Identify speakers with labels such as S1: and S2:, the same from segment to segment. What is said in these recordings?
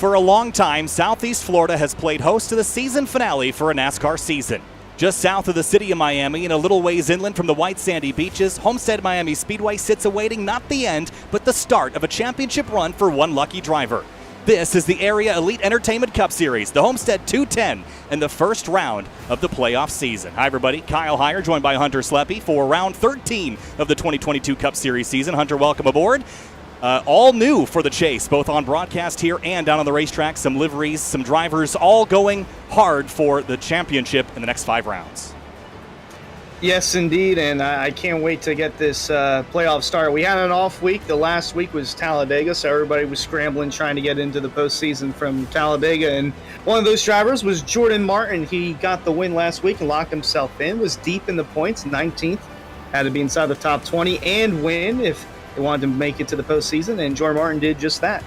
S1: For a long time, Southeast Florida has played host to the season finale for a NASCAR season. Just south of the city of Miami and a little ways inland from the white sandy beaches, Homestead Miami Speedway sits awaiting not the end, but the start of a championship run for one lucky driver. This is the Area Elite Entertainment Cup Series, the Homestead 210, and the first round of the playoff season. Hi, everybody. Kyle Heyer, joined by Hunter Sleppy for round 13 of the 2022 Cup Series season. Hunter, welcome aboard. All new for the chase, both on broadcast here and down on the racetrack. Some liveries, some drivers, all going hard for the championship in the next 5 rounds.
S2: Yes, indeed, and I can't wait to get this playoff started. We had an off week. The last week was Talladega, so everybody was scrambling trying to get into the postseason from Talladega, and one of those drivers was Jordan Martin. He got the win last week and locked himself in, was deep in the points, 19th, had to be inside the top 20 and win if they wanted to make it to the postseason, and Jordan Martin did just that.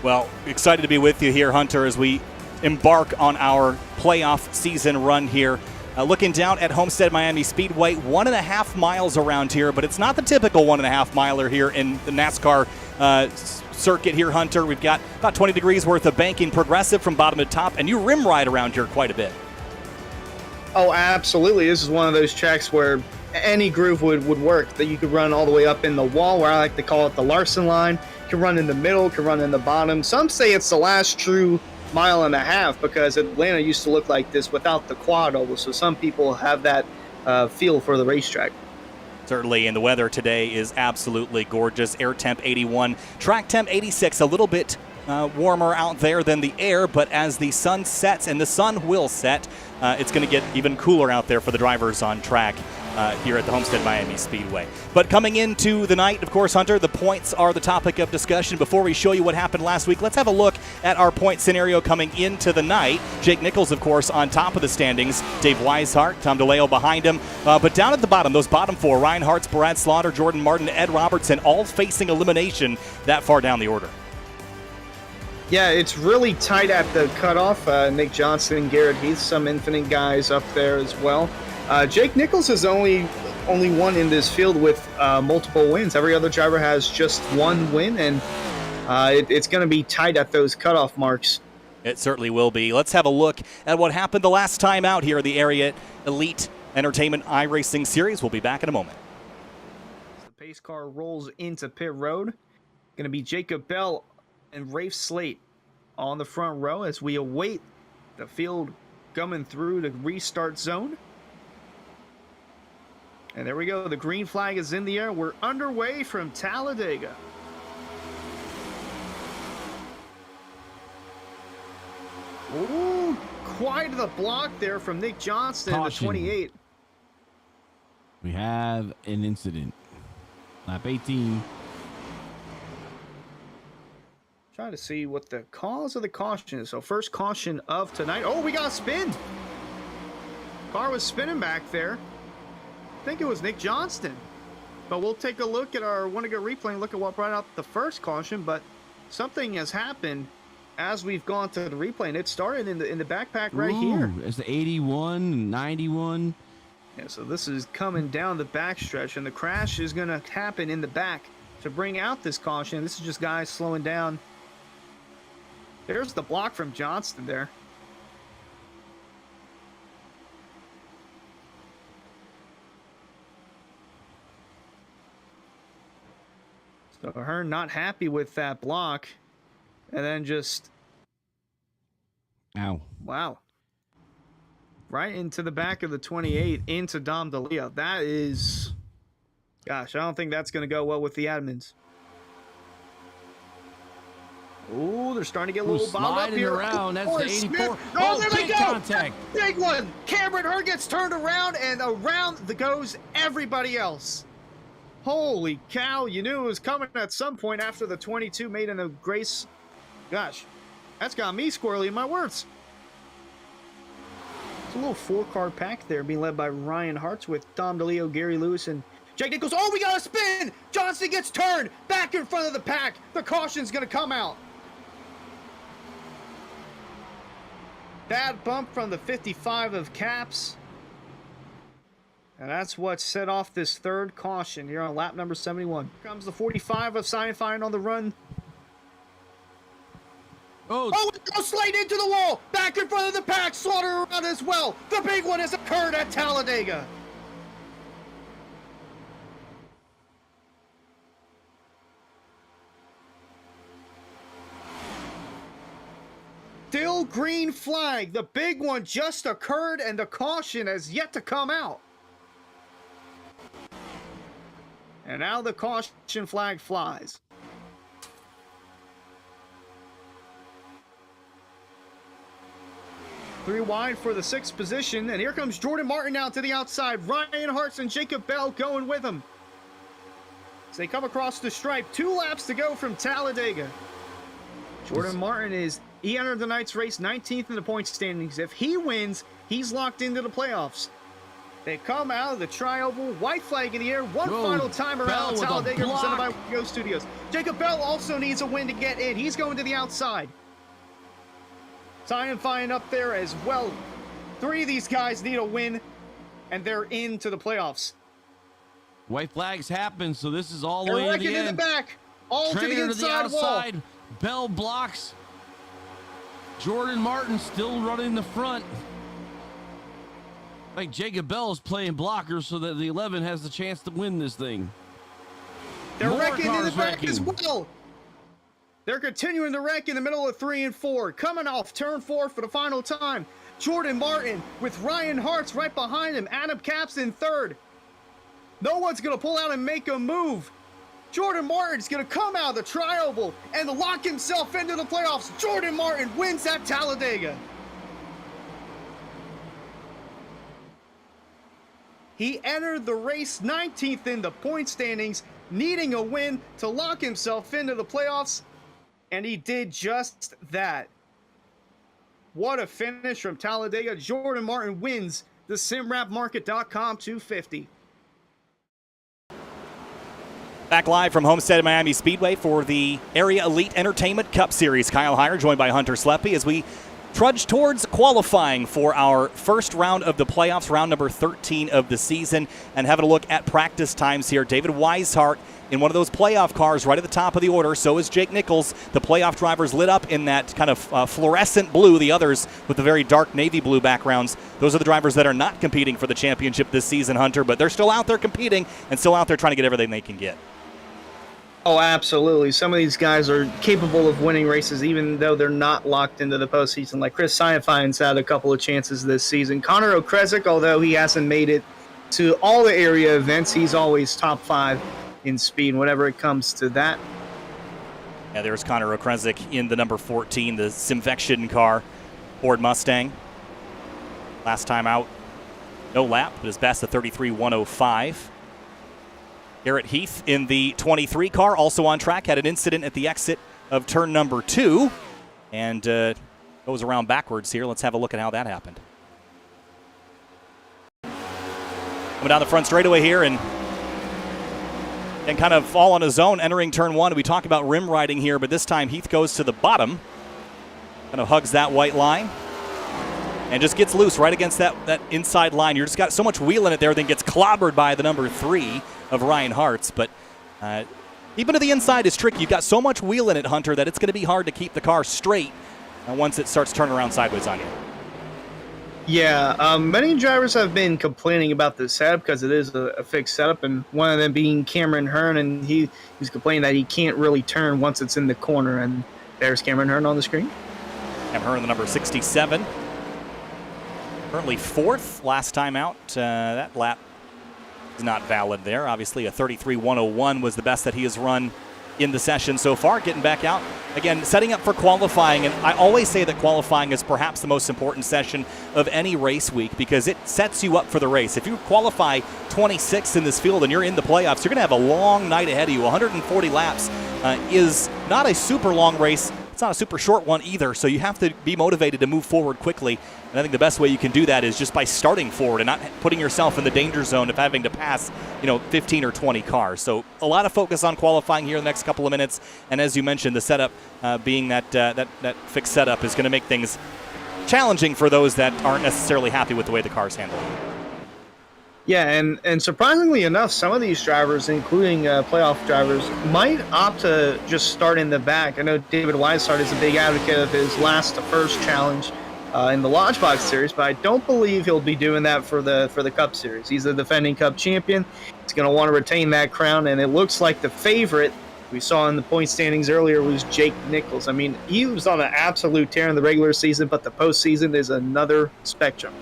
S1: Well, excited to be with you here, Hunter, as we embark on our playoff season run here. Looking down at Homestead Miami Speedway, 1.5 miles around here, but it's not the typical 1.5 miler here in the NASCAR circuit here, Hunter. We've got about 20 degrees worth of banking progressive from bottom to top, and you rim ride around here quite a bit.
S2: Oh, absolutely. This is one of those tracks where any groove would work, that you could run all the way up in the wall, where I like to call it the Larson line. You can run in the middle, you can run in the bottom. Some say it's the last true 1.5 miles because Atlanta used to look like this without the quad oval, so some people have that feel for the racetrack.
S1: Certainly, and the weather today is absolutely gorgeous. Air temp 81, track temp 86, a little bit warmer out there than the air, but as the sun sets, and the sun will set, it's going to get even cooler out there for the drivers on track here at the Homestead Miami Speedway. But coming into the night, of course, Hunter, the points are the topic of discussion. Before we show you what happened last week, let's have a look at our point scenario coming into the night. Jake Nichols, of course, on top of the standings. Dave Weishart, Tom DeLeo behind him. But down at the bottom, those bottom 4, Ryan Hartz, Brad Slaughter, Jordan Martin, Ed Robertson, all facing elimination that far down the order.
S2: Yeah, it's really tight at the cutoff. Nick Johnson, Garrett Heath, some Infinite guys up there as well. Jake Nichols is only one in this field with multiple wins. Every other driver has just one win, and it's going to be tight at those cutoff marks.
S1: It certainly will be. Let's have a look at what happened the last time out here in the Area Elite Entertainment iRacing Series. We'll be back in a moment.
S2: The pace car rolls into pit road. Going to be Jacob Bell and Rafe Slate on the front row as we await the field coming through the restart zone. And there we go. The green flag is in the air. We're underway from Talladega. Ooh, quite the block there from Nick Johnston in the 28.
S3: We have an incident. Lap 18.
S2: Trying to see what the cause of the caution is. So first caution of tonight. Oh, we got a spin. Car was spinning back there. I think it was Nick Johnston. But we'll take a look at our one-to-go replay and look at what brought out the first caution. But something has happened as we've gone to the replay, and it started in the backpack right here.
S3: It's the 81, 91.
S2: Yeah, so this is coming down the backstretch, and the crash is going to happen in the back to bring out this caution. This is just guys slowing down. There's the block from Johnston there. So Hearn not happy with that block. And then just...
S3: Ow.
S2: Wow. Right into the back of the 28, into Dom DeLeo. That is... Gosh, I don't think that's going to go well with the admins. Oh, they're starting to get a little bobbed up here.
S3: Around. That's the 84.
S2: Oh, there they go.
S3: Contact.
S2: Big one. Cameron Hearn gets turned around, and around goes everybody else. Holy cow. You knew it was coming at some point after the 22 made in a grace. Gosh, that's got me squirrely in my words. It's a little 4-car pack there being led by Ryan Hartz with Tom DeLeo, Gary Lewis, and Jake Nichols. Oh, we got a spin. Johnson gets turned back in front of the pack. The caution's going to come out. Bad bump from the 55 of Caps. And that's what set off this third caution here on lap number 71. Here comes the 45 of Sci-Fi on the run.
S3: Oh,
S2: it goes slide into the wall. Back in front of the pack. Slaughter around as well. The big one has occurred at Talladega. Still green flag. The big one just occurred and the caution has yet to come out. And now the caution flag flies. Three wide for the 6th position, and here comes Jordan Martin out to the outside. Ryan Hartz and Jacob Bell going with him. As they come across the stripe, 2 laps to go from Talladega. Jordan Martin he entered the night's race 19th in the points standings. If he wins, he's locked into the playoffs. They come out of the tri-oval, white flag in the air, final time around Talladega, presented by Go Studios. Jacob Bell also needs a win to get in. He's going to the outside. Simon Fine up there as well. 3 of these guys need a win, and they're into the playoffs.
S3: white flags happen, so this is all the way to the end.
S2: In the back, all to the inside wall.
S3: Bell blocks. Jordan Martin still running the front. I think Jacob Bell is playing blockers so that the 11 has the chance to win this thing.
S2: They're wrecking in the back as well. They're continuing the wreck in the middle of 3 and 4. Coming off turn 4 for the final time. Jordan Martin with Ryan Hartz right behind him. Adam Capps in 3rd. No one's going to pull out and make a move. Jordan Martin's going to come out of the tri-oval and lock himself into the playoffs. Jordan Martin wins at Talladega. He entered the race 19th in the point standings, needing a win to lock himself into the playoffs, and he did just that. What a finish from Talladega. Jordan Martin wins the SimWrapMarket.com 250.
S1: Back live from Homestead at Miami Speedway for the Area Elite Entertainment Cup Series. Kyle Heyer joined by Hunter Sleppy as we trudge towards qualifying for our first round of the playoffs, round number 13 of the season, and having a look at practice times here. David Weishart in one of those playoff cars right at the top of the order. So is Jake Nichols. The playoff drivers lit up in that kind of fluorescent blue. The others with the very dark navy blue backgrounds. Those are the drivers that are not competing for the championship this season, Hunter, but they're still out there competing and still out there trying to get everything they can get.
S2: Oh, absolutely. Some of these guys are capable of winning races even though they're not locked into the postseason. Like Chris Scienfine's had a couple of chances this season. Connor Okrezik, although he hasn't made it to all the area events, he's always top 5 in speed whenever it comes to that.
S1: Yeah, there's Connor Okrezik in the number 14, the Simvection car, Ford Mustang. Last time out, no lap, but his best of 33.105. Garrett Heath in the 23 car, also on track, had an incident at the exit of turn number 2 and goes around backwards here. Let's have a look at how that happened. Coming down the front straightaway here and kind of all on his own entering turn 1. We talk about rim riding here, but this time Heath goes to the bottom, kind of hugs that white line and just gets loose right against that inside line. You're just got so much wheel in it there, then gets clobbered by the number 3 of Ryan Hartz. But even to the inside is tricky. You've got so much wheel in it, Hunter, that it's going to be hard to keep the car straight once it starts turning around sideways on you.
S2: Yeah, many drivers have been complaining about this setup because it is a fixed setup, and one of them being Cameron Hearn, and he's complaining that he can't really turn once it's in the corner. And there's Cameron Hearn on the screen.
S1: Cameron Hearn, the number 67. Currently 4th last time out. That lap is not valid there. Obviously, a 33.101 was the best that he has run in the session so far. Getting back out. Again, setting up for qualifying. And I always say that qualifying is perhaps the most important session of any race week because it sets you up for the race. If you qualify 26th in this field and you're in the playoffs, you're going to have a long night ahead of you. 140 laps is not a super long race. It's not a super short one either, so you have to be motivated to move forward quickly. And I think the best way you can do that is just by starting forward and not putting yourself in the danger zone of having to pass, 15 or 20 cars. So a lot of focus on qualifying here in the next couple of minutes. And as you mentioned, the setup being that fixed setup is going to make things challenging for those that aren't necessarily happy with the way the car's handled.
S2: Yeah, and surprisingly enough, some of these drivers, including playoff drivers, might opt to just start in the back. I know David Weishart is a big advocate of his last to first challenge in the Lodgebox Series, but I don't believe he'll be doing that for the Cup Series. He's the defending Cup champion. He's going to want to retain that crown, and it looks like the favorite we saw in the point standings earlier was Jake Nichols. I mean, he was on an absolute tear in the regular season, but the postseason is another spectrum.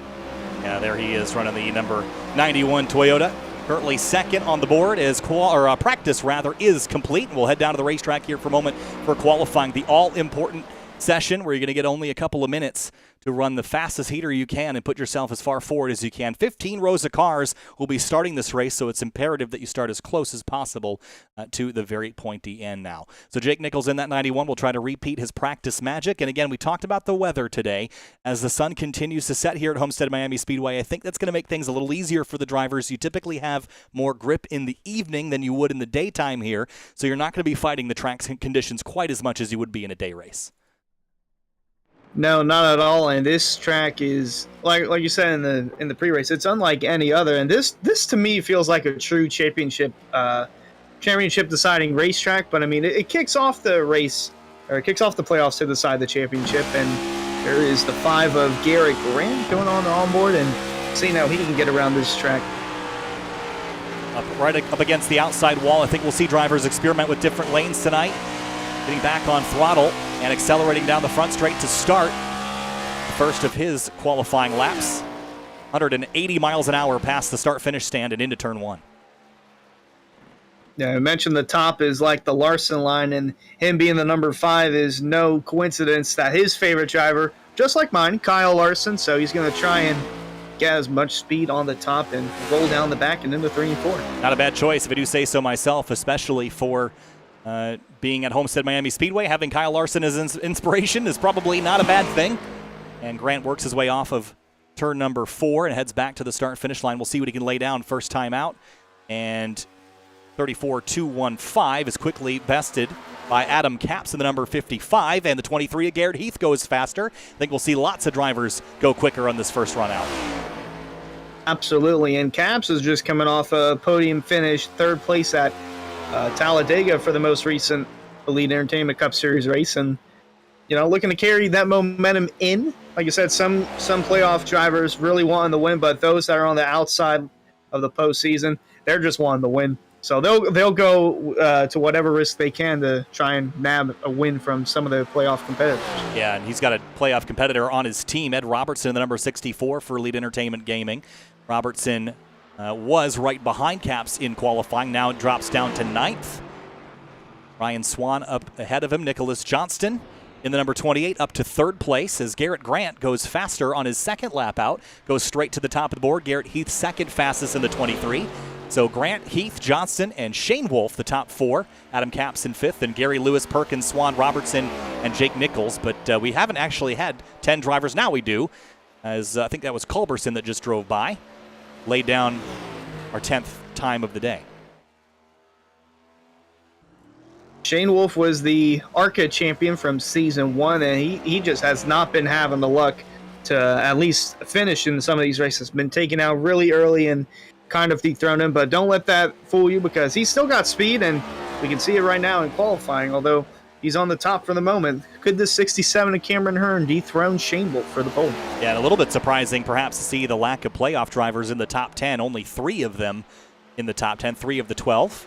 S1: Yeah, there he is running the number 91 Toyota. Currently second on the board as practice is complete. We'll head down to the racetrack here for a moment for qualifying, the all-important session where you're going to get only a couple of minutes to run the fastest heater you can and put yourself as far forward as you can. 15 rows of cars will be starting this race, so it's imperative that you start as close as possible to the very pointy end now. So Jake Nichols in that 91 will try to repeat his practice magic. And again, we talked about the weather today. As the sun continues to set here at Homestead Miami Speedway, I think that's going to make things a little easier for the drivers. You typically have more grip in the evening than you would in the daytime here, so you're not going to be fighting the track's conditions quite as much as you would be in a day race.
S2: No, not at all. And this track is like you said in the pre-race. It's unlike any other. And this to me feels like a true championship deciding racetrack. But I mean, it kicks off the race, or it kicks off the playoffs to decide the championship. And there is the 5 of Garrett Grant going on board and seeing how he can get around this track.
S1: Right up against the outside wall. I think we'll see drivers experiment with different lanes tonight. Getting back on throttle and accelerating down the front straight to start the first of his qualifying laps. 180 miles an hour past the start-finish stand and into turn 1.
S2: Yeah, I mentioned the top is like the Larson line, and him being the number 5 is no coincidence that his favorite driver, just like mine, Kyle Larson, so he's going to try and get as much speed on the top and roll down the back and into 3 and 4.
S1: Not a bad choice, if I do say so myself, especially for being at Homestead Miami Speedway. Having Kyle Larson as inspiration is probably not a bad thing. And Grant works his way off of turn number 4 and heads back to the start-finish line. We'll see what he can lay down first time out. And 34.215 is quickly bested by Adam Capps in the number 55. And the 23 of Garrett Heath goes faster. I think we'll see lots of drivers go quicker on this first run out.
S2: Absolutely. And Capps is just coming off a podium finish, 3rd place at Talladega for the most recent Elite Entertainment Cup Series race, and looking to carry that momentum in. Like I said, some playoff drivers really wanting the win, but those that are on the outside of the postseason, they're just wanting the win. So they'll go to whatever risk they can to try and nab a win from some of the playoff competitors.
S1: Yeah, and he's got a playoff competitor on his team, Ed Robertson, the number 64 for Elite Entertainment Gaming. Robertson was right behind Capps in qualifying. Now it drops down to 9th. Ryan Swan up ahead of him. Nicholas Johnston in the number 28 up to 3rd place as Garrett Grant goes faster on his second lap out. Goes straight to the top of the board. Garrett Heath second fastest in the 23. So Grant, Heath, Johnston, and Shane Wolf, the top 4. Adam Capps in 5th, and Gary Lewis, Perkins, Swan, Robertson, and Jake Nichols. But we haven't actually had 10 drivers. Now we do, as I think that was Culberson that just drove by. Laid down our 10th time of the day.
S2: Shane Wolf was the ARCA champion from season 1, and he just has not been having the luck to at least finish in some of these races. Been taken out really early and kind of dethroned him, but don't let that fool you because he's still got speed, and we can see it right now in qualifying, although he's on the top for the moment. Could this 67 of Cameron Hearn dethrone Shane Wolf for the pole?
S1: Yeah, and a little bit surprising perhaps to see the lack of playoff drivers in the top 10. Only 3 of them in the top 10, 3 of the 12.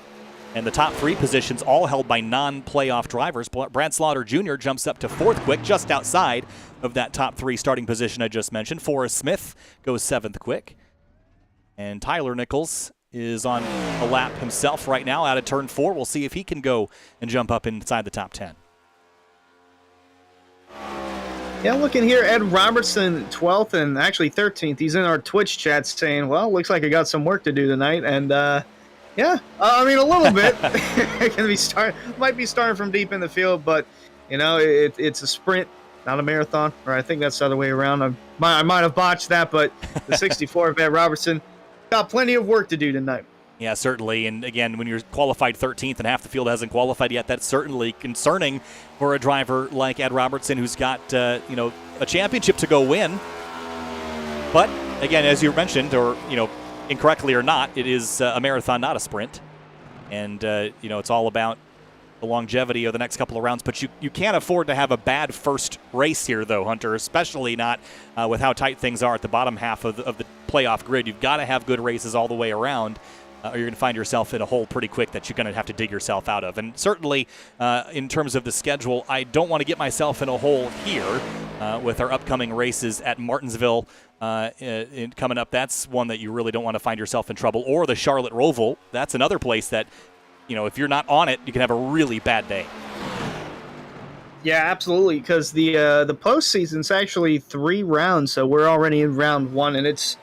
S1: And the top 3 positions all held by non-playoff drivers. Brad Slaughter Jr. jumps up to 4th quick, just outside of that top 3 starting position I just mentioned. Forrest Smith goes 7th quick. And Tyler Nichols is on a lap himself right now out of turn 4. We'll see if he can go and jump up inside the top 10.
S2: Yeah, looking here, Ed Robertson, 12th and actually 13th. He's in our Twitch chat saying, well, looks like I got some work to do tonight. And, I mean, a little bit. It might be starting from deep in the field, but, it's a sprint, not a marathon. Or I think that's the other way around. I might have botched that, but the 64 of Ed Robertson got plenty of work to do tonight.
S1: Yeah, certainly. And again, when you're qualified 13th and half the field hasn't qualified yet, that's certainly concerning for a driver like Ed Robertson, who's got a championship to go win. But again, as you mentioned, or incorrectly or not, it is a marathon, not a sprint. And, it's all about the longevity of the next couple of rounds. But you can't afford to have a bad first race here, though, Hunter, especially not with how tight things are at the bottom half of the playoff grid. You've got to have good races all the way around, or you're going to find yourself in a hole pretty quick that you're going to have to dig yourself out of. And certainly, in terms of the schedule, I don't want to get myself in a hole here with our upcoming races at Martinsville coming up. That's one that you really don't want to find yourself in trouble. Or the Charlotte Roval. That's another place that, if you're not on it, you can have a really bad day.
S2: Yeah, absolutely, because the postseason's actually 3 rounds, so we're already in round 1, and it's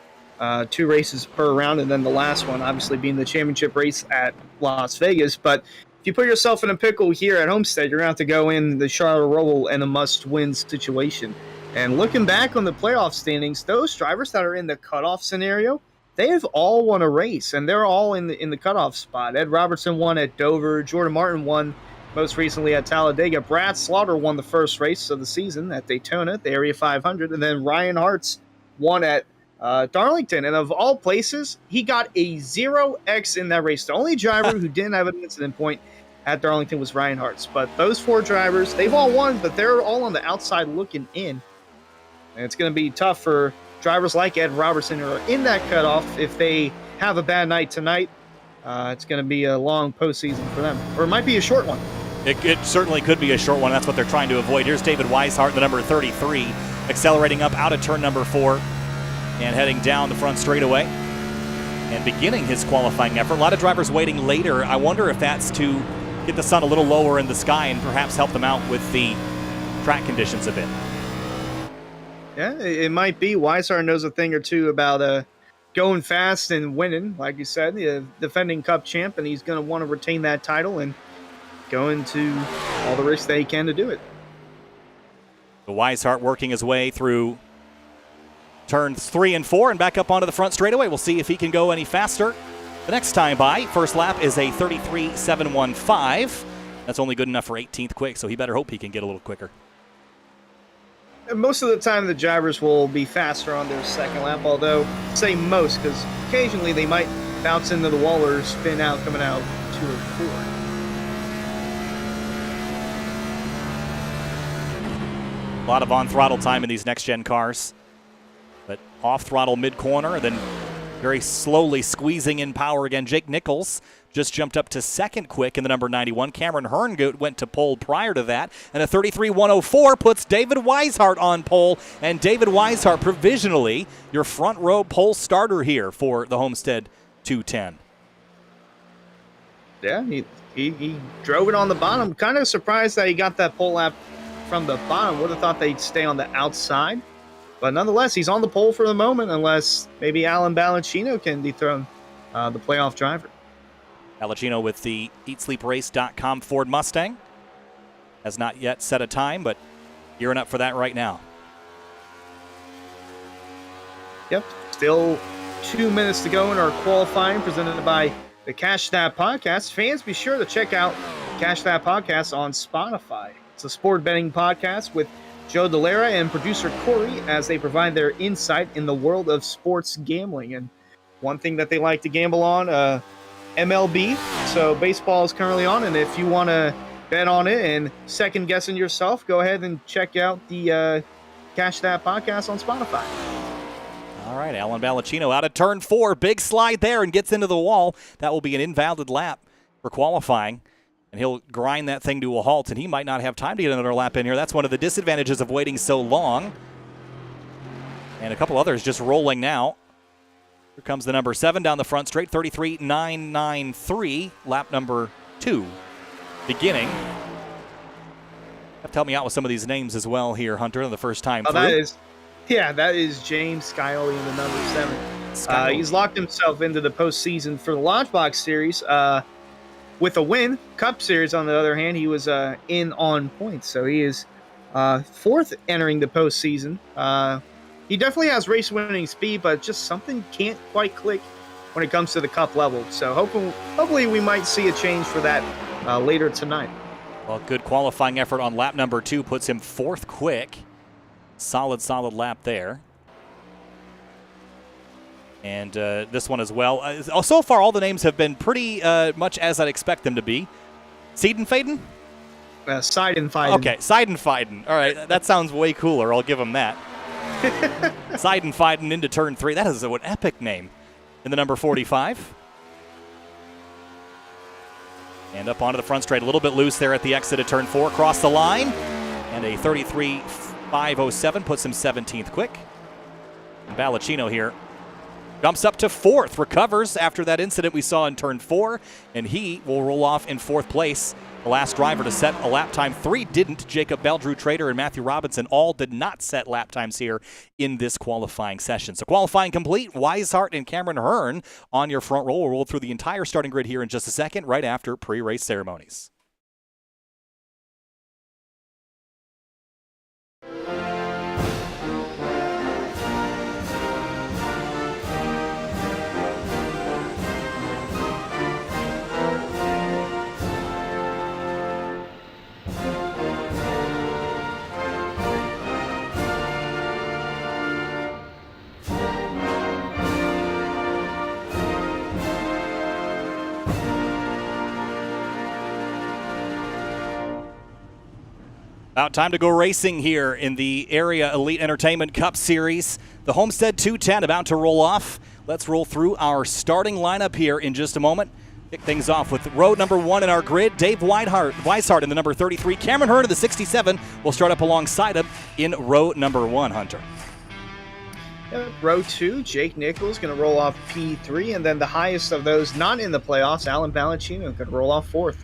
S2: 2 races per round, and then the last one obviously being the championship race at Las Vegas. But if you put yourself in a pickle here at Homestead, you're going to have to go in the Charlotte Roval in a must-win situation. And looking back on the playoff standings, those drivers that are in the cutoff scenario, they have all won a race, and they're all in the cutoff spot. Ed Robertson won at Dover. Jordan Martin won most recently at Talladega. Brad Slaughter won the first race of the season at Daytona, the Area 500. And then Ryan Hartz won at Darlington. And of all places, he got a 0x in that race. The only driver who didn't have an incident point at Darlington was Ryan Hartz. But those 4 drivers, they've all won, but they're all on the outside looking in. And it's going to be tough for drivers like Ed Robertson who are in that cutoff. If they have a bad night tonight, it's going to be a long postseason for them. Or it might be a short one.
S1: It certainly could be a short one. That's what they're trying to avoid. Here's David Weishart, the number 33, accelerating up out of turn number 4 and heading down the front straightaway and beginning his qualifying effort. A lot of drivers waiting later. I wonder if that's to get the sun a little lower in the sky and perhaps help them out with the track conditions a bit.
S2: Yeah, it might be. Weishart knows a thing or two about going fast and winning. Like you said, the defending Cup champ, and he's going to want to retain that title and go into all the risks that he can to do it.
S1: The Weishart working his way through turns 3 and 4 and back up onto the front straightaway. We'll see if he can go any faster the next time by. First lap is a 33.715. That's only good enough for 18th quick, so he better hope he can get a little quicker.
S2: Most of the time, the drivers will be faster on their second lap, although say most, because occasionally they might bounce into the wall or spin out coming out 2 or 4.
S1: A lot of on-throttle time in these next-gen cars, but off-throttle mid-corner, and then very slowly squeezing in power again. Jake Nichols just jumped up to second quick in the number 91. Cameron Herngott went to pole prior to that, and a 33.104 puts David Weishart on pole, and David Weishart provisionally your front row pole starter here for the Homestead 210.
S2: Yeah, he drove it on the bottom. Kind of surprised that he got that pole lap from the bottom. Would have thought they'd stay on the outside. But nonetheless, he's on the pole for the moment, unless maybe Alan Ballacino can dethrone the playoff driver.
S1: Ballacino with the EatSleepRace.com Ford Mustang. Has not yet set a time, but gearing up for that right now.
S2: Yep, still 2 minutes to go in our qualifying, presented by the Cash That Podcast. Fans, be sure to check out Cash That Podcast on Spotify. It's a sport betting podcast with Joe Delara and producer Corey as they provide their insight in the world of sports gambling. And one thing that they like to gamble on, MLB. So baseball is currently on, and if you want to bet on it and second guessing yourself, go ahead and check out the Cash That Podcast on Spotify.
S1: All right, Alan Ballacino out of turn 4. Big slide there and gets into the wall. That will be an invalid lap for qualifying. And he'll grind that thing to a halt, and he might not have time to get another lap in here. That's one of the disadvantages of waiting so long. And a couple others just rolling now. Here comes the number 7 down the front straight, 33.993, lap number 2 beginning. Have to help me out with some of these names as well here, Hunter, the first time through.
S2: That is James Scioli in the number 7. He's locked himself into the postseason for the Lodgebox Series. With a win, Cup Series, on the other hand, he was in on points. So he is 4th entering the postseason. He definitely has race-winning speed, but just something can't quite click when it comes to the Cup level. So hopefully we might see a change for that later tonight.
S1: Well, good qualifying effort on lap number 2 puts him 4th quick. Solid lap there. And this one as well. So far, all the names have been pretty much as I'd expect them to be. Seidenfaden?
S2: Seidenfaden.
S1: Okay, Seidenfaden. All right, that sounds way cooler. I'll give him that. Seidenfaden into turn 3. That is an epic name. In the number 45. And up onto the front straight. A little bit loose there at the exit of turn 4. Across the line. And a 33.507 puts him 17th quick. Balacino here jumps up to 4th, recovers after that incident we saw in turn 4, and he will roll off in 4th place. The last driver to set a lap time. 3 didn't. Jacob Bell, Drew Trader, and Matthew Robinson all did not set lap times here in this qualifying session. So qualifying complete. Weishart and Cameron Hearn on your front row. We'll roll through the entire starting grid here in just a second, right after pre-race ceremonies. About time to go racing here in the Area Elite Entertainment Cup Series. The Homestead 210 about to roll off. Let's roll through our starting lineup here in just a moment. Kick things off with row number 1 in our grid. Dave Weishart in the number 33. Cameron Hearn in the 67 will start up alongside him in row number 1, Hunter.
S2: Row 2, Jake Nichols going to roll off P3, and then the highest of those not in the playoffs, Alan Balacino, going to roll off 4th.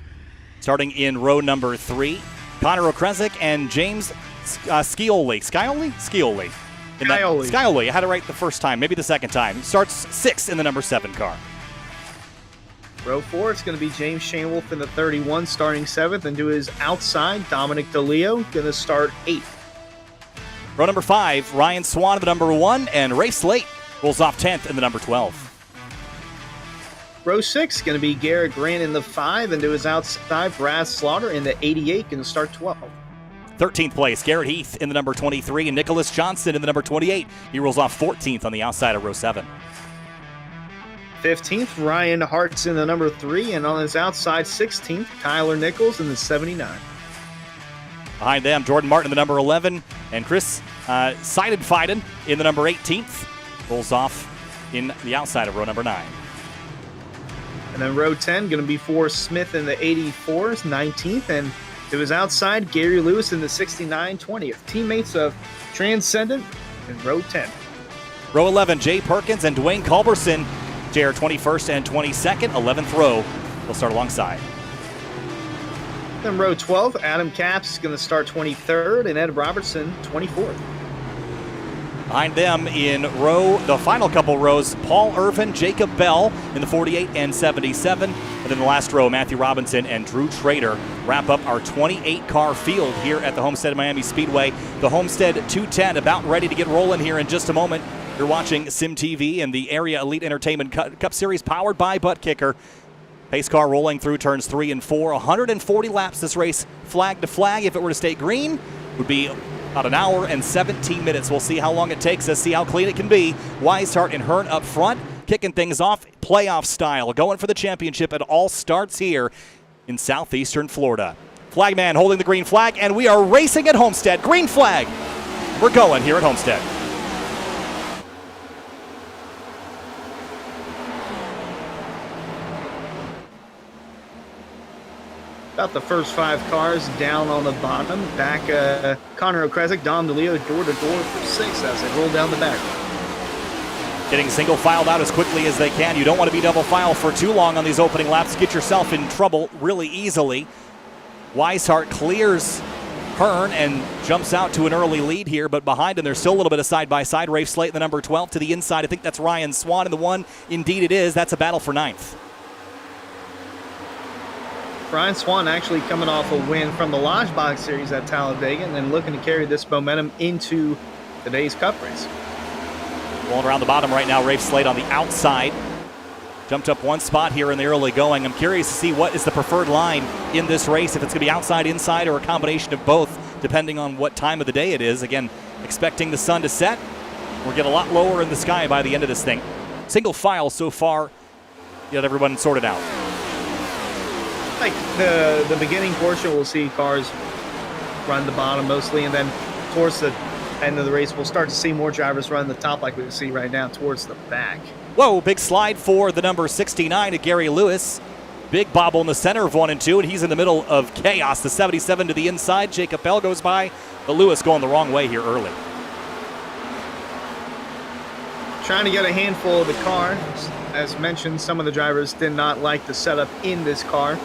S1: Starting in row number 3. Connor Okrezik and James Scioli. Scioli. I had it right the first time, maybe the second time. Starts 6th in the number 7 car.
S2: Row 4, it's going to be James Shanewolf in the 31, starting 7th, and to his outside, Dominic DeLeo, going to start 8th.
S1: Row number 5, Ryan Swan in the number 1, and Ray Slate rolls off 10th in the number 12.
S2: Row 6 going to be Garrett Grant in the 5, and to his outside, Brad Slaughter in the 88, going to start 12th.
S1: 13th place, Garrett Heath in the number 23, and Nicholas Johnson in the number 28. He rolls off 14th on the outside of row 7.
S2: 15th, Ryan Hart's in the number 3, and on his outside, 16th, Tyler Nichols in the 79.
S1: Behind them, Jordan Martin in the number 11, and Chris Seidenfaden in the number 18th. Rolls off in the outside of row number 9.
S2: And then row 10, going to be Forrest Smith in the 84, 19th. And to his outside, Gary Lewis in the 69, 20th. Teammates of Transcendent in row 10.
S1: Row 11, Jay Perkins and Dwayne Culberson, JR 21st and 22nd, 11th row. They'll start alongside.
S2: Then row 12, Adam Capps is going to start 23rd, and Ed Robertson, 24th.
S1: Behind them in the final couple rows, Paul Irvin, Jacob Bell in the 48 and 77. And then the last row, Matthew Robinson and Drew Trader wrap up our 28-car field here at the Homestead Miami Speedway. The Homestead 210 about ready to get rolling here in just a moment. You're watching Sim TV and the Area Elite Entertainment Cup Series powered by Butt Kicker. Pace car rolling through turns 3 and 4. 140 laps this race, flag to flag. If it were to stay green, would be about an hour and 17 minutes. We'll see how long it takes us, see how clean it can be. Weishart and Hearn up front, kicking things off playoff style, going for the championship. It all starts here in southeastern Florida. Flagman holding the green flag, and we are racing at Homestead. Green flag. We're going here at Homestead.
S2: About the first 5 cars down on the bottom. Back, Connor Okrezik, Dom DeLeo, door-to-door for 6 as they roll down the back.
S1: Getting single filed out as quickly as they can. You don't want to be double file for too long on these opening laps. Get yourself in trouble really easily. Weishart clears Hearn and jumps out to an early lead here, but behind him there's still a little bit of side-by-side. Rafe Slate in the number 12 to the inside. I think that's Ryan Swan in the 1. Indeed it is. That's a battle for 9th.
S2: Ryan Swan actually coming off a win from the Lodge Box Series at Talladega and then looking to carry this momentum into today's Cup race.
S1: Rolling around the bottom right now, Rafe Slate on the outside. Jumped up 1 spot here in the early going. I'm curious to see what is the preferred line in this race, if it's going to be outside, inside, or a combination of both, depending on what time of the day it is. Again, expecting the sun to set. We'll get a lot lower in the sky by the end of this thing. single file so far. Get everyone sorted out.
S2: Like the beginning portion, we'll see cars run the bottom mostly, and then towards the end of the race, we'll start to see more drivers run the top like we see right now towards the back.
S1: Whoa, big slide for the number 69 to Gary Lewis. Big bobble in the center of 1 and 2, and he's in the middle of chaos. The 77 to the inside. Jacob Bell goes by, but Lewis going the wrong way here early.
S2: Trying to get a handful of the car. As mentioned, some of the drivers did not like the setup in this car.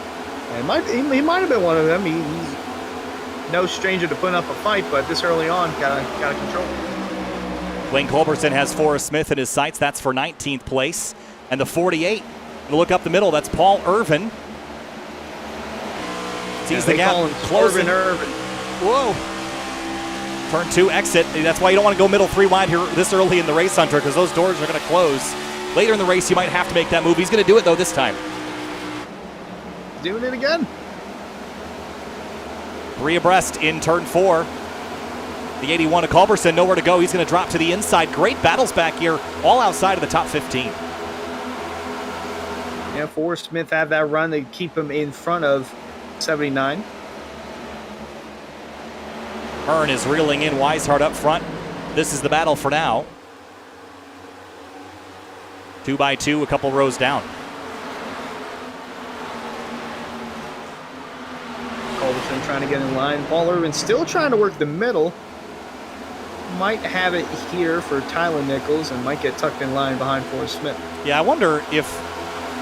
S2: And he might have been one of them. He's no stranger to putting up a fight, but this early on, gotta control it.
S1: Wayne Culberson has Forrest Smith in his sights. That's for 19th place. And the 48, look up the middle, that's Paul Irvin. Sees the gap, closing.
S2: Irvin.
S1: Whoa. Turn 2 exit. That's why you don't want to go middle 3 wide here this early in the race, Hunter, because those doors are going to close. Later in the race, you might have to make that move. He's going to do it, though, this time.
S2: Doing it again.
S1: 3 abreast in turn 4. The 81 of Culberson, nowhere to go. He's going to drop to the inside. Great battles back here, all outside of the top 15.
S2: Yeah, Forrest Smith had that run to keep him in front of 79.
S1: Hearn is reeling in Weishart up front. This is the battle for now. 2 by 2, a couple rows down.
S2: Culberson trying to get in line. Paul Irvin still trying to work the middle. Might have it here for Tyler Nichols and might get tucked in line behind Forrest Smith.
S1: Yeah, I wonder if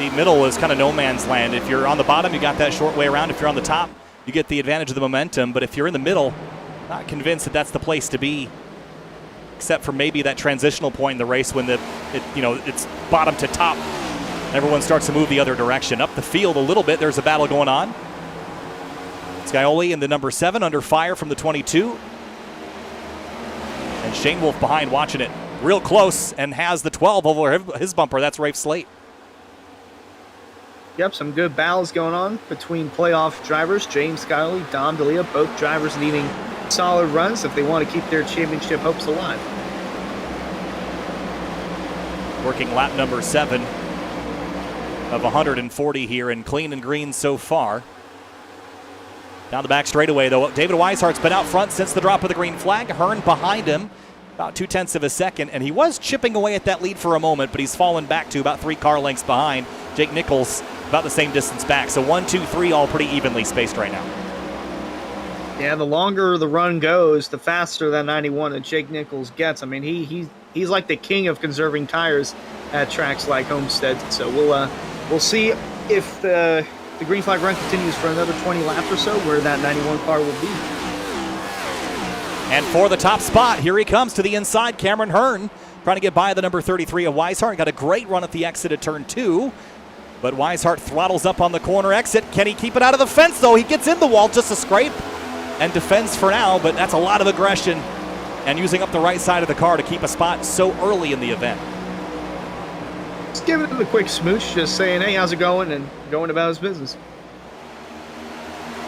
S1: the middle is kind of no man's land. If you're on the bottom, you got that short way around. If you're on the top, you get the advantage of the momentum. But if you're in the middle, not convinced that that's the place to be, except for maybe that transitional point in the race when it's bottom to top. Everyone starts to move the other direction. Up the field a little bit, there's a battle going on. Scioli in the number 7 under fire from the 22. And Shane Wolf behind watching it real close and has the 12 over his bumper. That's Rafe Slate.
S2: Yep, some good battles going on between playoff drivers. James Scioli, Dom D'Elia, both drivers needing solid runs if they want to keep their championship hopes alive.
S1: Working lap number 7 of 140 here in clean and green so far. Down the back straightaway, though, David Weishart's been out front since the drop of the green flag. Hearn behind him, about 0.2 of a second, and he was chipping away at that lead for a moment, but he's fallen back to about 3 car lengths behind. Jake Nichols about the same distance back, so 1, 2, 3 all pretty evenly spaced right now.
S2: Yeah, the longer the run goes, the faster that 91 that Jake Nichols gets. I mean, he's like the king of conserving tires at tracks like Homestead. So we'll see if the green flag run continues for another 20 laps or so, where that 91 car will be.
S1: And for the top spot, here he comes to the inside. Cameron Hearn trying to get by the number 33 of Weishart. Got a great run at the exit at turn 2. But Weishart throttles up on the corner exit. Can he keep it out of the fence, though? He gets in the wall, just a scrape, and defends for now, but that's a lot of aggression and using up the right side of the car to keep a spot so early in the event.
S2: Just giving him a quick smooch, just saying, hey, how's it going, and going about his business.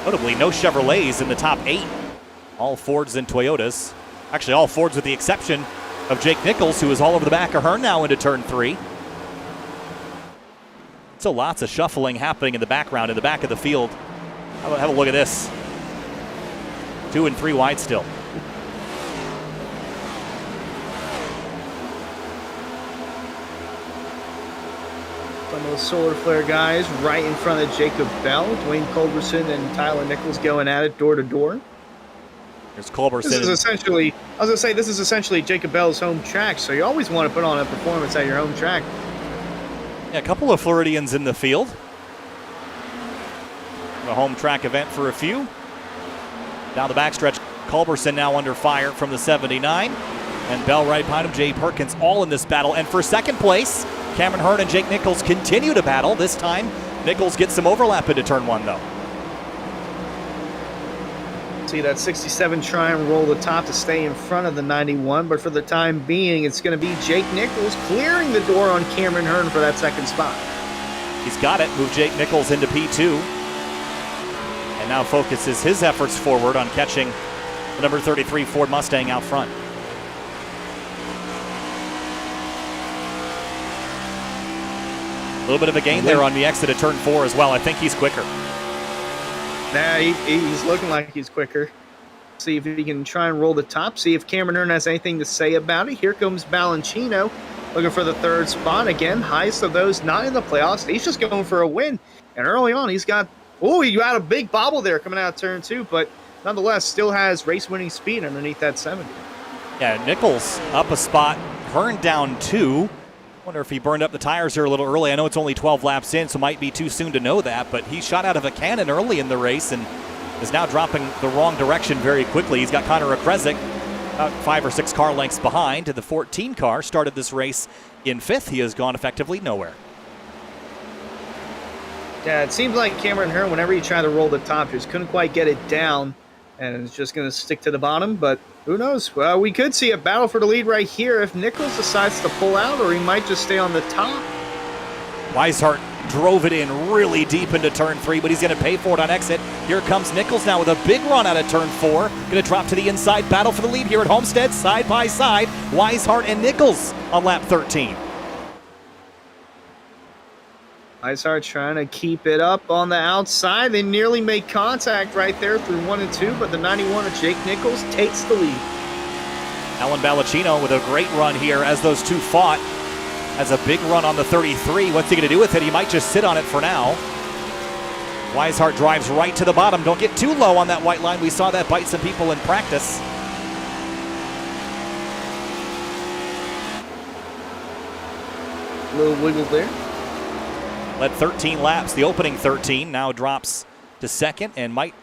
S1: Notably, no Chevrolets in the top 8. All Fords and Toyotas. Actually, all Fords with the exception of Jake Nichols, who is all over the back of Hearn now into turn 3. So lots of shuffling happening in the background, in the back of the field. Have a look at this. 2 and 3 wide still.
S2: Some of the solar flare guys right in front of Jacob Bell. Dwayne Culberson and Tyler Nichols going at it door to door.
S1: There's Culberson.
S2: This is essentially, I was going to say, this is essentially Jacob Bell's home track, so you always want to put on a performance at your home track.
S1: Yeah, a couple of Floridians in the field. A home track event for a few. Down the backstretch, Culberson now under fire from the 79. And Bell right behind him, Jay Perkins, all in this battle. And for second place, Cameron Hearn and Jake Nichols continue to battle. This time, Nichols gets some overlap into turn 1, though.
S2: See that 67 try and roll the top to stay in front of the 91, but for the time being, it's going to be Jake Nichols clearing the door on Cameron Hearn for that second spot.
S1: He's got it, moved Jake Nichols into P2. And now focuses his efforts forward on catching the number 33 Ford Mustang out front. little bit of a gain there on the exit of turn 4 as well. I think he's quicker.
S2: Nah, he's looking like he's quicker. See if he can try and roll the top. See if Cameron Hearn has anything to say about it. Here comes Balancino looking for the third spot. Again, highest of those not in the playoffs. He's just going for a win. And early on, he got a big bobble there coming out of turn 2, but nonetheless still has race-winning speed underneath that 70.
S1: Yeah, Nichols up a spot, Hearn down 2. Wonder if he burned up the tires here a little early. I know it's only 12 laps in, so might be too soon to know that, but he shot out of a cannon early in the race and is now dropping the wrong direction very quickly. He's got Connor Okrezik about 5 or 6 car lengths behind. The 14 car started this race in 5th. He has gone effectively nowhere.
S2: Yeah, it seems like Cameron Hearn, whenever he tried to roll the top, just couldn't quite get it down, and it's just going to stick to the bottom, but who knows? Well, we could see a battle for the lead right here if Nichols decides to pull out, or he might just stay on the top.
S1: Weishart drove it in really deep into turn 3, but he's going to pay for it on exit. Here comes Nichols now with a big run out of turn 4. Going to drop to the inside, battle for the lead here at Homestead, side by side. Weishart and Nichols on lap 13.
S2: Weishart trying to keep it up on the outside. They nearly make contact right there through 1 and 2, but the 91 of Jake Nichols takes the lead.
S1: Alan Balancino with a great run here as those two fought. Has a big run on the 33. What's he going to do with it? He might just sit on it for now. Weishart drives right to the bottom. Don't get too low on that white line. We saw that bite some people in practice.
S2: A little wiggle there.
S1: Led 13 laps, the opening 13. Now drops to second and might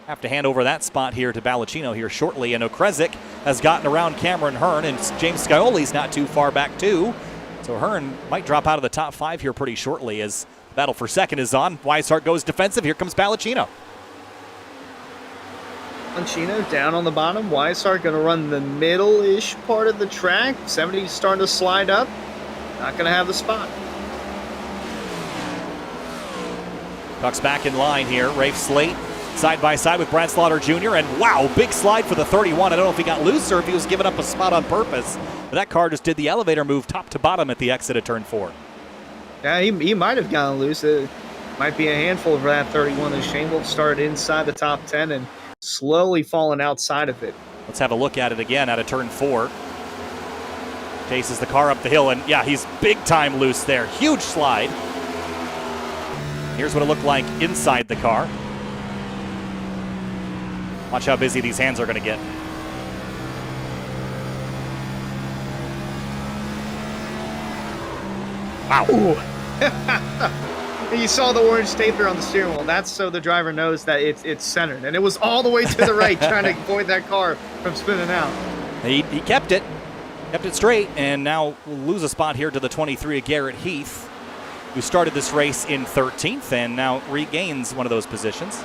S1: have to hand over that spot here to Balancino here shortly. And Okrezik has gotten around Cameron Hearn, and James Scioli's not too far back too. So Hearn might drop out of the top 5 here pretty shortly as the battle for second is on. Weishart goes defensive. Here comes Balancino.
S2: Balancino down on the bottom. Weishart going to run the middle-ish part of the track. 70 starting to slide up. Not going to have the spot.
S1: Bucks back in line here. Rafe Slate side by side with Brad Slaughter Jr. And wow, big slide for the 31. I don't know if he got loose or if he was giving up a spot on purpose. But that car just did the elevator move top to bottom at the exit of turn 4.
S2: Yeah, he might have gotten loose. It might be a handful for that 31. The Shane Wolf started inside the top 10 and slowly fallen outside of it.
S1: Let's have a look at it again out of turn 4. Chases the car up the hill, and yeah, he's big time loose there. Huge slide. Here's what it looked like inside the car. Watch how busy these hands are going to get. Wow.
S2: You saw the orange tape there on the steering wheel. That's so the driver knows that it's centered. And it was all the way to the right trying to avoid that car from spinning out.
S1: He kept it straight, and now we'll lose a spot here to the 23 of Garrett Heath, who started this race in 13th and now regains one of those positions.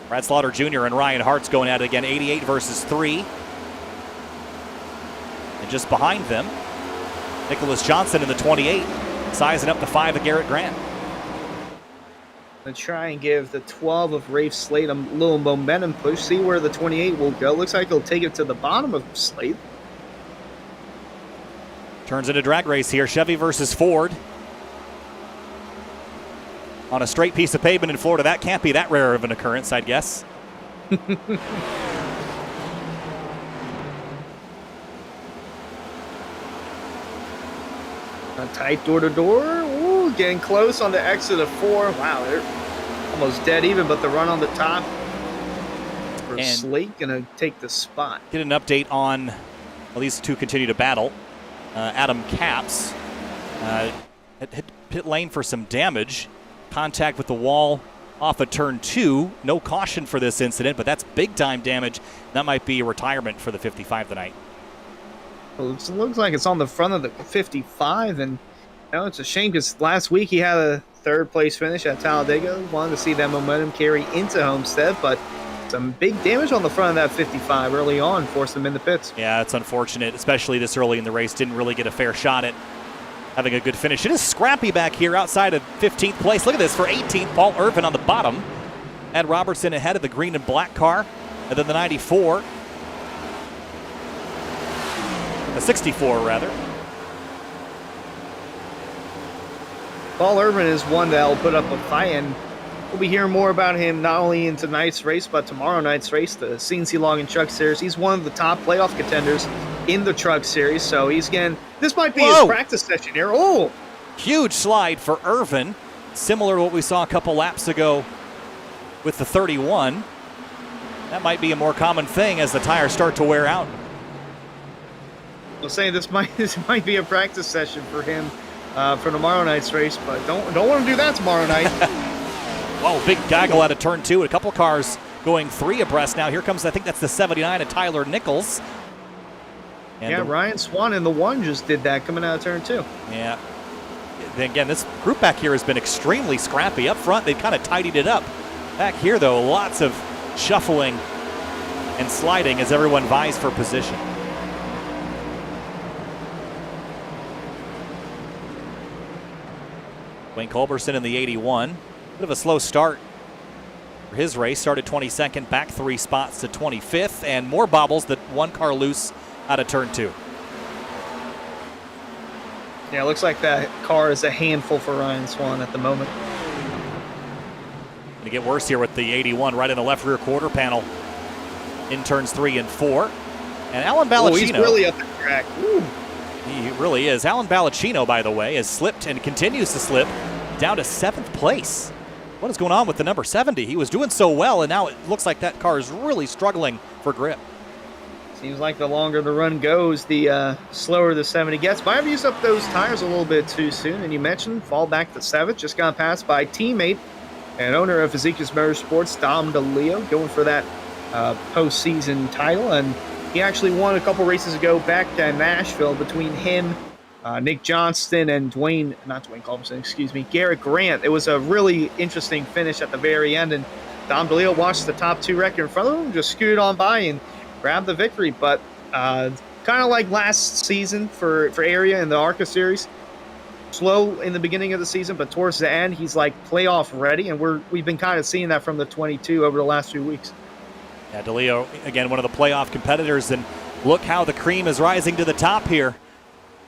S1: Brad Slaughter Jr. and Ryan Hart's going at it again, 88 versus 3. And just behind them, Nicholas Johnson in the 28, sizing up the 5 of Garrett Grant.
S2: Going to try and give the 12 of Rafe Slate a little momentum push, see where the 28 will go. Looks like he'll take it to the bottom of Slate.
S1: Turns into drag race here, Chevy versus Ford. On a straight piece of pavement in Florida, that can't be that rare of an occurrence, I'd guess.
S2: A tight door-to-door. Ooh, getting close on the exit of 4. Wow, they're almost dead even, but the run on the top for Slate going to take the spot.
S1: Get an update on, well, these two continue to battle. Adam Capps hit pit lane for some damage. Contact with the wall off of turn 2. No caution for this incident, but that's big-time damage. That might be a retirement for the 55 tonight.
S2: Well, it looks like it's on the front of the 55, and it's a shame because last week he had a third-place finish at Talladega. Wanted to see that momentum carry into Homestead, but some big damage on the front of that 55 early on forced him in the pits.
S1: Yeah, it's unfortunate, especially this early in the race. Didn't really get a fair shot at having a good finish. It is scrappy back here outside of 15th place. Look at this for 18th, Paul Irvin on the bottom. Ed Robertson ahead of the green and black car, and then the 94. The 64, rather.
S2: Paul Urban is one that'll put up a fight, and we'll be hearing more about him not only in tonight's race, but tomorrow night's race, the CNC Logging Truck Series. He's one of the top playoff contenders in the Truck Series, so he's getting, this might be his practice session here. Oh!
S1: Huge slide for Irvin, similar to what we saw a couple laps ago with the 31. That might be a more common thing as the tires start to wear out.
S2: I'll say this might be a practice session for him for tomorrow night's race, but don't want to do that tomorrow night.
S1: Whoa, big gaggle out of turn 2. A couple cars going 3 abreast now. Here comes, I think that's the 79 of Tyler Nichols. And
S2: Ryan Swan in the 1 just did that coming out of turn 2.
S1: Yeah. Again, this group back here has been extremely scrappy. Up front, they've kind of tidied it up. Back here, though, lots of shuffling and sliding as everyone vies for position. Wayne Culberson in the 81. Bit of a slow start for his race. Started 22nd, back 3 spots to 25th, and more bobbles, that 1 car loose out of turn 2.
S2: Yeah, it looks like that car is a handful for Ryan Swan at the moment.
S1: Going to get worse here with the 81 right in the left rear quarter panel in turns 3 and 4. And Alan Ballacino.
S2: Oh, he's really up the track. Woo.
S1: He really is. Alan Ballacino, by the way, has slipped and continues to slip down to 7th place. What is going on with the number 70? He was doing so well, and now it looks like that car is really struggling for grip.
S2: Seems like the longer the run goes, the slower the 70 gets. Might have used up those tires a little bit too soon. And you mentioned fall back to 7th. Just got passed by teammate and owner of Ezekiel's Motorsports, Dom DeLeo, going for that postseason title. And he actually won a couple races ago back in Nashville between him, Nick Johnston, and Garrett Grant. It was a really interesting finish at the very end. And Dom DeLeo watched the top 2 record in front of him, just scooted on by and grabbed the victory. But kind of like last season for Area in the ARCA series, slow in the beginning of the season, but towards the end he's like playoff ready, and we've been kind of seeing that from the 22 over the last few weeks.
S1: Yeah, DeLeo, again, one of the playoff competitors, and look how the cream is rising to the top here.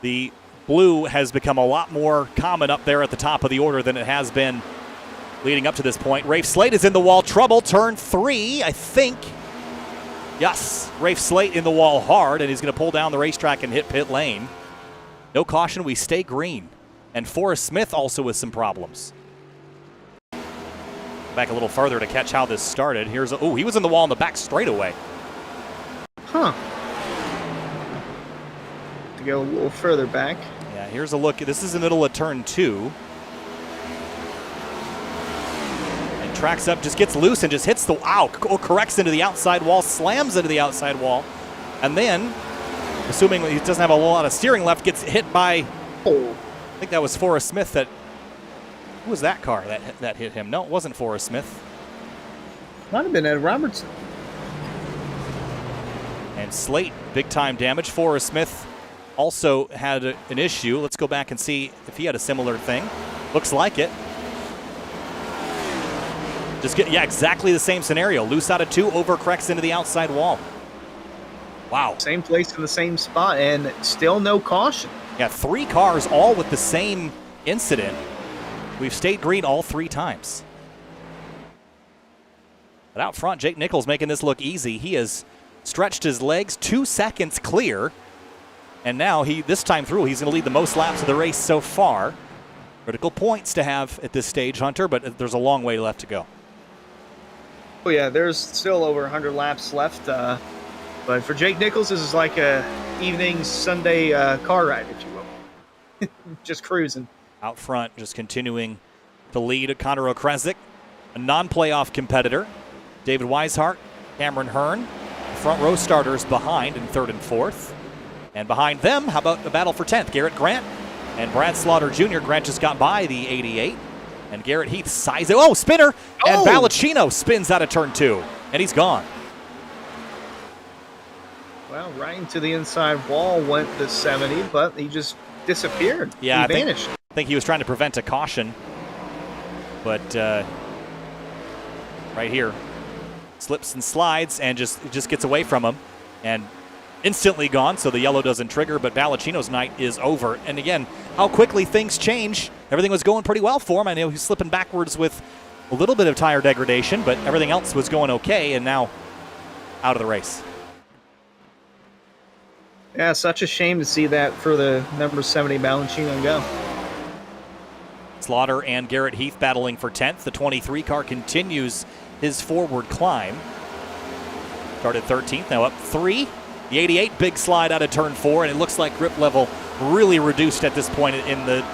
S1: The blue has become a lot more common up there at the top of the order than it has been leading up to this point. Rafe Slate is in the wall, trouble, turn 3, I think. Yes, Rafe Slate in the wall hard, and he's going to pull down the racetrack and hit pit lane. No caution, we stay green. And Forrest Smith also with some problems. Back a little further to catch how this started. He was in the wall in the back straightaway.
S2: Huh. To go a little further back.
S1: Yeah, here's a look. This is the middle of turn 2. And tracks up, just gets loose and just hits the, corrects into the outside wall, slams into the outside wall. And then, assuming he doesn't have a lot of steering left, gets hit by, I think that was Forrest Smith that, who was that car that hit him? No, it wasn't Forrest Smith.
S2: Might have been Ed Robertson.
S1: And Slate, big time damage. Forrest Smith also had an issue. Let's go back and see if he had a similar thing. Looks like it. Exactly the same scenario. Loose out of 2, overcorrects into the outside wall. Wow.
S2: Same place in the same spot, and still no caution.
S1: Yeah, 3 cars all with the same incident. We've stayed green all 3 times. But out front, Jake Nichols making this look easy. He has stretched his legs 2 seconds clear. And now this time through, he's going to lead the most laps of the race so far. Critical points to have at this stage, Hunter, but there's a long way left to go.
S2: Oh yeah, there's still over 100 laps left. But for Jake Nichols, this is like a evening Sunday car ride, if you will. Just cruising.
S1: Out front, just continuing to lead Connor Okresic, a non-playoff competitor. David Weishart, Cameron Hearn, front row starters behind in 3rd and 4th. And behind them, how about the battle for 10th? Garrett Grant and Brad Slaughter Jr. Grant just got by the 88. And Garrett Heath size it. Oh, spinner! And Ballacino spins out of turn 2. And he's gone.
S2: Well, right into the inside wall went the 70, but he just disappeared.
S1: Yeah,
S2: he vanished.
S1: I think he was trying to prevent a caution. But right here, slips and slides and just gets away from him. And instantly gone, so the yellow doesn't trigger, but Ballacino's night is over. And again, how quickly things change. Everything was going pretty well for him. I know he's slipping backwards with a little bit of tire degradation, but everything else was going okay, and now out of the race.
S2: Yeah, such a shame to see that for the number 70 Ballacino go.
S1: Slaughter and Garrett Heath battling for 10th. The 23 car continues his forward climb. Started 13th, now up 3. The 88 big slide out of turn 4, and it looks like grip level really reduced at this point in the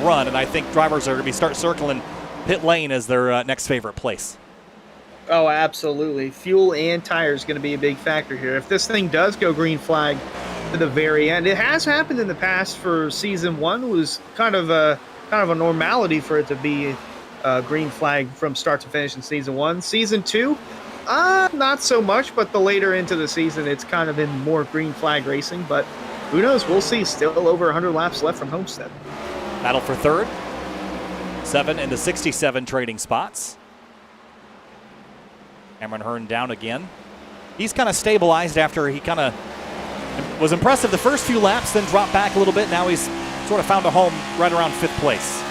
S1: run, and I think drivers are going to start circling pit lane as their next favorite place.
S2: Oh, absolutely. Fuel and tires going to be a big factor here. If this thing does go green flag to the very end, it has happened in the past for season 1. It was kind of a normality for it to be green flag from start to finish in season 1. Season 2, not so much, but the later into the season, it's kind of been more green flag racing. But who knows? We'll see. Still over 100 laps left from Homestead.
S1: Battle for third. 7 into 67 trading spots. Cameron Hearn down again. He's kind of stabilized after he kind of was impressive the first few laps, then dropped back a little bit. Now he's sort of found a home right around 5th place.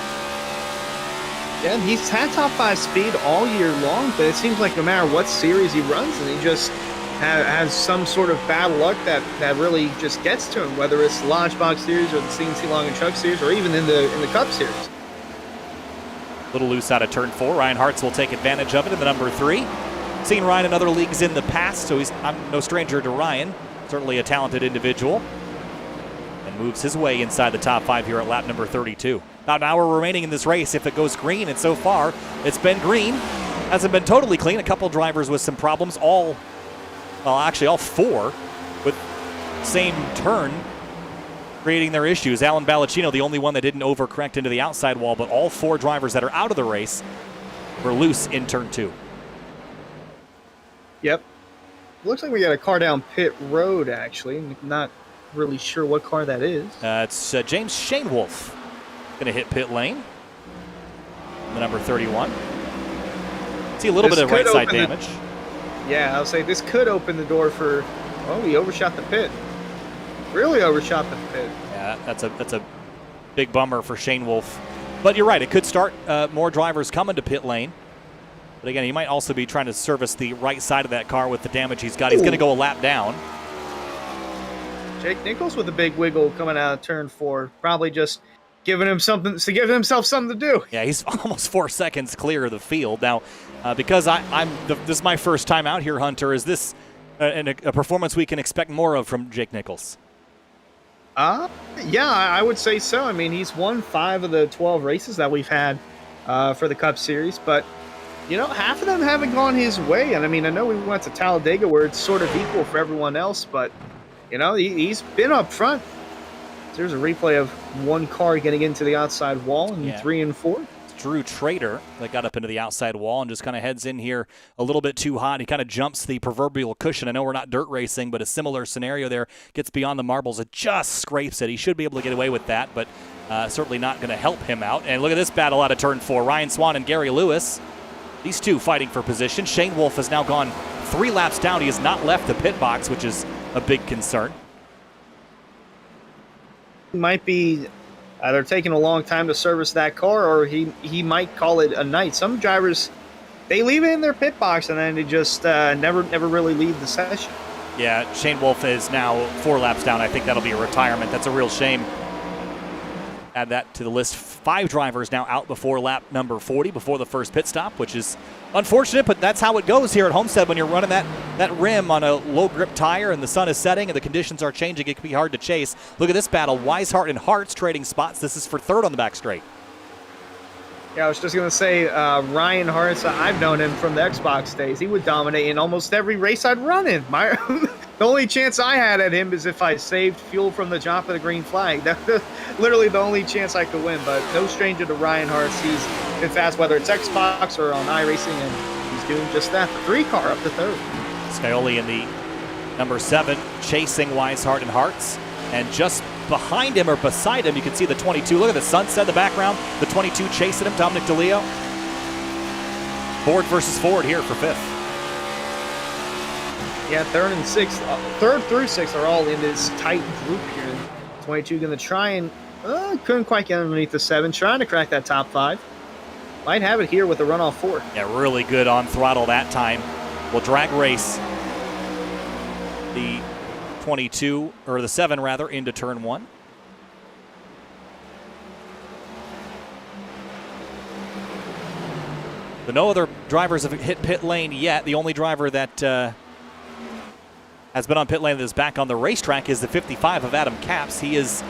S2: Yeah, he's had top 5 speed all year long, but it seems like no matter what series he runs, and he just has some sort of bad luck that really just gets to him, whether it's the Launch Box Series or the CNC Long and Truck Series or even in the Cup Series.
S1: Little loose out of turn 4. Ryan Hartz will take advantage of it in the number 3. Seen Ryan in other leagues in the past, so I'm no stranger to Ryan. Certainly a talented individual. And moves his way inside the top 5 here at lap number 32. About an hour remaining in this race if it goes green, and so far it's been green. Hasn't been totally clean. A couple drivers with some problems. All 4 with same turn creating their issues. Alan Ballacino, the only one that didn't overcorrect into the outside wall, but all 4 drivers that are out of the race were loose in turn 2.
S2: Yep. Looks like we got a car down pit road, actually. Not really sure what car that is.
S1: It's James Shanewolf going to hit pit lane. The number 31. See a little bit of right side damage.
S2: Yeah, I'll say this could open the door for... Oh, he overshot the pit. Really overshot the pit.
S1: Yeah, that's a big bummer for Shanewolf. But you're right, it could start more drivers coming to pit lane. But again, he might also be trying to service the right side of that car with the damage he's got. He's going to go a lap down.
S2: Jake Nichols with a big wiggle coming out of turn 4. Probably just giving him something to give himself something to do.
S1: Yeah, he's almost 4 seconds clear of the field. Now, because this is my first time out here, Hunter, is this a performance we can expect more of from Jake Nichols?
S2: Yeah, I would say so. I mean, he's won 5 of the 12 races that we've had for the Cup Series, but you know, half of them haven't gone his way. And I mean, I know we went to Talladega where it's sort of equal for everyone else, but you know, he's been up front. There's a replay of one car getting into the outside wall in 3 and 4.
S1: Drew Trader that got up into the outside wall and just kind of heads in here a little bit too hot. He kind of jumps the proverbial cushion. I know we're not dirt racing, but a similar scenario there. Gets beyond the marbles. It just scrapes it. He should be able to get away with that, but certainly not going to help him out. And look at this battle out of turn 4. Ryan Swan and Gary Lewis. These two fighting for position. Shanewolf has now gone 3 laps down. He has not left the pit box, which is a big concern.
S2: Might be either taking a long time to service that car, or he might call it a night. Some drivers, they leave it in their pit box and then they just never really leave the session.
S1: Yeah, Shanewolf is now 4 laps down. I think that'll be a retirement. That's a real shame. Add that to the list. 5 drivers now out before lap number 40, before the first pit stop, which is unfortunate, but that's how it goes here at Homestead when you're running that rim on a low grip tire and the sun is setting and the conditions are changing. It can be hard to chase. Look at this battle. Weishart and Hartz trading spots. This is for 3rd on the back straight.
S2: Yeah, I was just going to say, Ryan Hartz, I've known him from the Xbox days. He would dominate in almost every race I'd run in. The only chance I had at him is if I saved fuel from the jump of the green flag. That's literally the only chance I could win, but no stranger to Ryan Hartz. He's been fast, whether it's Xbox or on iRacing, and he's doing just that. The 3 car up to 3rd.
S1: Scioli in the number 7, chasing Weishart and Hartz. And just behind him or beside him, you can see the 22. Look at the sunset in the background. The 22 chasing him, Dominic DeLeo. Ford versus Ford here for 5th.
S2: Yeah, third through sixth are all in this tight group here. 22 going to try and couldn't quite get underneath the 7, trying to crack that top 5. Might have it here with a runoff 4.
S1: Yeah, really good on throttle that time. Will drag race the 22, or the 7 rather, into turn 1. But no other drivers have hit pit lane yet. The only driver that has been on pit lane that is back on the racetrack is the 55 of Adam Capps. He is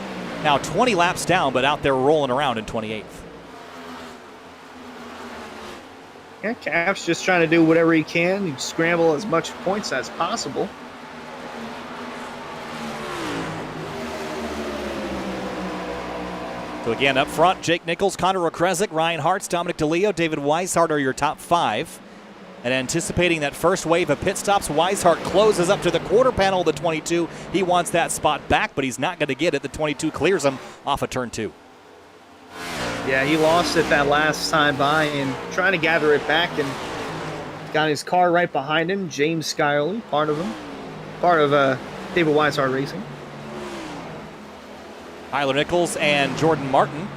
S1: now 20 laps down, but out there rolling around in 28th.
S2: Yeah, Cap's just trying to do whatever he can, scramble as much points as possible.
S1: So again, up front, Jake Nichols, Connor Okrezik, Ryan Hartz, Dominic DeLeo, David Weishart are your top 5. And anticipating that first wave of pit stops, Weishart closes up to the quarter panel of the 22. He wants that spot back, but he's not going to get it. The 22 clears him off of turn 2.
S2: Yeah, he lost it that last time by and trying to gather it back and got his car right behind him. James Skylerly, part of David Weishart Racing.
S1: Tyler Nichols and Jordan Martin,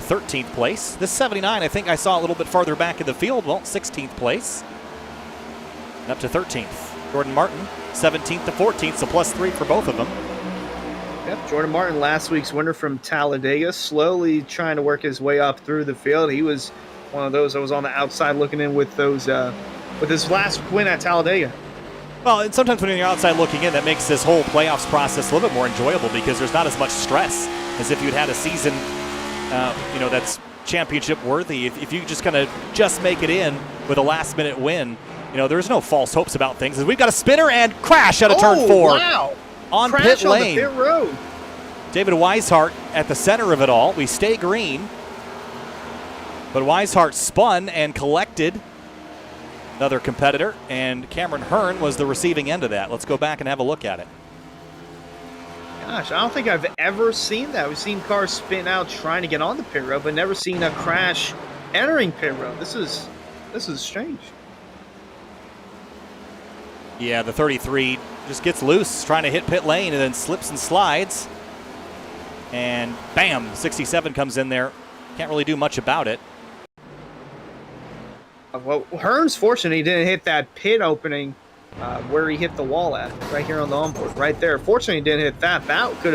S1: 13th place. This 79, I think I saw a little bit farther back in the field. Well, 16th place. And up to 13th. Jordan Martin, 17th to 14th, so +3 for both of them.
S2: Yep, Jordan Martin, last week's winner from Talladega, slowly trying to work his way up through the field. He was one of those that was on the outside looking in with those with his last win at Talladega.
S1: Well, and sometimes when you're outside looking in, that makes this whole playoffs process a little bit more enjoyable because there's not as much stress as if you'd had a season, that's championship worthy. If you just kind of just make it in with a last-minute win, there's no false hopes about things. We've got a spinner and crash out of turn 4.
S2: Wow.
S1: On
S2: crash
S1: pit lane.
S2: On the pit road.
S1: David Weishart at the center of it all. We stay green. But Weishart spun and collected another competitor, and Cameron Hearn was the receiving end of that. Let's go back and have a look at it.
S2: Gosh, I don't think I've ever seen that. We've seen cars spin out trying to get on the pit road, but never seen a crash entering pit road. This is strange.
S1: Yeah, the 33 just gets loose, trying to hit pit lane, and then slips and slides. And bam, 67 comes in there. Can't really do much about it.
S2: Well, Hearn's fortunate he didn't hit that pit opening where he hit the wall at, right here on the onboard, right there. Fortunately, he didn't hit that. That could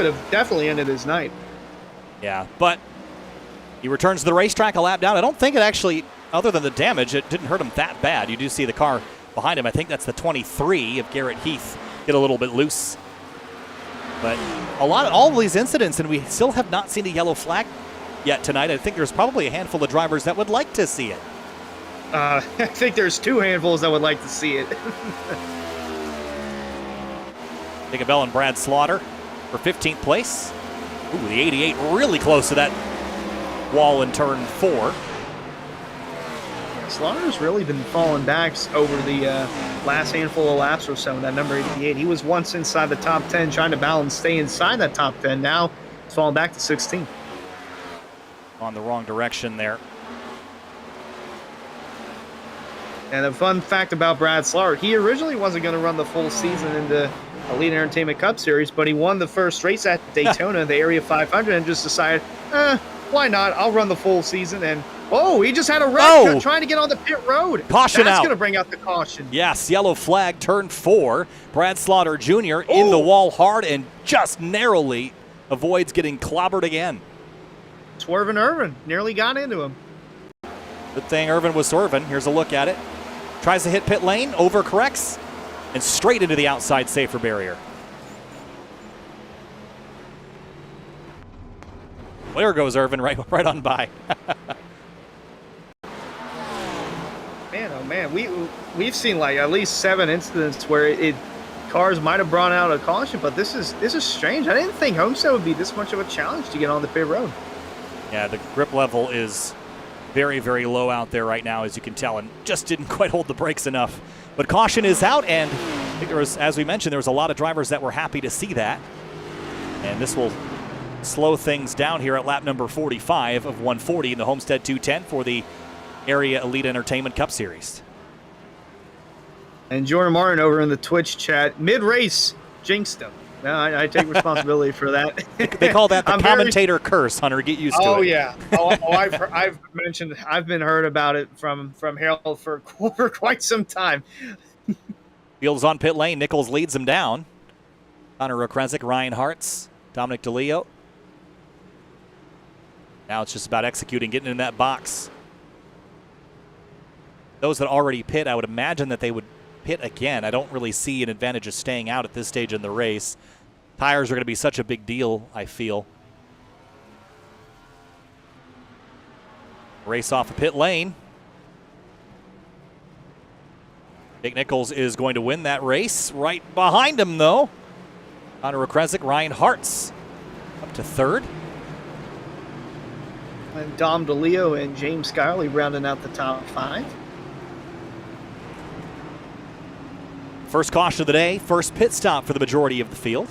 S2: have definitely ended his night.
S1: Yeah, but he returns to the racetrack a lap down. I don't think it actually, other than the damage, it didn't hurt him that bad. You do see the car behind him. I think that's the 23 of Garrett Heath get a little bit loose. But all of these incidents, and we still have not seen a yellow flag yet tonight. I think there's probably a handful of drivers that would like to see it.
S2: I think there's 2 handfuls that would like to see it.
S1: Jacob Bell and Brad Slaughter for 15th place. Ooh, the 88 really close to that wall in turn 4.
S2: Slaughter's really been falling back over the last handful of laps or so, that number 88. He was once inside the top 10, trying to balance, stay inside that top 10. Now he's falling back to 16.
S1: On the wrong direction there.
S2: And a fun fact about Brad Slaughter, he originally wasn't going to run the full season in the Elite Entertainment Cup Series, but he won the first race at Daytona, the Area 500, and just decided, why not? I'll run the full season. And, he just had a wreck trying to get on the pit road.
S1: Caution out.
S2: That's going to bring out the caution.
S1: Yes, yellow flag, turn 4. Brad Slaughter Jr. in the wall hard and just narrowly avoids getting clobbered again.
S2: Swerving Irvin nearly got into him.
S1: Good thing Irvin was swerving. Here's a look at it. Tries to hit pit lane, overcorrects, and straight into the outside safer barrier. There goes Irvin right on by.
S2: Man, oh man, we've seen like at least 7 incidents where cars might have brought out a caution, but this is strange. I didn't think Homestead would be this much of a challenge to get on the pit road. Yeah,
S1: the grip level is very, very low out there right now, as you can tell, and just didn't quite hold the brakes enough. But caution is out, and I think there was, as we mentioned, there was a lot of drivers that were happy to see that. And this will slow things down here at lap number 45 of 140 in the Homestead 210 for the Area Elite Entertainment Cup Series.
S2: And Jordan Martin over in the Twitch chat, mid-race, jinxed him. No, I take responsibility for that.
S1: They call that the commentator curse, Hunter. Get used to it.
S2: Oh yeah. I've been heard about it from Harold for quite some time.
S1: Field is on pit lane. Nichols leads him down. Connor Okresic, Ryan Hartz, Dominic DeLeo. Now it's just about executing, getting in that box. Those that already pit, I would imagine that they would pit again. I don't really see an advantage of staying out at this stage in the race. Tires are going to be such a big deal, I feel. Race off a pit lane. Jake Nichols is going to win that race. Right behind him, though, Connor Okresic, Ryan Hartz up to third.
S2: And Dom DeLeo and James Skylerly rounding out the top 5.
S1: First caution of the day, first pit stop for the majority of the field.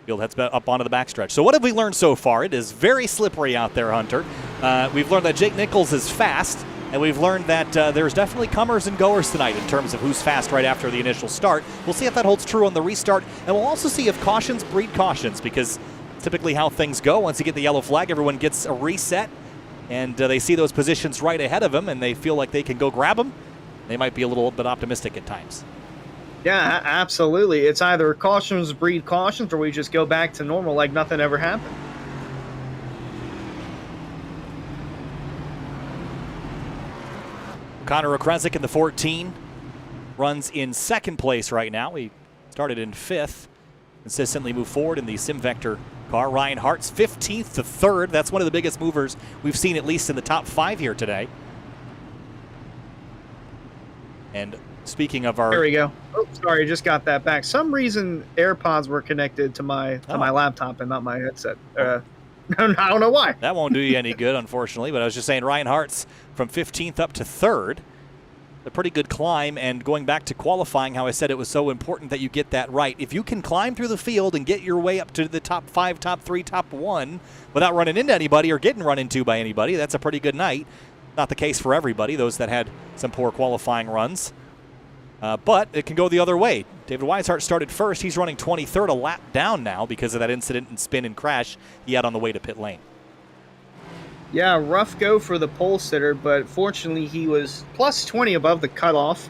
S1: Field heads up onto the backstretch. So what have we learned so far? It is very slippery out there, Hunter. We've learned that Jake Nichols is fast, and we've learned that there's definitely comers and goers tonight in terms of who's fast right after the initial start. We'll see if that holds true on the restart, and we'll also see if cautions breed cautions, because typically how things go, once you get the yellow flag, everyone gets a reset, and they see those positions right ahead of them, and they feel like they can go grab them. They might be a little bit optimistic at times.
S2: Yeah, absolutely. It's either cautions breed cautions, or we just go back to normal like nothing ever happened.
S1: Connor Okresic in the 14 runs in second place right now. He started in 5th. Consistently move forward in the SimVector car. Ryan Hartz 15th to 3rd. That's one of the biggest movers we've seen, at least in the top 5 here today. And speaking of our...
S2: There we go. Oh, sorry, just got that back. Some reason AirPods were connected to my laptop and not my headset. I don't know why.
S1: That won't do you any good, unfortunately. But I was just saying, Ryan Hartz from 15th up to 3rd. A pretty good climb, and going back to qualifying, how I said it was so important that you get that right. If you can climb through the field and get your way up to the top 5, top 3, top 1 without running into anybody or getting run into by anybody, that's a pretty good night. Not the case for everybody, those that had some poor qualifying runs. But it can go the other way. David Weishart started first. He's running 23rd, a lap down now because of that incident and spin and crash he had on the way to pit lane.
S2: Yeah, rough go for the pole sitter, but fortunately he was plus 20 above the cutoff.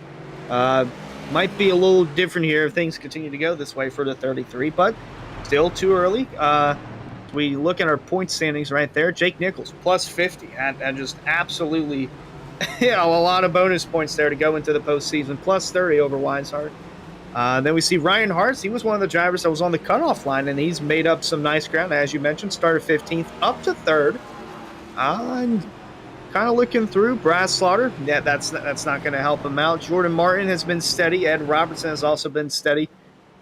S2: Might be a little different here if things continue to go this way for the 33, but still too early. We look at our point standings right there. Jake Nichols, plus 50, and just absolutely a lot of bonus points there to go into the postseason, plus 30 over Weishart. Then we see Ryan Hartz. He was one of the drivers that was on the cutoff line, and he's made up some nice ground, as you mentioned. Started 15th up to 3rd. I'm kind of looking through. Brad Slaughter, yeah, that's not going to help him out. Jordan Martin has been steady. Ed Robertson has also been steady.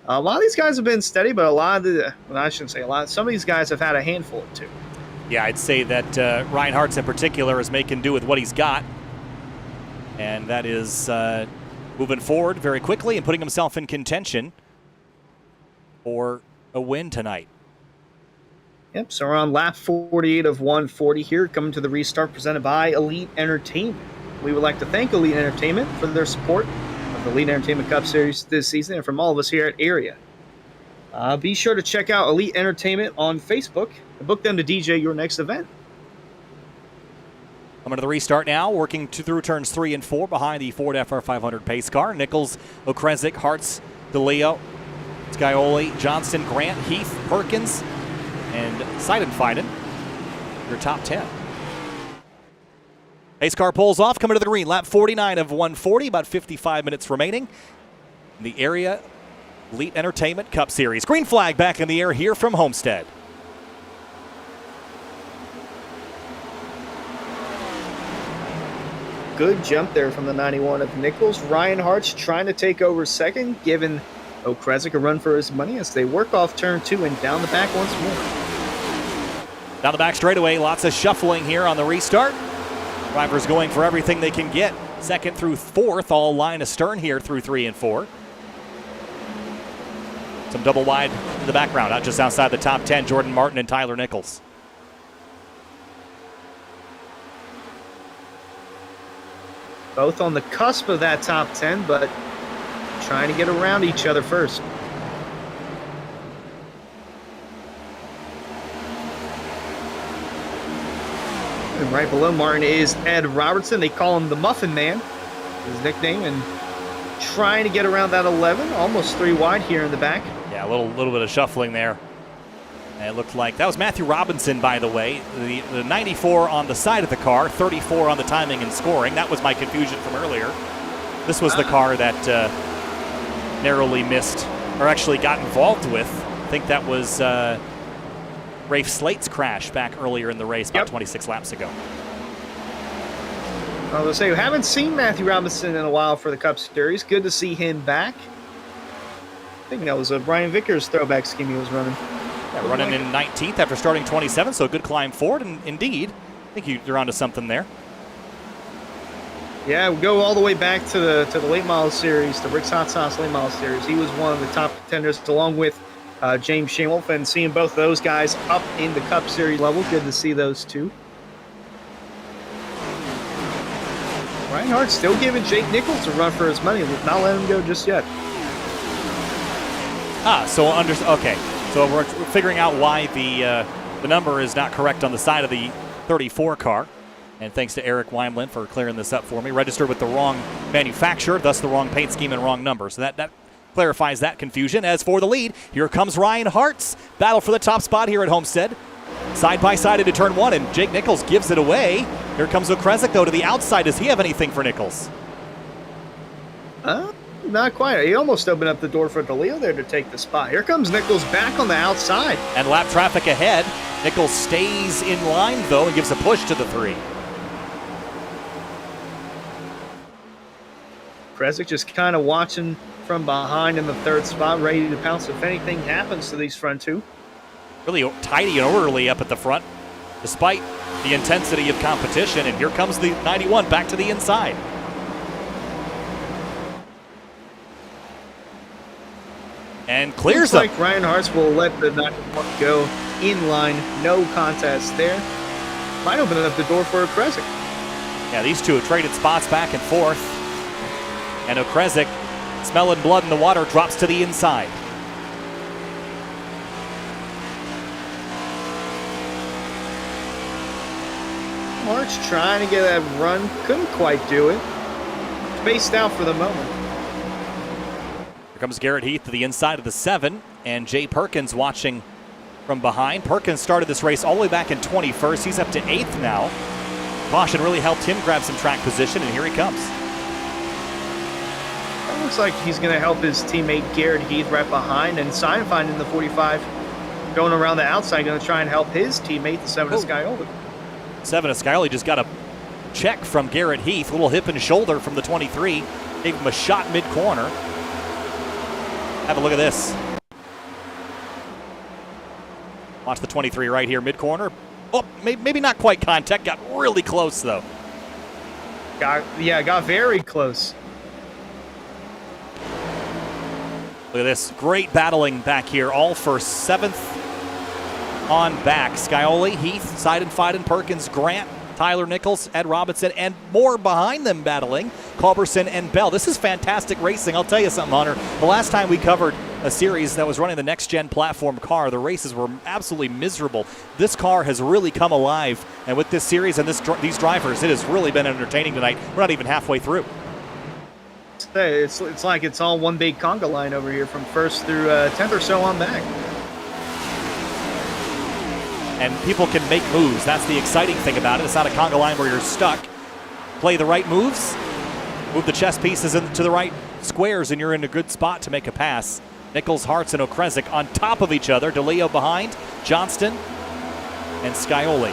S2: A lot of these guys have been steady, but I shouldn't say a lot. Some of these guys have had a handful or two.
S1: Yeah, I'd say that Ryan Hartz in particular is making do with what he's got. And that is moving forward very quickly and putting himself in contention for a win tonight.
S2: Yep, so we're on lap 48 of 140 here, coming to the restart presented by Elite Entertainment. We would like to thank Elite Entertainment for their support of the Elite Entertainment Cup Series this season, and from all of us here at Area. Be sure to check out Elite Entertainment on Facebook and book them to DJ your next event.
S1: Coming to the restart now, working through turns 3 and 4 behind the Ford FR500 pace car. Nichols, Okresic, Hartz, DeLeo, Scioli, Johnston, Grant, Heath, Perkins, and Seidenfeiden, your top 10. Pace car pulls off, coming to the green. Lap 49 of 140, about 55 minutes remaining in the Area Elite Entertainment Cup Series. Green flag back in the air here from Homestead.
S2: Good jump there from the 91 of Nichols. Ryan Hartz trying to take over second, giving Okresic a run for his money as they work off turn 2 and down the back once more.
S1: Down the back straightaway, lots of shuffling here on the restart. Drivers going for everything they can get. Second through 4th, all line astern here through 3 and 4. Some double wide in the background, out just outside the top 10, Jordan Martin and Tyler Nichols.
S2: Both on the cusp of that top 10, but trying to get around each other first. And right below Martin is Ed Robertson. They call him the Muffin Man, his nickname, and trying to get around that 11, almost 3 wide here in the back.
S1: Yeah, a little bit of shuffling there. And it looked like that was Matthew Robinson, by the way. The 94 on the side of the car, 34 on the timing and scoring. That was my confusion from earlier. This was the car that narrowly missed, or actually got involved with. I think that was Rafe Slate's crash back earlier in the race, about 26 laps ago.
S2: I was going to say, we haven't seen Matthew Robinson in a while for the Cup Series. Good to see him back. I think that was a Brian Vickers throwback scheme he was running.
S1: Yeah, running in 19th after starting 27th, so a good climb forward, and indeed, I think you're onto something there.
S2: Yeah, we go all the way back to the late model series, the Rick's Hot Sauce late model series. He was one of the top contenders, along with James Shamwolf, and seeing both those guys up in the Cup Series level. Good to see those two. Reinhardt still giving Jake Nichols a run for his money, not letting him go just yet.
S1: Okay. So we're figuring out why the number is not correct on the side of the 34 car. And thanks to Eric Weimland for clearing this up for me. Registered with the wrong manufacturer, thus the wrong paint scheme and wrong number. So that clarifies that confusion. As for the lead, here comes Ryan Hart's battle for the top spot here at Homestead. Side by side into turn 1, and Jake Nichols gives it away. Here comes Okrezik, though, to the outside. Does he have anything for Nichols?
S2: Not quite. He almost opened up the door for DeLeo there to take the spot. Here comes Nichols back on the outside.
S1: And lap traffic ahead. Nichols stays in line, though, and gives a push to the 3.
S2: Okrezik just kind of watching from behind in the 3rd spot, ready to pounce if anything happens to these front two.
S1: Really tidy and orderly up at the front, despite the intensity of competition. And here comes the 91 back to the inside. And clears
S2: Looks like Ryan Hartz will let the 91 go in line. No contest there. Might open up the door for Okrezik.
S1: Yeah, these two have traded spots back and forth. And Okrezik, smelling blood in the water, drops to the inside.
S2: March trying to get that run. Couldn't quite do it. Spaced out for the moment.
S1: Here comes Garrett Heath to the inside of the 7, and Jay Perkins watching from behind. Perkins started this race all the way back in 21st. He's up to 8th now. Caution really helped him grab some track position, and here he comes.
S2: It looks like he's going to help his teammate Garrett Heath right behind, and Seinfeld in the 45 going around the outside, going to try and help his teammate, the 7 of Scioli.
S1: 7 of Scioli just got a check from Garrett Heath. Little hip and shoulder from the 23. Gave him a shot mid-corner. Have a look at this. Watch the 23 right here, mid-corner. Oh, maybe not quite contact. Got really close, though.
S2: Got very close.
S1: Look at this. Great battling back here. All for 7th on back. Scioli, Heath, Seidenfeiden, Perkins, Grant, Tyler Nichols, Ed Robinson, and more behind them battling. Culberson and Bell. This is fantastic racing. I'll tell you something, Hunter. The last time we covered a series that was running the next-gen platform car, the races were absolutely miserable. This car has really come alive, and with this series and these drivers, it has really been entertaining tonight. We're not even halfway through.
S2: It's like it's all one big conga line over here from 1st through 10th or so on back.
S1: And people can make moves. That's the exciting thing about it. It's not a conga line where you're stuck. Play the right moves, move the chess pieces into the right squares, and you're in a good spot to make a pass. Nichols, Hartz, and Okrezik on top of each other. DeLeo behind, Johnston, and Scioli.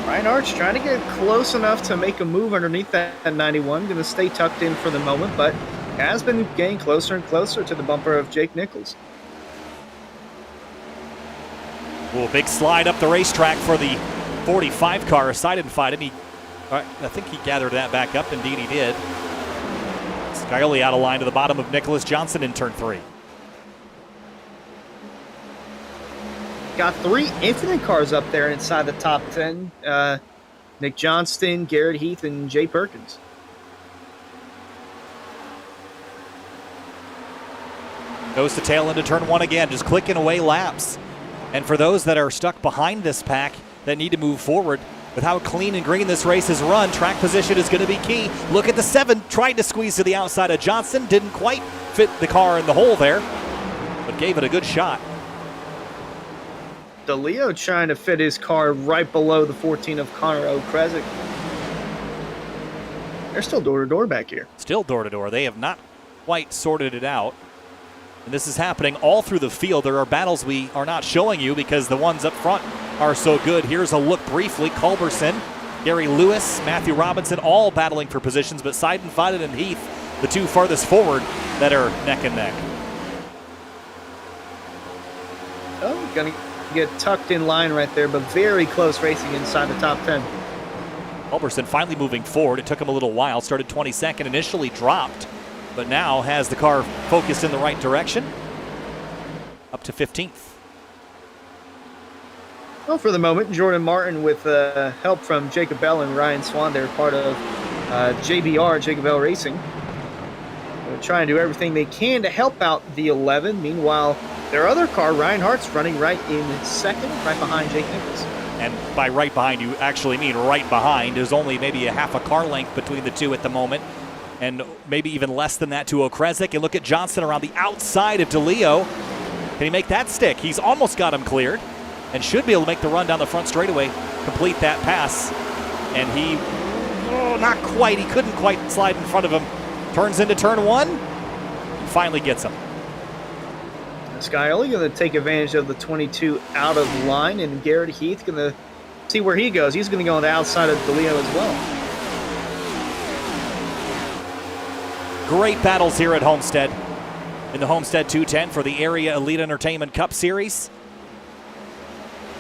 S2: Ryan Arch trying to get close enough to make a move underneath that 91. Going to stay tucked in for the moment, but has been getting closer and closer to the bumper of Jake Nichols.
S1: Ooh, big slide up the racetrack for the 45 car. Seidenfeiden, I think he gathered that back up. Indeed, he did. Scioli out of line to the bottom of Nicholas Johnson in turn 3.
S2: Got 3 Infinite cars up there inside the top 10. Nick Johnston, Garrett Heath, and Jay Perkins.
S1: Goes to tail into turn 1 again, just clicking away laps. And for those that are stuck behind this pack that need to move forward, with how clean and green this race is run, track position is going to be key. Look at the 7, tried to squeeze to the outside of Johnson, didn't quite fit the car in the hole there, but gave it a good shot.
S2: DeLeo trying to fit his car right below the 14 of Connor O'Kresick. They're still door-to-door back here.
S1: Still door-to-door. They have not quite sorted it out. And this is happening all through the field. There are battles we are not showing you because the ones up front are so good. Here's a look briefly. Culberson, Gary Lewis, Matthew Robinson, all battling for positions, but Seidenfeld and Heath, the 2 farthest forward that are neck and neck.
S2: Oh, gonna get tucked in line right there, but very close racing inside the top 10.
S1: Culberson finally moving forward. It took him a little while. Started 22nd, initially dropped, but now has the car focused in the right direction. Up to 15th.
S2: Well, for the moment, Jordan Martin with help from Jacob Bell and Ryan Swan. They're part of JBR, Jacob Bell Racing. They're trying to do everything they can to help out the 11. Meanwhile, their other car, Ryan Hart's, running right in second, right behind Jake Nichols.
S1: And by right behind, you actually mean right behind. There's only maybe a half a car length between the two at the moment, and maybe even less than that to O'Kresick. And look at Johnson around the outside of DeLeo. Can he make that stick? He's almost got him cleared and should be able to make the run down the front straightaway, complete that pass. And he, not quite. He couldn't quite slide in front of him. Turns into turn 1 and finally gets him.
S2: Skyoli going to take advantage of the 22 out of line, and Garrett Heath going to see where he goes. He's going to go on the outside of DeLeo as well.
S1: Great battles here at Homestead in the Homestead 210 for the Area Elite Entertainment Cup Series.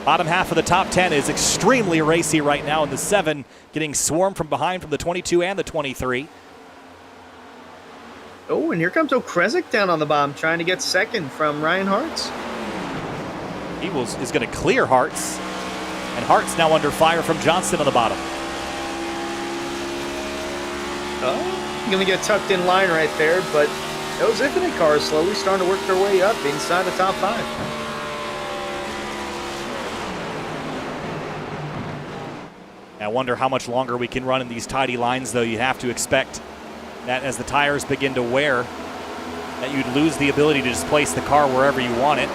S1: Bottom half of the top 10 is extremely racy right now, and the 7 getting swarmed from behind from the 22 and the 23.
S2: Oh, and here comes O'Kresick down on the bottom, trying to get second from Ryan Hartz.
S1: He is going to clear Hartz, and Hartz now under fire from Johnson on the bottom.
S2: Oh, going to get tucked in line right there, but those Infinite cars slowly starting to work their way up inside the top 5.
S1: I wonder how much longer we can run in these tidy lines, though. You have to expect that as the tires begin to wear, that you'd lose the ability to just place the car wherever you want it.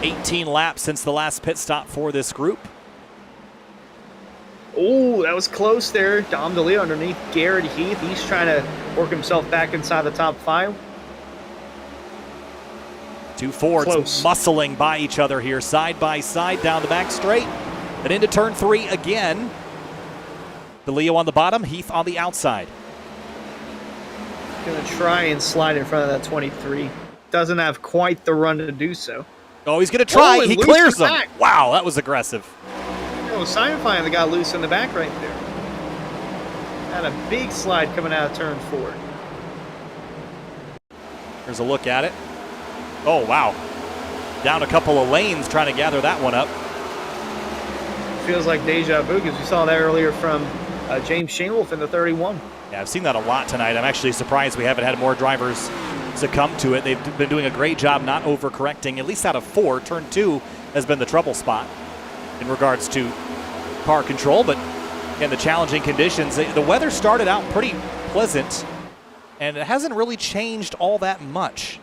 S1: 18 laps since the last pit stop for this group.
S2: Oh, that was close there. Dom DeLeo underneath Garrett Heath. He's trying to work himself back inside the top 5.
S1: 2 Fords muscling by each other here, side by side down the back straight. And into turn 3 again. DeLeo on the bottom, Heath on the outside.
S2: Going to try and slide in front of that 23. Doesn't have quite the run to do so.
S1: Oh, he's going to try. He clears him.
S2: Back.
S1: Wow, that was aggressive.
S2: Oh, Simon finally got loose in the back right there. Had a big slide coming out of turn 4.
S1: Here's a look at it. Oh, wow. Down a couple of lanes trying to gather that one up.
S2: Feels like deja vu because we saw that earlier from James Shainwolf in the 31.
S1: Yeah, I've seen that a lot tonight. I'm actually surprised we haven't had more drivers succumb to it. They've been doing a great job not overcorrecting. At least out of 4, turn 2 has been the trouble spot in regards to car control. But again, the challenging conditions. The weather started out pretty pleasant, and it hasn't really changed all that much.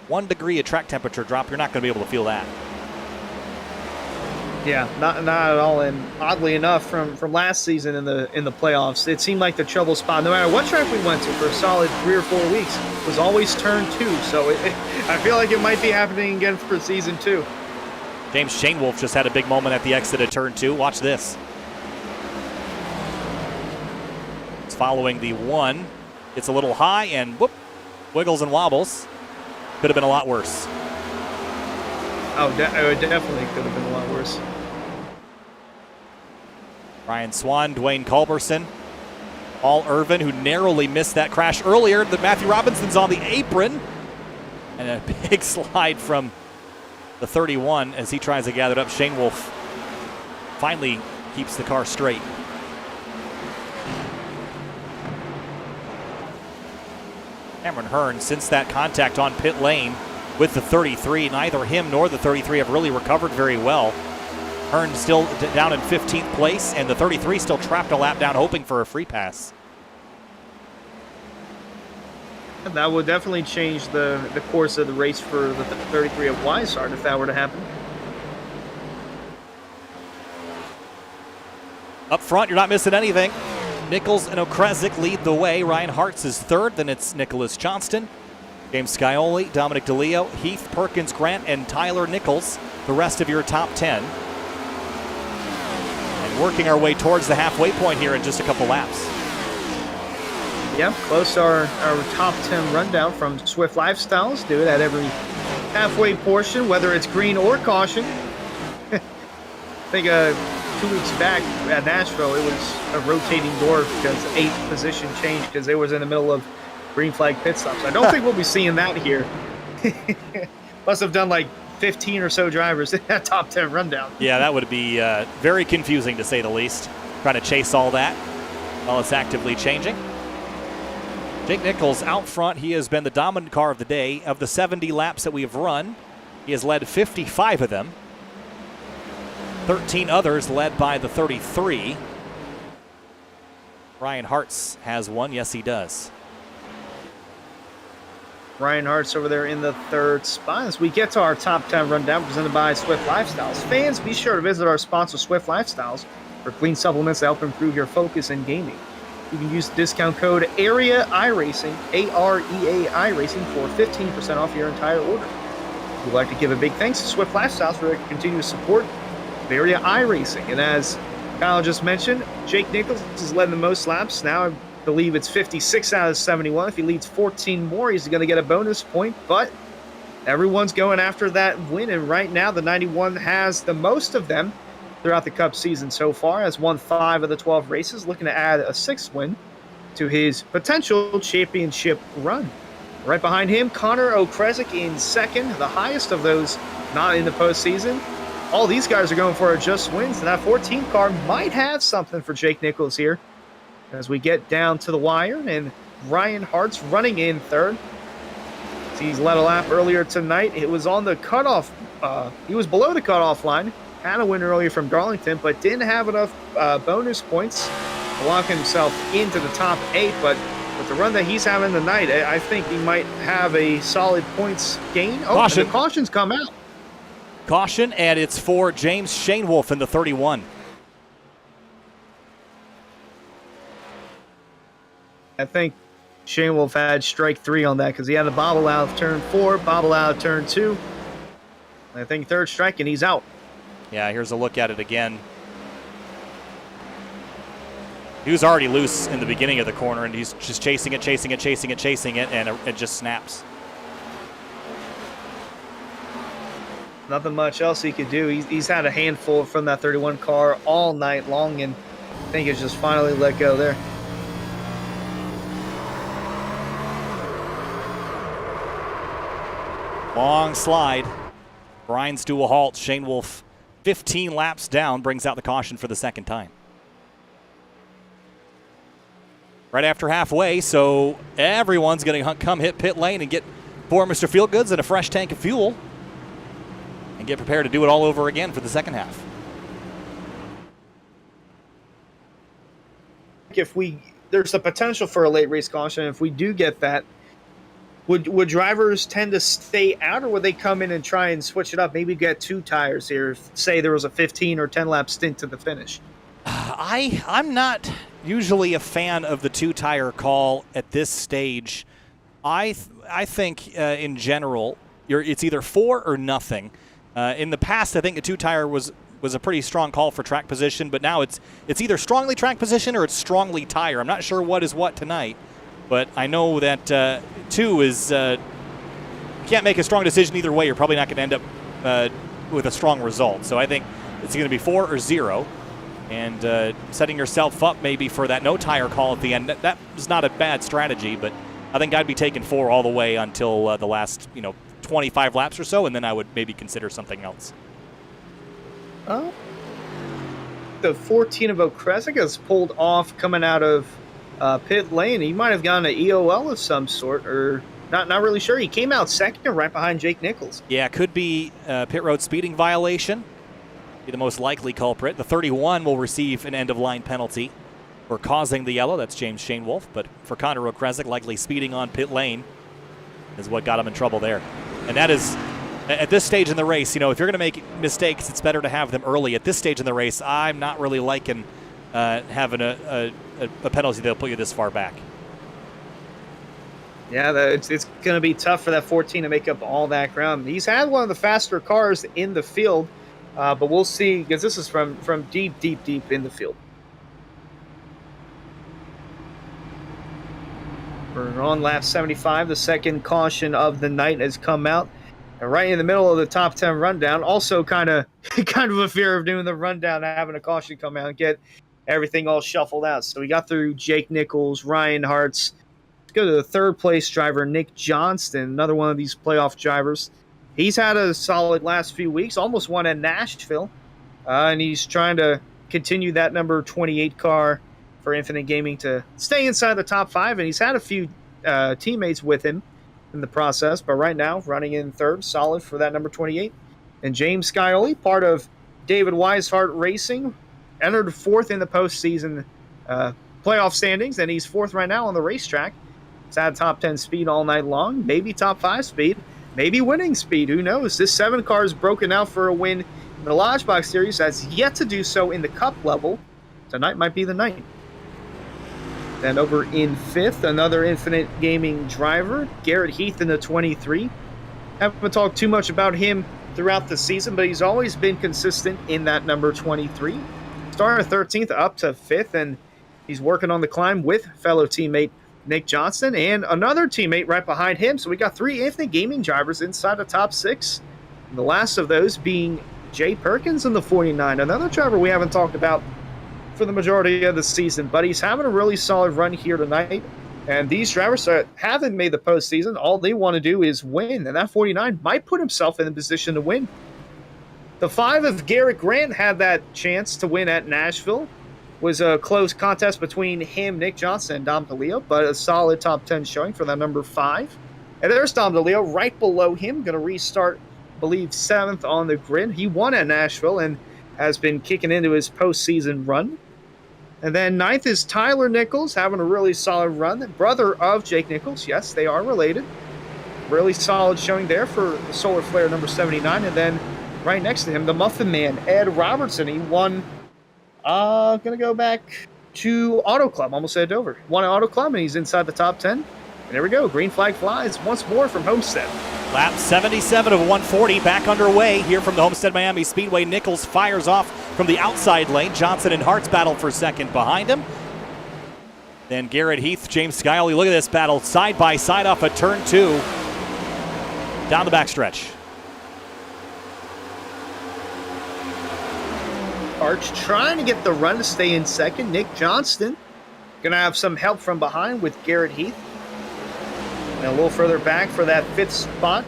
S1: 1 degree of track temperature drop, you're not going to be able to feel that.
S2: Yeah, not at all. And oddly enough, from last season in the playoffs, it seemed like the trouble spot, no matter what track we went to for a solid 3 or 4 weeks, was always turn 2. So I feel like it might be happening again for season 2.
S1: James Shainwolf just had a big moment at the exit of turn 2. Watch this. It's following the 1. It's a little high and whoop, wiggles and wobbles. Could have been a lot worse.
S2: Oh, it definitely could have been a lot worse.
S1: Ryan Swan, Dwayne Culberson, Paul Irvin, who narrowly missed that crash earlier. The Matthew Robinson's on the apron. And a big slide from the 31 as he tries to gather it up. Shainwolf finally keeps the car straight. Cameron Hearn, since that contact on pit lane with the 33, neither him nor the 33 have really recovered very well. Hearn still down in 15th place, and the 33 still trapped a lap down, hoping for a free pass.
S2: That would definitely change the course of the race for the 33 at Weishart if that were to happen.
S1: Up front, you're not missing anything. Nichols and Okrezik lead the way. Ryan Hartz is third. Then it's Nicholas Johnston, James Scioli, Dominic DeLeo, Heath, Perkins, Grant, and Tyler Nichols, the rest of your top 10. And working our way towards the halfway point here in just a couple laps.
S2: Yeah, close to our top 10 rundown from Swift Lifestyles. Do it at every halfway portion, whether it's green or caution. I think 2 weeks back at Nashville, it was a rotating door because 8th position changed because they was in the middle of green flag pit stops. I don't think we'll be seeing that here. Must have done like 15 or so drivers in that top 10 rundown.
S1: Yeah, that would be very confusing to say the least. Trying to chase all that while it's actively changing. Jake Nichols out front. He has been the dominant car of the day. Of the 70 laps that we have run, he has led 55 of them. 13 others led by the 33. Ryan Hartz has one. Yes, he does.
S2: Ryan Hartz over there in the 3rd spot. As we get to our top 10 rundown presented by Swift Lifestyles. Fans, be sure to visit our sponsor, Swift Lifestyles, for clean supplements that help improve your focus in gaming. You can use the discount code AREA iRacing, AREA iRacing, for 15% off your entire order. We'd like to give a big thanks to Swift Lifestyles for their continuous support of AREA iRacing. And as Kyle just mentioned, Jake Nichols has led the most laps. Now I believe it's 56 out of 71. If he leads 14 more, he's going to get a bonus point. But everyone's going after that win. And right now, the 91 has the most of them throughout the Cup season so far, has won 5 of the 12 races, looking to add a 6th win to his potential championship run. Right behind him, Connor Okrezik in 2nd, the highest of those not in the postseason. All these guys are going for just wins, and that 14 car might have something for Jake Nichols here as we get down to the wire, and Ryan Hartz running in 3rd. He's led a lap earlier tonight. It was on the cutoff. He was below the cutoff line. Had a win earlier from Darlington, but didn't have enough bonus points to lock himself into the top 8. But with the run that he's having tonight, I think he might have a solid points gain. Oh,
S1: Caution.
S2: The caution's come out.
S1: Caution, and it's for James Shanewoolf in the 31.
S2: I think Shane Wolf had strike 3 on that because he had a bobble out of turn 4, bobble out of turn 2. I think 3rd strike, and he's out.
S1: Yeah, here's a look at it again. He was already loose in the beginning of the corner, and he's just chasing it, and it just snaps.
S2: Nothing much else he could do. He's had a handful from that 31 car all night long, and I think it's just finally let go there.
S1: Long slide. Grinds to a halt. Shane Wolf, 15 laps down, brings out the caution for the 2nd time. Right after halfway, so everyone's going to come hit pit lane and get for Mr. Feelgoods and a fresh tank of fuel and get prepared to do it all over again for the 2nd half.
S2: There's the potential for a late race caution. If we do get that, would drivers tend to stay out, or would they come in and try and switch it up? Maybe get 2 tires here. If, say there was a 15 or 10 lap stint to the finish.
S1: I'm not usually a fan of the 2-tire call at this stage. I think in general it's either 4 or nothing. In the past, I think a 2-tire was a pretty strong call for track position, but now it's either strongly track position or it's strongly tire. I'm not sure what is what tonight, but I know that 2 is can't make a strong decision either way. You're probably not going to end up with a strong result. So I think it's going to be 4 or 0. And setting yourself up maybe for that no-tire call at the end, that is not a bad strategy, but I think I'd be taking 4 all the way until the last 25 laps or so, and then I would maybe consider something else. The
S2: 14 of Okrezik is pulled off coming out of pit lane. He might have gotten an EOL of some sort, or not really sure. He came out second right behind Jake Nichols.
S1: Yeah, could be pit road speeding violation. Be the most likely culprit. The 31 will receive an end-of-line penalty for causing the yellow. That's James Shane Wolf. But for Connor O'Kresick, likely speeding on pit lane is what got him in trouble there. And that is, at this stage in the race, if you're going to make mistakes, it's better to have them early. At this stage in the race, I'm not really liking having a penalty that'll put you this far back.
S2: Yeah, it's going to be tough for that 14 to make up all that ground. He's had one of the faster cars in the field, but we'll see, because this is from deep in the field. We're on lap 75. The second caution of the night has come out. And right in the middle of the top 10 rundown, also kind of a fear of doing the rundown, having a caution come out and get everything all shuffled out. So we got through Jake Nichols, Ryan Hartz. Let's go to the third place driver, Nick Johnston, another one of these playoff drivers. He's had a solid last few weeks, almost won at Nashville, and he's trying to continue that number 28 car for Infinite Gaming to stay inside the top 5, and he's had a few teammates with him in the process, but right now running in third, solid for that number 28. And James Scioli, part of David Weishart Racing, entered fourth in the postseason playoff standings, and he's fourth right now on the racetrack. He's had top 10 speed all night long, maybe top 5 speed, maybe winning speed, who knows. This 7 car is broken out for a win in the Lodge Box Series, has yet to do so in the Cup level. Tonight might be the night. Then over in fifth, another Infinite Gaming driver, Garrett Heath in the 23. Haven't talked too much about him throughout the season, but he's always been consistent in that number 23. Started 13th up to 5th, and he's working on the climb with fellow teammate Nick Johnston and another teammate right behind him. So we got 3 Infinite Gaming drivers inside the top 6. And the last of those being Jay Perkins in the 49, another driver we haven't talked about for the majority of the season, but he's having a really solid run here tonight. And these drivers that haven't made the postseason, all they want to do is win, and that 49 might put himself in a position to win. The 5 of Garrett Grant had that chance to win at Nashville. Was a close contest between him, Nick Johnson, and Dom DeLeo, but a solid top 10 showing for that number 5. And there's Dom DeLeo right below him, going to restart, I believe, 7th on the grid. He won at Nashville and has been kicking into his postseason run. And then 9th is Tyler Nichols, having a really solid run. The brother of Jake Nichols. Yes, they are related. Really solid showing there for Solar Flare number 79. And then right next to him, the Muffin Man, Ed Robertson. He won, going to go back to Auto Club. Almost said Dover. Won an Auto Club, and he's inside the top 10. And there we go. Green flag flies once more from Homestead.
S1: Lap 77 of 140 back underway here from the Homestead Miami Speedway. Nichols fires off from the outside lane. Johnson and Hartz battle for second behind him. Then Garrett Heath, James Scioli. Look at this battle side by side off of turn 2. Down the backstretch.
S2: Arch trying to get the run to stay in second. Nick Johnston going to have some help from behind with Garrett Heath. And a little further back for that 5th spot.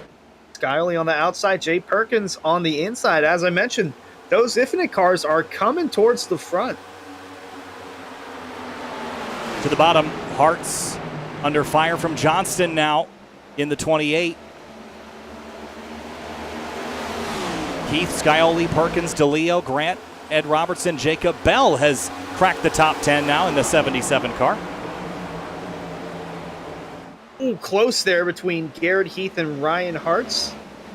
S2: Scioli on the outside, Jay Perkins on the inside. As I mentioned, those Infinite cars are coming towards the front.
S1: To the bottom, Hartz under fire from Johnston now in the 28. Heath, Scioli, Perkins, DeLeo, Grant, Ed Robertson, Jacob Bell has cracked the top 10 now in the 77 car.
S2: Ooh, close there between Garrett Heath and Ryan Hartz.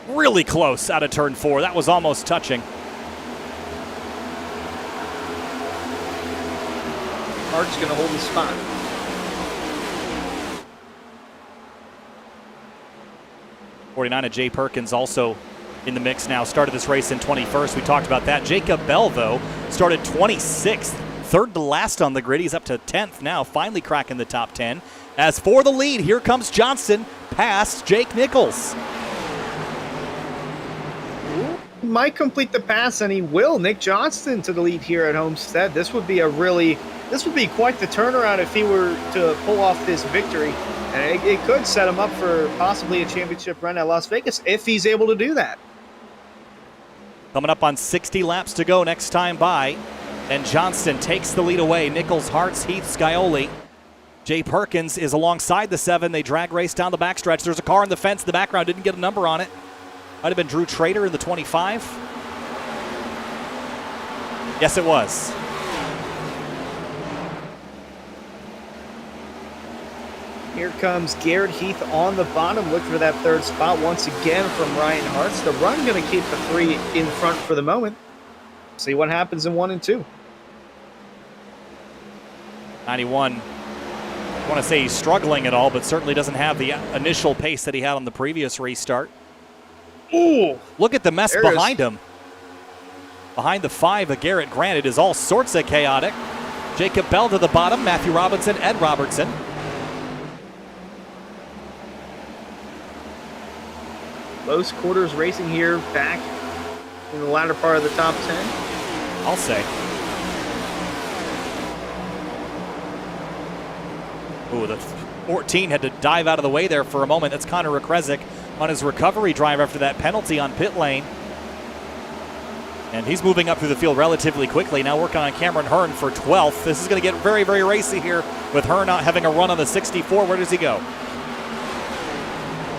S1: Really close out of turn 4. That was almost touching.
S2: Hart's going to hold his spot.
S1: '49 of Jay Perkins also in the mix now. Started this race in 21st. We talked about that. Jacob Bell, though, started 26th. Third to last on the grid. He's up to 10th now, finally cracking the top 10. As for the lead, here comes Johnston past Jake Nichols.
S2: Might complete the pass, and he will. Nick Johnston to the lead here at Homestead. This would be quite the turnaround if he were to pull off this victory. And it could set him up for possibly a championship run at Las Vegas if he's able to do that.
S1: Coming up on 60 laps to go next time by. And Johnston takes the lead away. Nichols, Hartz, Heath, Scioli. Jay Perkins is alongside the 7. They drag race down the backstretch. There's a car in the fence in the background. Didn't get a number on it. Might have been Drew Trader in the 25. Yes, it was.
S2: Here comes Garrett Heath on the bottom, looking for that third spot once again from Ryan Hartz. The run going to keep the 3 in front for the moment. See what happens in 1 and 2.
S1: 91. I want to say he's struggling at all, but certainly doesn't have the initial pace that he had on the previous restart.
S2: Ooh!
S1: Look at the mess behind him. Behind the 5 of Garrett Grant, it is all sorts of chaotic. Jacob Bell to the bottom, Matthew Robinson, Ed Robertson.
S2: Close quarters racing here, back in the latter part of the top 10.
S1: I'll say. Ooh, the 14 had to dive out of the way there for a moment. That's Connor Rekresic on his recovery drive after that penalty on pit lane. And he's moving up through the field relatively quickly. Now working on Cameron Hearn for 12th. This is going to get very, very racy here with Hearn not having a run on the 64. Where does he go?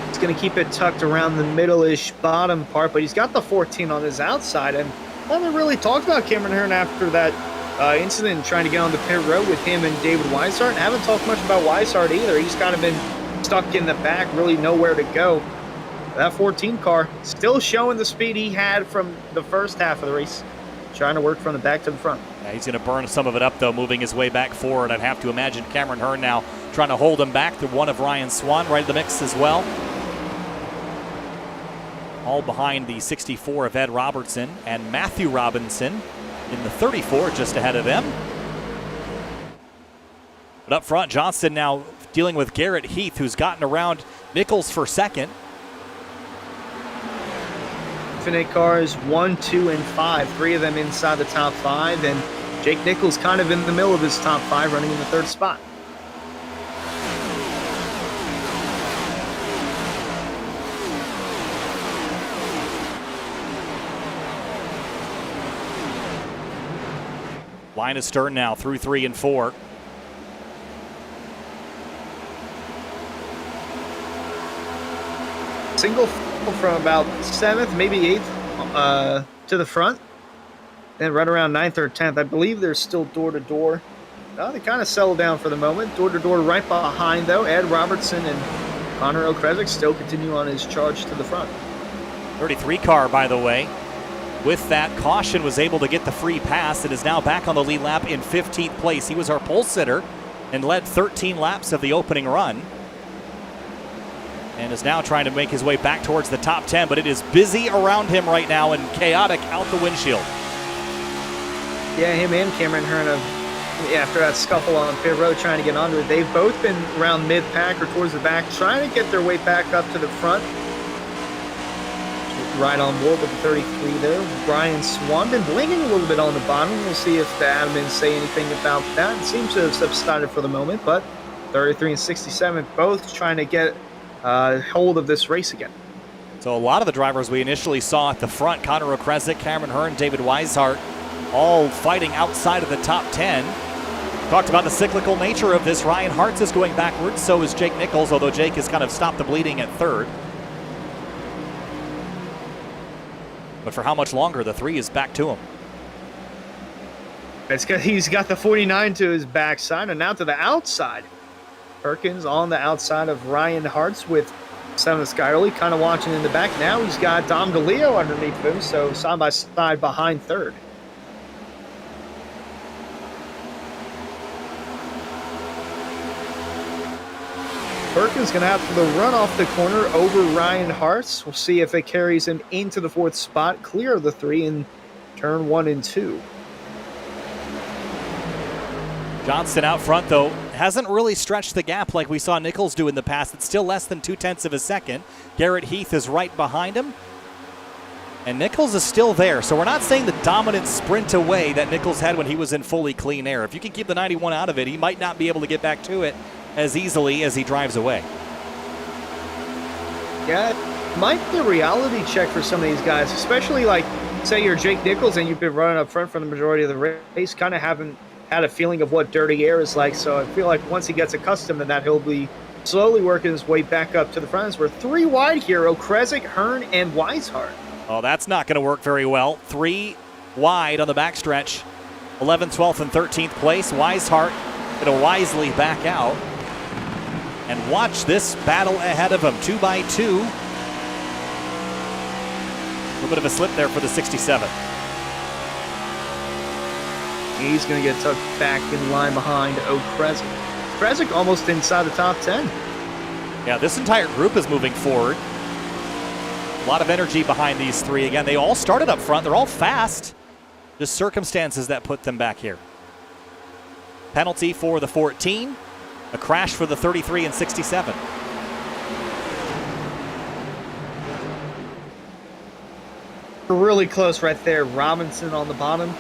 S2: He's going to keep it tucked around the middle-ish bottom part, but he's got the 14 on his outside. And I haven't really talked about Cameron Hearn after that incident trying to get on the pit road with him and David Weishart. I haven't talked much about Weishart either. He's kind of been stuck in the back, really nowhere to go. That 14 car still showing the speed he had from the first half of the race, trying to work from the back to the front.
S1: Yeah, he's going to burn some of it up, though, moving his way back forward. I'd have to imagine Cameron Hearn now trying to hold him back. The one of Ryan Swan right in the mix as well. All behind the 64 of Ed Robertson and Matthew Robinson in the 34, just ahead of them. But up front, Johnston now dealing with Garrett Heath, who's gotten around Nichols for second.
S2: Infinite cars 1, 2, and 5. 3 of them inside the top 5, and Jake Nichols kind of in the middle of his top 5, running in the 3rd spot.
S1: Line of stern now through 3 and 4.
S2: Single from about 7th, maybe 8th to the front. Then right around 9th or 10th. I believe they're still door-to-door. They kind of settled down for the moment. Door-to-door right behind, though. Ed Robertson and Connor Rekresic still continue on his charge to the front.
S1: 33 car, by the way, with that caution, was able to get the free pass and is now back on the lead lap in 15th place. He was our pole sitter and led 13 laps of the opening run, and is now trying to make his way back towards the top 10, but it is busy around him right now and chaotic out the windshield.
S2: Yeah, him and Cameron Hearn, after that scuffle on pit road trying to get onto it, they've both been around mid-pack or towards the back, trying to get their way back up to the front. Right on board with the 33 there. Brian Swan been blinking a little bit on the bottom. We'll see if the admins say anything about that. It seems to have subsided for the moment, but 33 and 67 both trying to get hold of this race again.
S1: So a lot of the drivers we initially saw at the front, Connor Rekresic, Cameron Hearn, David Weishart, all fighting outside of the top 10. Talked about the cyclical nature of this. Ryan Hartz is going backwards, so is Jake Nichols, although Jake has kind of stopped the bleeding at 3rd. But for how much longer? The 3 is back to him.
S2: He's got the 49 to his backside and now to the outside. Perkins on the outside of Ryan Hartz with 7 Skylerly kind of watching in the back. Now he's got Dom DeLeo underneath him, so side by side behind 3rd. Perkins going to have to run off the corner over Ryan Hartz. We'll see if it carries him into the 4th spot, clear of the 3 in turn 1 and 2.
S1: Johnston out front, though, hasn't really stretched the gap like we saw Nichols do in the past. It's still less than 0.2 of a second. Garrett Heath is right behind him. And Nichols is still there. So we're not saying the dominant sprint away that Nichols had when he was in fully clean air. If you can keep the 91 out of it, he might not be able to get back to it as easily as he drives away.
S2: Yeah, it might be a reality check for some of these guys, especially like, say you're Jake Nichols and you've been running up front for the majority of the race, kind of haven't had a feeling of what dirty air is like. So I feel like once he gets accustomed to that, he'll be slowly working his way back up to the front. We're 3 wide here. O'Kresick, Hearn, and Weishart.
S1: Oh, that's not going to work very well. 3 wide on the backstretch. 11th, 12th, and 13th place. Weishart going to wisely back out. And watch this battle ahead of him. 2 by 2. A little bit of a slip there for the 67.
S2: He's going to get tucked back in line behind O'Kresick. O'Kresick almost inside the top 10.
S1: Yeah, this entire group is moving forward. A lot of energy behind these 3. Again, they all started up front. They're all fast. Just circumstances that put them back here. Penalty for the 14. A crash for the 33 and 67.
S2: Really close right there. Robinson on the bottom.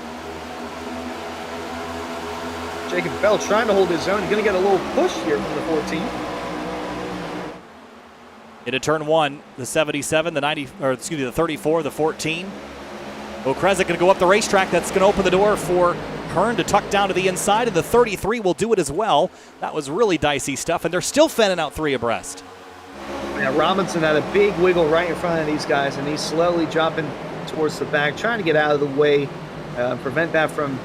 S2: Jacob Bell trying to hold his own. He's going to get a little push here from the 14.
S1: Into turn 1, the 77, the 34, the 14. O'Kresick going to go up the racetrack. That's going to open the door for Hearn to tuck down to the inside, and the 33 will do it as well. That was really dicey stuff, and they're still fanning out 3 abreast.
S2: Yeah, Robinson had a big wiggle right in front of these guys, and he's slowly dropping towards the back, trying to get out of the way, prevent that from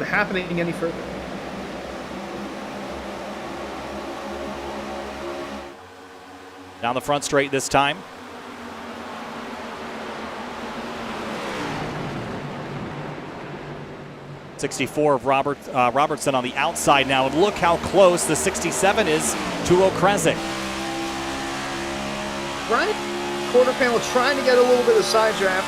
S2: happening any further.
S1: Down the front straight this time. '64 of Robertson on the outside now, and look how close the 67 is to O'Kresick.
S2: Right, quarter panel trying to get a little bit of side draft.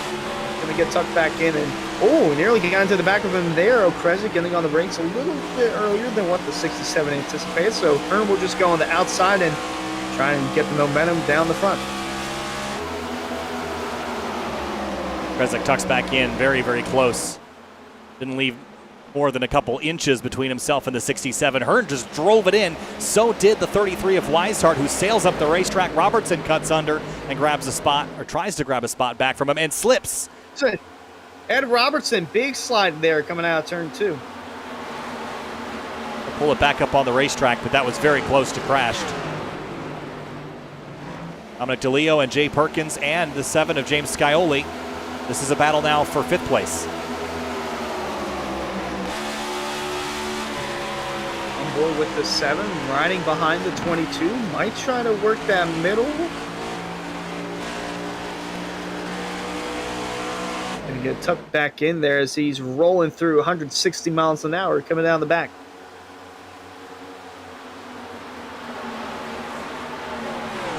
S2: Going to get tucked back in, and nearly got into the back of him there. O'Kresick getting on the brakes a little bit earlier than what the 67 anticipated. So Hearn will just go on the outside and try and get the momentum down the front.
S1: O'Kresick tucks back in, very, very close. Didn't leave more than a couple inches between himself and the 67. Hearn just drove it in. So did the 33 of Weishart, who sails up the racetrack. Robertson cuts under and grabs a spot, or tries to grab a spot back from him, and slips.
S2: So Ed Robertson, big slide there coming out of turn 2.
S1: They'll pull it back up on the racetrack, but that was very close to crashed. Dominic DeLeo and Jay Perkins and the 7 of James Scioli. This is a battle now for 5th place.
S2: Boy with the 7, riding behind the 22, might try to work that middle. And get tucked back in there as he's rolling through 160 miles an hour coming down the back.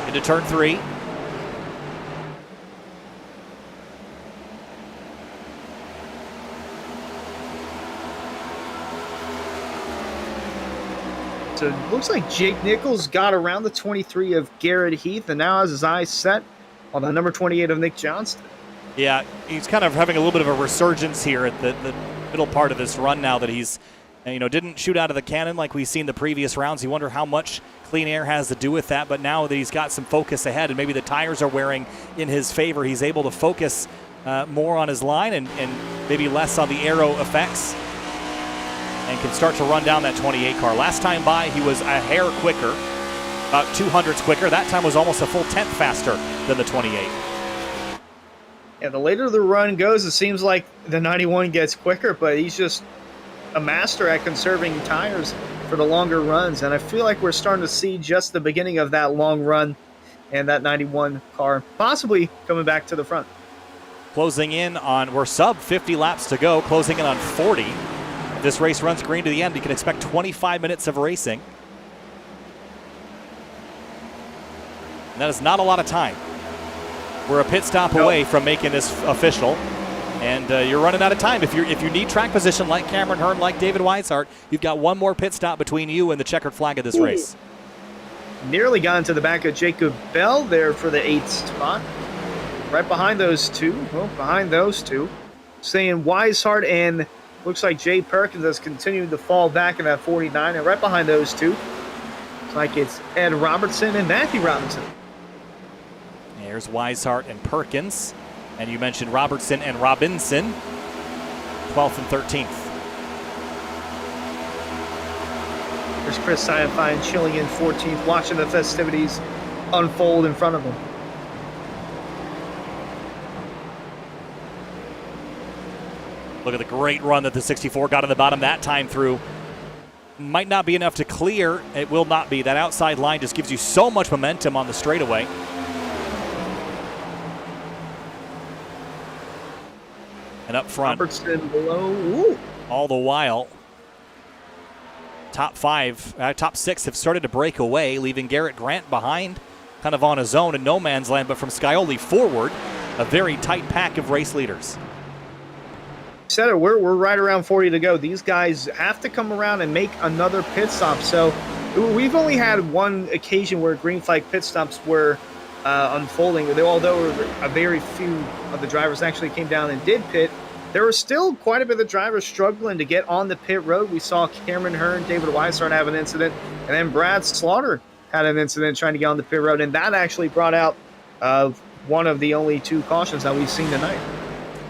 S1: Into turn 3.
S2: So it looks like Jake Nichols got around the 23 of Garrett Heath and now has his eyes set on the number 28 of Nick Johnston.
S1: Yeah, he's kind of having a little bit of a resurgence here at the middle part of this run now that he's, didn't shoot out of the cannon like we've seen the previous rounds. You wonder how much clean air has to do with that, but now that he's got some focus ahead and maybe the tires are wearing in his favor, he's able to focus more on his line and maybe less on the aero effects, and can start to run down that 28 car. Last time by, he was a hair quicker, about 200ths quicker. That time was almost a full 10th faster than the 28.
S2: Yeah, the later the run goes, it seems like the 91 gets quicker, but he's just a master at conserving tires for the longer runs. And I feel like we're starting to see just the beginning of that long run and that 91 car possibly coming back to the front.
S1: Closing in on, we're sub 50 laps to go, closing in on 40. If this race runs green to the end, you can expect 25 minutes of racing. And that is not a lot of time. We're a pit stop away from making this official, and you're running out of time. If you need track position like Cameron Hearn, like David Weishart, you've got one more pit stop between you and the checkered flag of this race.
S2: Nearly got into the back of Jacob Bell there for the 8th spot. Right behind those two. Well, behind those two. Staying Weishart and looks like Jay Perkins has continued to fall back in that 49. And right behind those two, looks like it's Ed Robertson and Matthew Robinson.
S1: There's Weishart and Perkins. And you mentioned Robertson and Robinson, 12th and 13th.
S2: There's Chris Sciafine chilling in 14th, watching the festivities unfold in front of him.
S1: Look at the great run that the 64 got on the bottom that time through. Might not be enough to clear. It will not be. That outside line just gives you so much momentum on the straightaway. And up front,
S2: Robertson below. Ooh.
S1: all the while, top six have started to break away, leaving Garrett Grant behind, kind of on his own in no man's land. But from Scioli forward, a very tight pack of race leaders.
S2: Said it, we're right around 40 to go. These guys have to come around and make another pit stop. So we've only had one occasion where green flag pit stops were unfolding. Although a very few of the drivers actually came down and did pit, there were still quite a bit of drivers struggling to get on the pit road. We saw Cameron Hearn, David Weishart have an incident, and then Brad Slaughter had an incident trying to get on the pit road, and that actually brought out one of the only 2 cautions that we've seen tonight.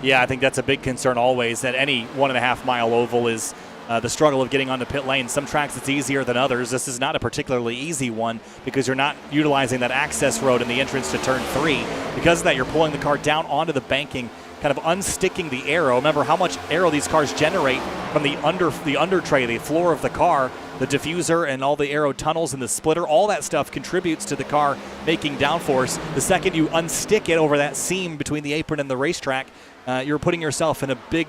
S1: Yeah, I think that's a big concern always, that any 1.5 mile oval is the struggle of getting onto pit lane. Some tracks it's easier than others. This is not a particularly easy one because you're not utilizing that access road in the entrance to turn 3. Because of that, you're pulling the car down onto the banking, kind of unsticking the aero. Remember how much aero these cars generate from the under tray, the floor of the car, the diffuser and all the aero tunnels and the splitter. All that stuff contributes to the car making downforce. The second you unstick it over that seam between the apron and the racetrack, you're putting yourself in a big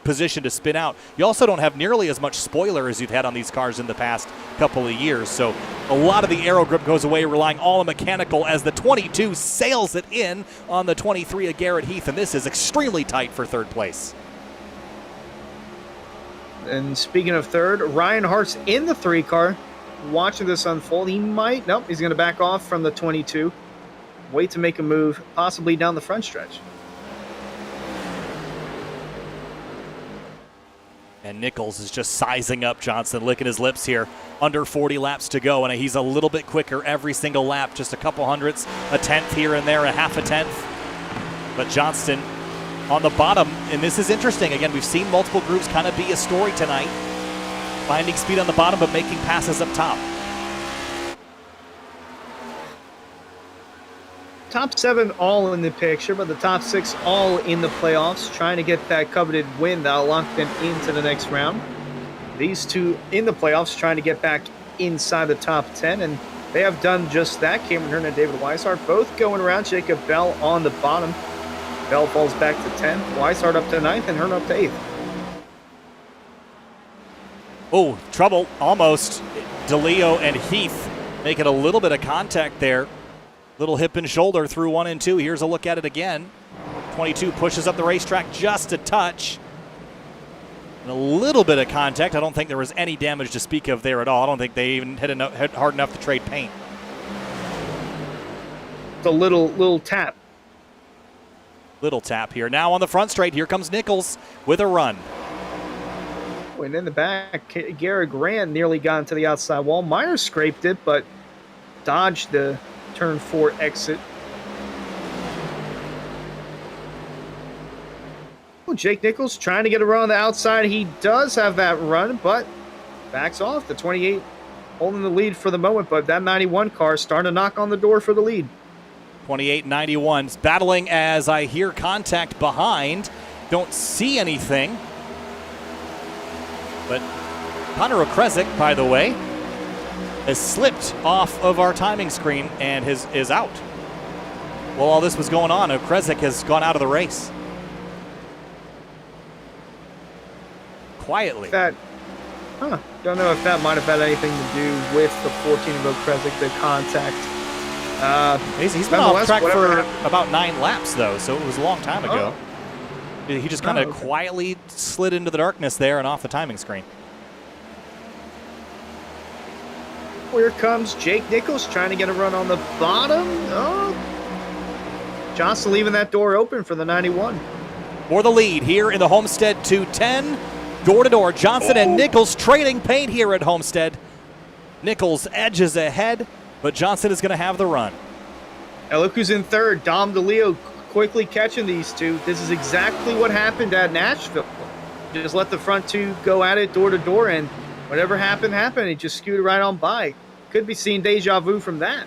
S1: position to spin out. You also don't have nearly as much spoiler as you've had on these cars in the past couple of years. So a lot of the aero grip goes away, relying all on mechanical as the 22 sails it in on the 23 of Garrett Heath. And this is extremely tight for third place.
S2: And speaking of third, Ryan Hart's in the 3 car, watching this unfold. He's going to back off from the 22. Wait to make a move, possibly down the front stretch.
S1: And Nichols is just sizing up Johnson, licking his lips here. Under 40 laps to go, and he's a little bit quicker every single lap, just a couple hundredths, a tenth here and there, a half a tenth. But Johnston on the bottom, and this is interesting. Again, we've seen multiple groups kind of be a story tonight. Finding speed on the bottom, but making passes up top.
S2: Top 7 all in the picture, but the top 6 all in the playoffs, trying to get that coveted win that'll lock them into the next round. These 2 in the playoffs trying to get back inside the top 10, and they have done just that. Cameron Hearn and David Weishart both going around. Jacob Bell on the bottom. Bell falls back to 10th, Weishart up to 9th, and Hearn up to 8th.
S1: Oh, trouble, almost. DeLeo and Heath making a little bit of contact there. Little hip and shoulder through 1 and 2. Here's a look at it again. 22 pushes up the racetrack just a touch. And a little bit of contact. I don't think there was any damage to speak of there at all. I don't think they even hit hard enough to trade paint.
S2: It's a little tap.
S1: Little tap here. Now on the front straight, here comes Nichols with a run.
S2: And in the back, Garrett Grant nearly got into the outside wall. Myers scraped it, but dodged the turn 4 exit. Oh, Jake Nichols trying to get a run on the outside. He does have that run, but backs off. The 28 holding the lead for the moment, but that 91 car starting to knock on the door for the lead.
S1: 28-91, battling as I hear contact behind. Don't see anything. But Connor Okresic, by the way, has slipped off of our timing screen and is out. While all this was going on, Okresic has gone out of the race. Quietly.
S2: Don't know if that might have had anything to do with the 14 of Okresic, the contact.
S1: He's been off track for about 9 laps, though, so it was a long time ago. He just kind of quietly slid into the darkness there and off the timing screen.
S2: Here comes Jake Nichols trying to get a run on the bottom. Oh, Johnson leaving that door open for the 91.
S1: For the lead here in the Homestead 210. Door to door, Johnson and Nichols trading paint here at Homestead. Nichols edges ahead, but Johnson is going to have the run.
S2: Now look who's in third. Dom DeLeo quickly catching these 2. This is exactly what happened at Nashville. Just let the front 2 go at it door to door, and whatever happened, happened. He just scooted right on by. Could be seeing deja vu from that.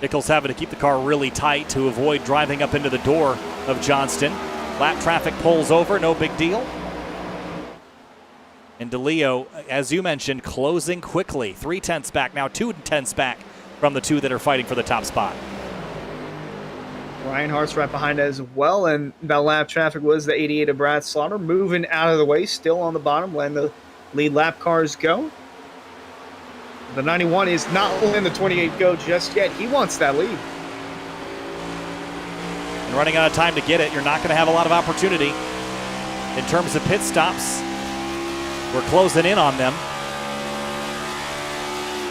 S1: Nichols having to keep the car really tight to avoid driving up into the door of Johnston. Lap traffic pulls over, no big deal. And DeLeo, as you mentioned, closing quickly. 3/10 back now, 2/10 back from the two that are fighting for the top spot.
S2: Ryan Hart's right behind as well, and that lap traffic was the 88 of Brad Slaughter, moving out of the way, still on the bottom, letting the lead lap cars go. The 91 is not letting the 28 go just yet. He wants that lead.
S1: And running out of time to get it, you're not going to have a lot of opportunity. In terms of pit stops, we're closing in on them.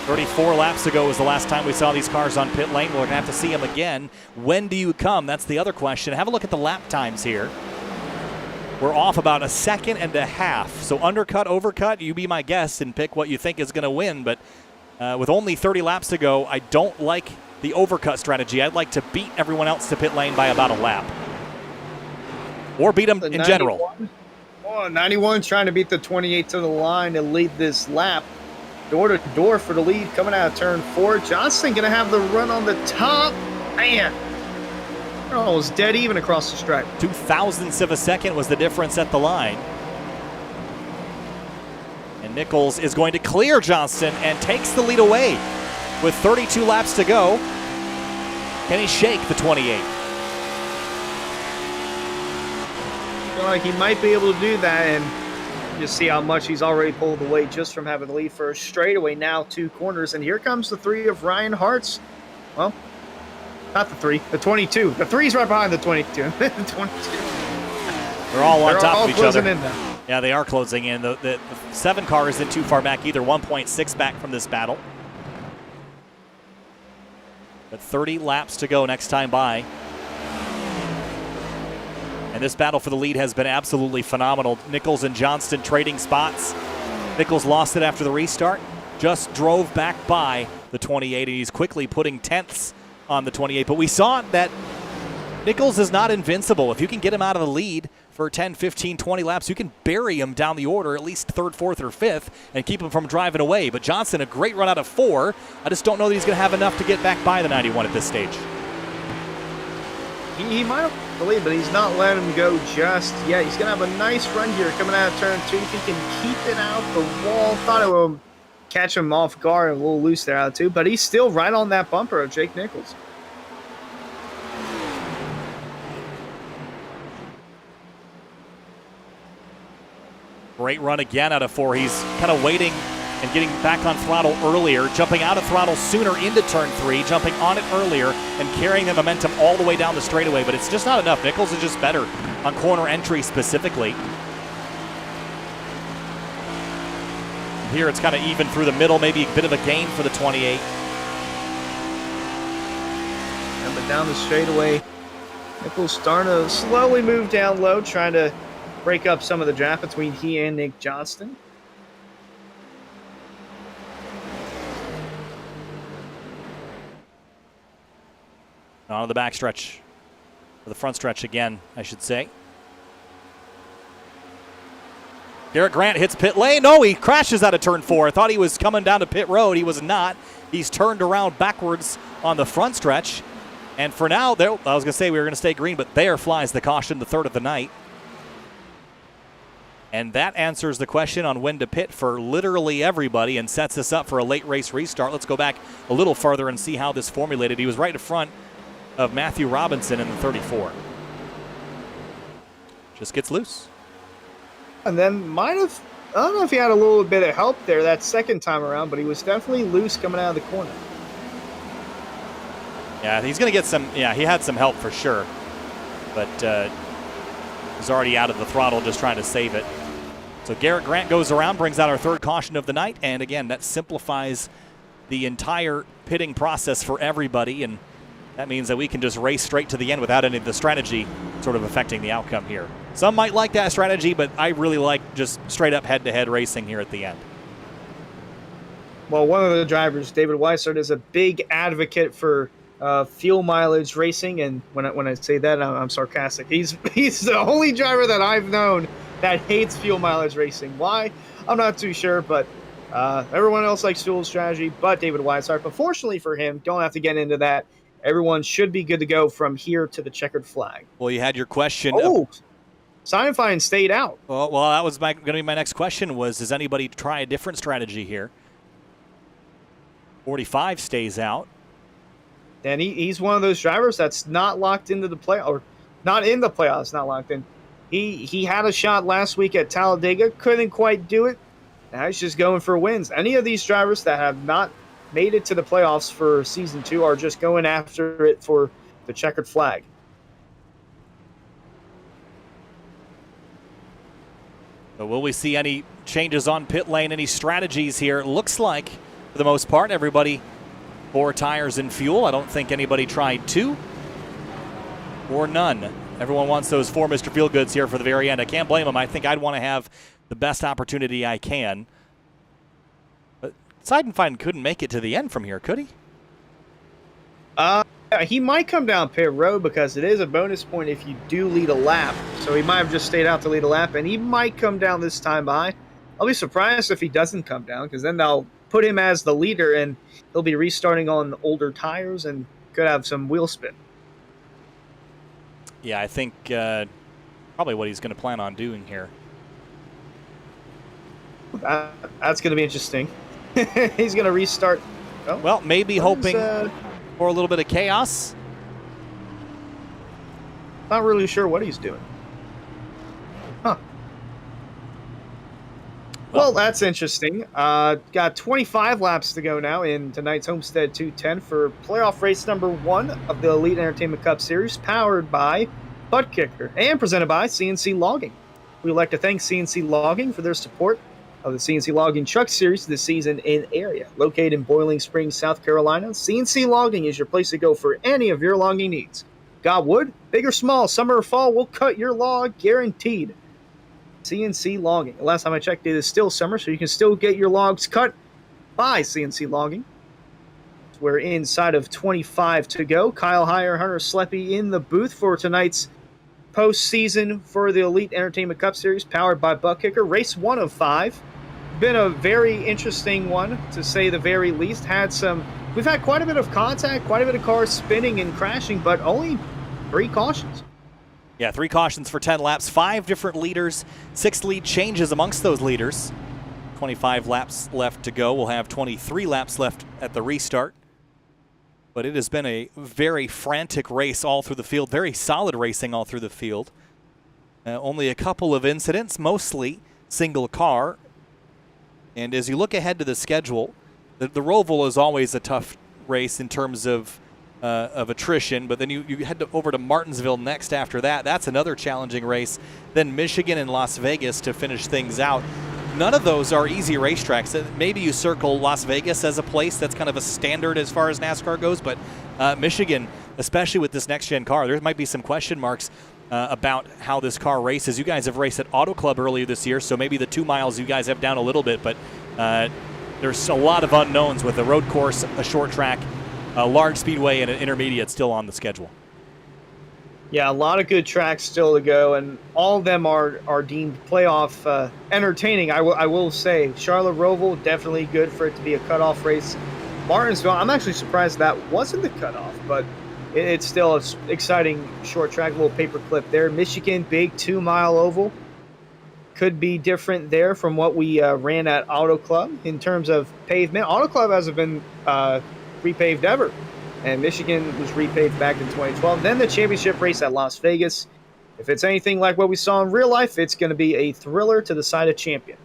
S1: 34 laps ago was the last time we saw these cars on pit lane. We're going to have to see them again. When do you come? That's the other question. Have a look at the lap times here. We're off about a second and a half. So undercut, overcut, you be my guest and pick what you think is going to win. But with only 30 laps to go, I don't like the overcut strategy. I'd like to beat everyone else to pit lane by about a lap. Or beat them in general.
S2: Oh, 91 trying to beat the 28 to the line and lead this lap. Door to door for the lead coming out of turn 4. Johnston going to have the run on the top. Man. Oh, it was dead even across the stripe. 0.02
S1: of a second was the difference at the line. And Nichols is going to clear Johnston and takes the lead away with 32 laps to go. Can he shake the 28?
S2: I feel like he might be able to do that, and just see how much he's already pulled away just from having the lead for a straightaway, now 2 corners. And here comes the 3 of Ryan Hart's. Well, not the 3, the 22. The 3's right behind the 22. The 22.
S1: They're all on top of each other.
S2: In now.
S1: Yeah, they are closing in. The 7 car isn't too far back either, 1.6 back from this battle. But 30 laps to go next time by. And this battle for the lead has been absolutely phenomenal. Nichols and Johnston trading spots. Nichols lost it after the restart. Just drove back by the 28, and he's quickly putting tenths on the 28. But we saw that Nichols is not invincible. If you can get him out of the lead for 10, 15, 20 laps, you can bury him down the order, at least 3rd, 4th, or 5th, and keep him from driving away. But Johnston, a great run out of 4. I just don't know that he's going to have enough to get back by the 91 at this stage.
S2: He might have the lead, but he's not letting him go just yet. He's going to have a nice run here coming out of turn 2. If he can keep it out the wall, thought it would catch him off guard, a little loose there out of 2, but he's still right on that bumper of Jake Nichols.
S1: Great run again out of 4. He's kind of waiting and getting back on throttle earlier, jumping out of throttle sooner into turn 3, jumping on it earlier, and carrying the momentum all the way down the straightaway. But it's just not enough. Nichols is just better on corner entry specifically. Here it's kind of even through the middle, maybe a bit of a gain for the 28.
S2: Coming down the straightaway, Nichols starting to slowly move down low, trying to break up some of the draft between he and Nick Johnston.
S1: On the back stretch, or the front stretch again, I should say. Garrett Grant hits pit lane. No, he crashes out of turn 4. I thought he was coming down to pit road. He was not. He's turned around backwards on the front stretch. And for now, I was going to say we were going to stay green, but there flies the caution, the 3rd of the night. And that answers the question on when to pit for literally everybody and sets us up for a late race restart. Let's go back a little farther and see how this formulated. He was right in front of Matthew Robinson in the 34. Just gets loose.
S2: And then might have, I don't know if he had a little bit of help there that second time around, but he was definitely loose coming out of the corner.
S1: Yeah, he's going to get some, he had some help for sure. But he's already out of the throttle just trying to save it. So Garrett Grant goes around, brings out our 3rd caution of the night. And again, that simplifies the entire pitting process for everybody. And that means that we can just race straight to the end without any of the strategy sort of affecting the outcome here. Some might like that strategy, but I really like just straight up head-to-head racing here at the end.
S2: Well, one of the drivers, David Weissert, is a big advocate for fuel mileage racing, and when I say that, I'm sarcastic. He's the only driver that I've known that hates fuel mileage racing. Why? I'm not too sure, but everyone else likes dual strategy, but David Weishart. But fortunately for him, don't have to get into that. Everyone should be good to go from here to the checkered flag.
S1: Well, you had your question.
S2: Oh, Seinfeld stayed out.
S1: Well, that was going to be my next question was, does anybody try a different strategy here? 45 stays out.
S2: And he's one of those drivers that's not locked into the play, or not in the playoffs, not locked in. He had a shot last week at Talladega, couldn't quite do it. Now he's just going for wins. Any of these drivers that have not made it to the playoffs for Season 2 are just going after it for the checkered flag.
S1: So will we see any changes on pit lane, any strategies here? It looks like, for the most part, everybody 4 tires and fuel. I don't think anybody tried 2 or none. Everyone wants those 4 Mr. Feelgoods here for the very end. I can't blame them. I think I'd want to have the best opportunity I can. But Seidenfein couldn't make it to the end from here, could he?
S2: He might come down pit road because it is a bonus point if you do lead a lap. So he might have just stayed out to lead a lap, and he might come down this time behind. I'll be surprised if he doesn't come down, because then they'll put him as the leader, and he'll be restarting on older tires and could have some wheel spin.
S1: Yeah, I think probably what he's going to plan on doing here.
S2: That's going to be interesting. He's going to restart. Oh,
S1: well, maybe hoping for a little bit of chaos.
S2: Not really sure what he's doing. Huh. Well, that's interesting. Got 25 laps to go now in tonight's Homestead 210 for playoff race number 1 of the Elite Entertainment Cup Series, powered by Butt Kicker and presented by CNC Logging. We would like to thank CNC Logging for their support of the CNC Logging Truck Series this season in area. Located in Boiling Springs, South Carolina, CNC Logging is your place to go for any of your logging needs. Got wood? Big or small, summer or fall, we'll cut your log guaranteed. CNC Logging. The last time I checked, it is still summer, so you can still get your logs cut by CNC Logging. We're inside of 25 to go. Kyle Heyer, Hunter Sleppy in the booth for tonight's postseason for the Elite Entertainment Cup Series, powered by Butt Kicker. Race 1 of 5. Been a very interesting one, to say the very least. We've had quite a bit of contact, quite a bit of cars spinning and crashing, but only 3 cautions.
S1: Yeah, 3 cautions for 10 laps, 5 different leaders, 6 lead changes amongst those leaders. 25 laps left to go. We'll have 23 laps left at the restart. But it has been a very frantic race all through the field, very solid racing all through the field. Only a couple of incidents, mostly single car. And as you look ahead to the schedule, the Roval is always a tough race in terms of attrition, but then you head over to Martinsville next after that. That's another challenging race. Then Michigan and Las Vegas to finish things out. None of those are easy racetracks. Maybe you circle Las Vegas as a place that's kind of a standard as far as NASCAR goes, but Michigan, especially with this next-gen car, there might be some question marks about how this car races. You guys have raced at Auto Club earlier this year, so maybe the 2 miles you guys have down a little bit, but there's a lot of unknowns with a road course, a short track, a large speedway, and an intermediate still on the schedule.
S2: Yeah, a lot of good tracks still to go, and all of them are deemed playoff entertaining. I will say, Charlotte Roval, definitely good for it to be a cutoff race. Martinsville, I'm actually surprised that wasn't the cutoff, but it's still an exciting short track, little paperclip there. Michigan, big 2-mile oval. Could be different there from what we ran at Auto Club in terms of pavement. Auto Club hasn't been repaved ever, and Michigan was repaved back in 2012. Then the championship race at Las Vegas. If it's anything like what we saw in real life, it's going to be a thriller to decide a champion.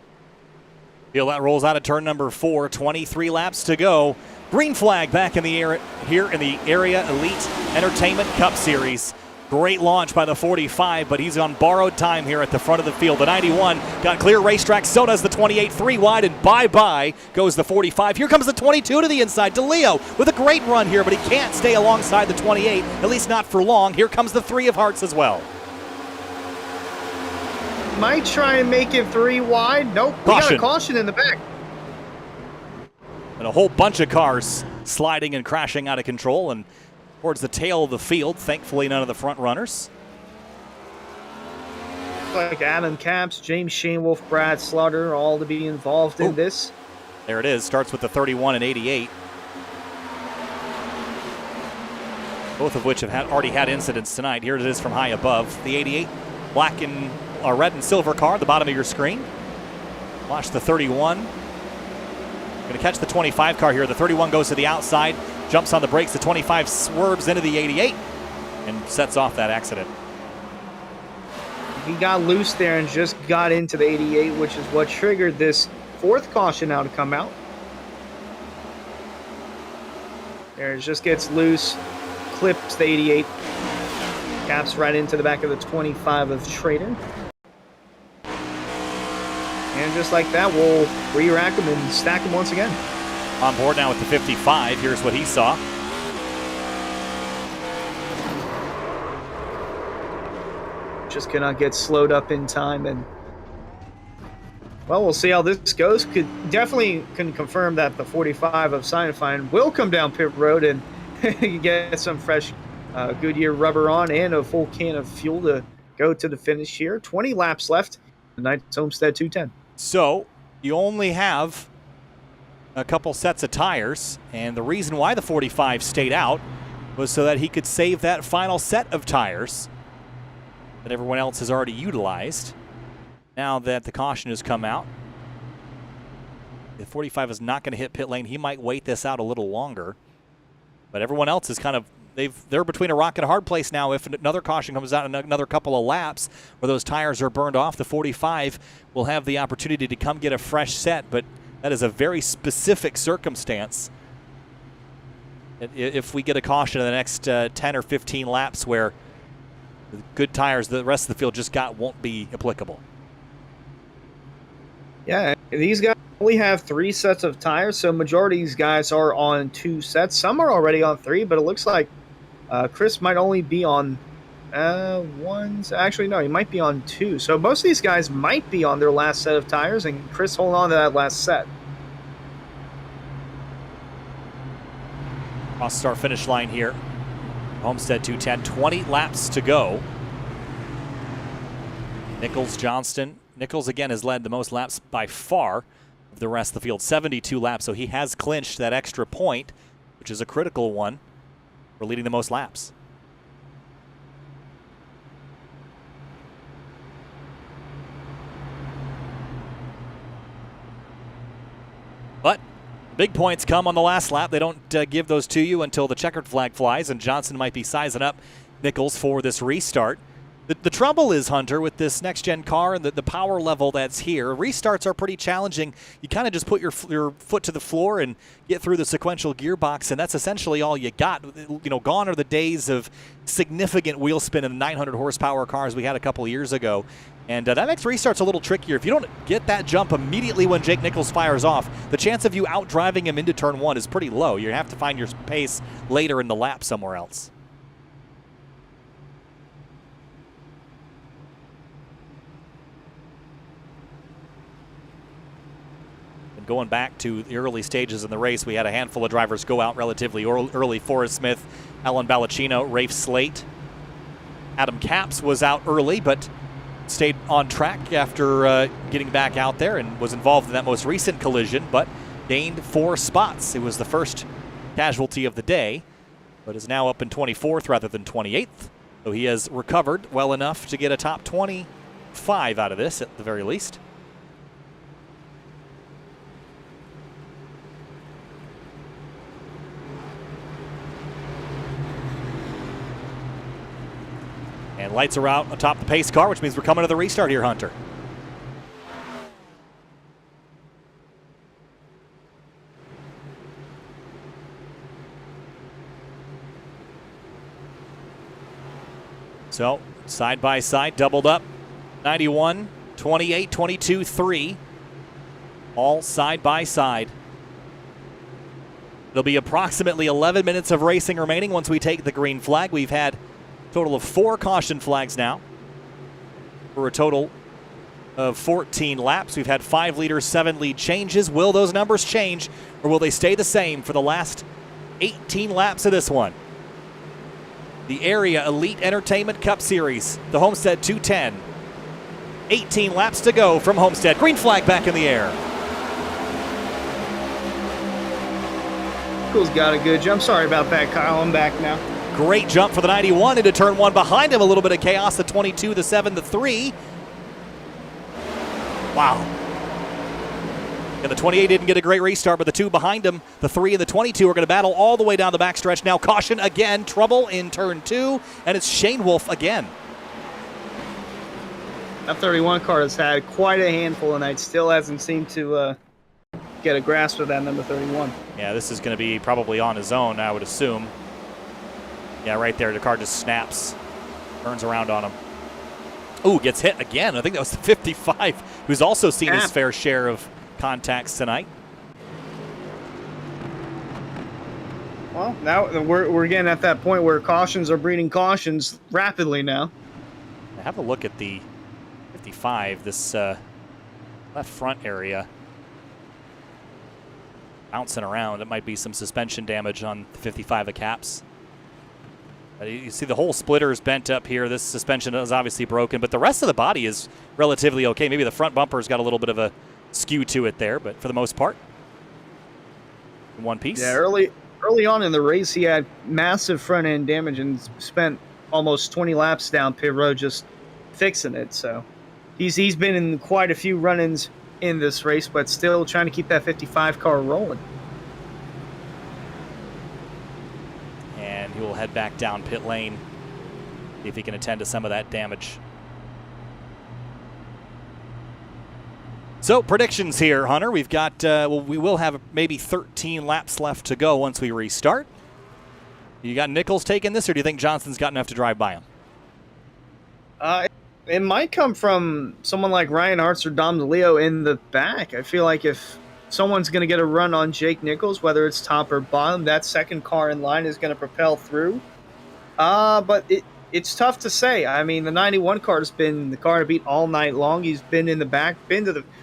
S1: Feel that rolls out of turn number 4, 23 laps to go. Green flag back in the air here in the Area Elite Entertainment Cup Series. Great launch by the 45, but he's on borrowed time here at the front of the field. The 91 got clear racetrack, so does the 28, 3 wide, and bye-bye goes the 45. Here comes the 22 to the inside. DeLeo with a great run here, but he can't stay alongside the 28, at least not for long. Here comes the 3 of Hearts as well.
S2: Might try and make it 3 wide. Nope, we got a caution in the back.
S1: And a whole bunch of cars sliding and crashing out of control and towards the tail of the field. Thankfully, none of the front runners.
S2: like Adam Capps, James Shanewolf, Brad Slaughter, all to be involved in this.
S1: There it is. Starts with the 31 and 88. Both of which have already had incidents tonight. Here it is from high above. The 88, red and silver car at the bottom of your screen. Watch the 31. Going to catch the 25 car here. The 31 goes to the outside, jumps on the brakes. The 25 swerves into the 88 and sets off that accident.
S2: He got loose there and just got into the 88, which is what triggered this fourth caution now to come out. There, it just gets loose, clips the 88, caps right into the back of the 25 of Trader. And just like that, we'll re-rack him and stack him once again.
S1: On board now with the 55. Here's what he saw.
S2: Just cannot get slowed up in time, and well, we'll see how this goes. Definitely can confirm that the 45 of Sinifine will come down pit road and get some fresh Goodyear rubber on and a full can of fuel to go to the finish here. 20 laps left. Tonight's Homestead 210.
S1: So you only have a couple sets of tires, and the reason why the 45 stayed out was so that he could save that final set of tires that everyone else has already utilized. Now that the caution has come out, the 45 is not going to hit pit lane. He might wait this out a little longer, but everyone else is kind of, they're between a rock and a hard place now. If another caution comes out in another couple of laps where those tires are burned off, the 45 will have the opportunity to come get a fresh set, but that is a very specific circumstance. If we get a caution in the next 10 or 15 laps where the good tires the rest of the field just won't be applicable.
S2: Yeah, these guys only have 3 sets of tires, so majority of these guys are on 2 sets. Some are already on 3, but it looks like Chris might only be on ones. Actually, no, he might be on 2. So most of these guys might be on their last set of tires, and Chris holding on to that last set.
S1: Cross start finish line here. Homestead 210, 20 laps to go. Nichols, Johnston. Nichols, again, has led the most laps by far of the rest of the field, 72 laps, so he has clinched that extra point, which is a critical one for leading the most laps. But big points come on the last lap. They don't give those to you until the checkered flag flies, and Johnson might be sizing up Nichols for this restart. The trouble is, Hunter, with this next-gen car and the power level that's here, restarts are pretty challenging. You kind of just put your foot to the floor and get through the sequential gearbox, and that's essentially all you got. You know, gone are the days of significant wheel spin in the 900 horsepower cars we had a couple years ago. And that makes restarts a little trickier. If you don't get that jump immediately when Jake Nichols fires off, the chance of you out-driving him into turn 1 is pretty low. You have to find your pace later in the lap somewhere else. And going back to the early stages in the race, we had a handful of drivers go out relatively early. Forrest Smith, Alan Ballacino, Rafe Slate. Adam Capps was out early, but stayed on track after getting back out there and was involved in that most recent collision, but gained 4 spots. It was the first casualty of the day, but is now up in 24th rather than 28th. So he has recovered well enough to get a top 25 out of this at the very least. And lights are out atop the pace car, which means we're coming to the restart here, Hunter. So, side by side, doubled up. 91, 28, 22, 3. All side by side. There'll be approximately 11 minutes of racing remaining once we take the green flag. We've had total of 4 caution flags now for a total of 14 laps. We've had 5 leaders, 7 lead changes. Will those numbers change, or will they stay the same for the last 18 laps of this one? The Area Elite Entertainment Cup Series, the Homestead 210. 18 laps to go from Homestead. Green flag back in the air.
S2: Nichols got a good jump. Sorry about that, Kyle. I'm back now.
S1: Great jump for the 91 into turn 1. Behind him, a little bit of chaos. The 22, the 7, the 3. Wow. And the 28 didn't get a great restart, but the 2 behind him, the 3 and the 22 are going to battle all the way down the backstretch. Now caution again, trouble in turn 2, and it's Shane Wolf again.
S2: That 31 car has had quite a handful, and it still hasn't seemed to get a grasp of that number 31.
S1: Yeah, this is going to be probably on his own, I would assume. Yeah, right there, the car just snaps, turns around on him. Ooh, gets hit again. I think that was the 55, who's also seen his fair share of contacts tonight.
S2: Well, now we're getting at that point where cautions are breeding cautions rapidly now.
S1: Have a look at the 55, this left front area. Bouncing around. It might be some suspension damage on the 55 of caps. You see the whole splitter is bent up here. This suspension is obviously broken, but the rest of the body is relatively okay. Maybe the front bumper's got a little bit of a skew to it there, but for the most part, in one piece.
S2: Yeah, early on in the race, he had massive front end damage and spent almost 20 laps down pit road just fixing it. So he's been in quite a few run-ins in this race, but still trying to keep that 55 car rolling.
S1: And he will head back down pit lane, see if he can attend to some of that damage. So predictions here, Hunter. We've got, we will have maybe 13 laps left to go once we restart. You got Nichols taking this, or do you think Johnson's got enough to drive by him?
S2: It might come from someone like Ryan Hartz or Dom DeLeo in the back. I feel like if someone's going to get a run on Jake Nichols, whether it's top or bottom, that second car in line is going to propel through. But it's tough to say. I mean, the 91 car has been the car to beat all night long. He's been in the back,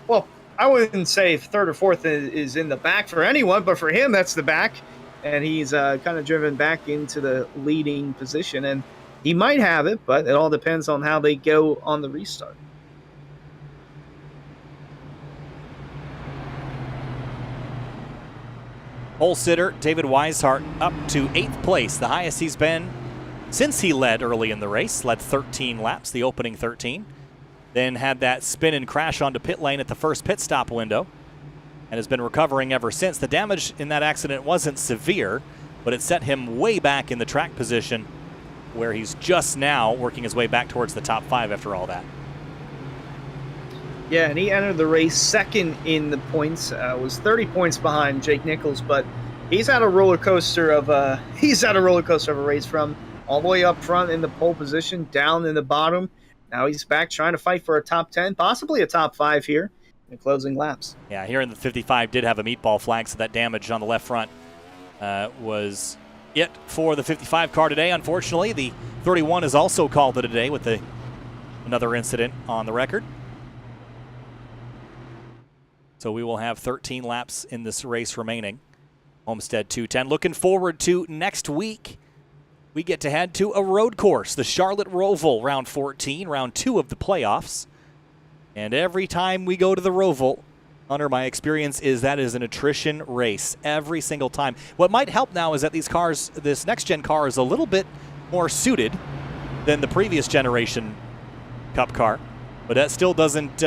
S2: well, I wouldn't say third or fourth is in the back for anyone, but for him, that's the back. And he's kind of driven back into the leading position. And he might have it, but it all depends on how they go on the restart.
S1: Pole sitter David Weishart up to 8th place, the highest he's been since he led early in the race. Led 13 laps, the opening 13. Then had that spin and crash onto pit lane at the first pit stop window and has been recovering ever since. The damage in that accident wasn't severe, but it set him way back in the track position where he's just now working his way back towards the top 5 after all that.
S2: Yeah, and he entered the race second in the points. Was 30 points behind Jake Nichols, but he's had a roller coaster of a race from all the way up front in the pole position, down in the bottom. Now he's back trying to fight for a top 10, possibly a top 5 here in the closing laps.
S1: Yeah, here in the 55 did have a meatball flag, so that damage on the left front was it for the 55 car today. Unfortunately, the 31 is also called it a day with another incident on the record. So we will have 13 laps in this race remaining. Homestead 210. Looking forward to next week. We get to head to a road course, the Charlotte Roval, round 14, round 2 of the playoffs. And every time we go to the Roval, Hunter, my experience is that is an attrition race every single time. What might help now is that these cars, this next-gen car is a little bit more suited than the previous generation Cup car. But that still doesn't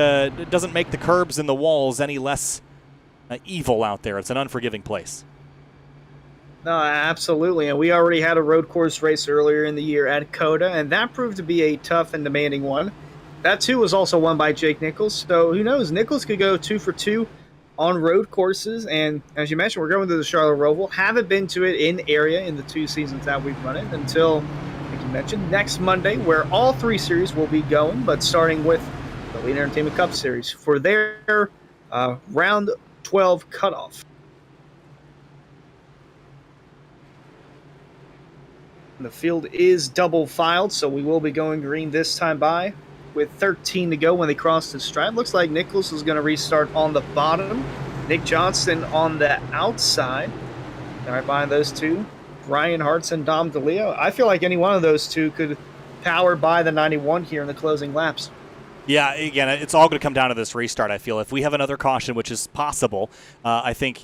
S1: make the curbs and the walls any less evil out there. It's an unforgiving place.
S2: No, absolutely. And we already had a road course race earlier in the year at Coda, and that proved to be a tough and demanding one. That, too, was also won by Jake Nichols. So who knows? Nichols could go 2 for 2 on road courses. And as you mentioned, we're going to the Charlotte Roval. Haven't been to it in area in the 2 seasons that we've run it until, like you mentioned, next Monday, where all 3 series will be going, but starting with the Lead Entertainment Cup Series for their round 12 cutoff. The field is double filed, so we will be going green this time by with 13 to go when they cross the stripe. Looks like Nichols is going to restart on the bottom. Nick Johnston on the outside. And right behind those two, Ryan Hartz and Dom DeLeo. I feel like any one of those two could power by the 91 here in the closing laps.
S1: Yeah, again, it's all going to come down to this restart, I feel. If we have another caution, which is possible, I think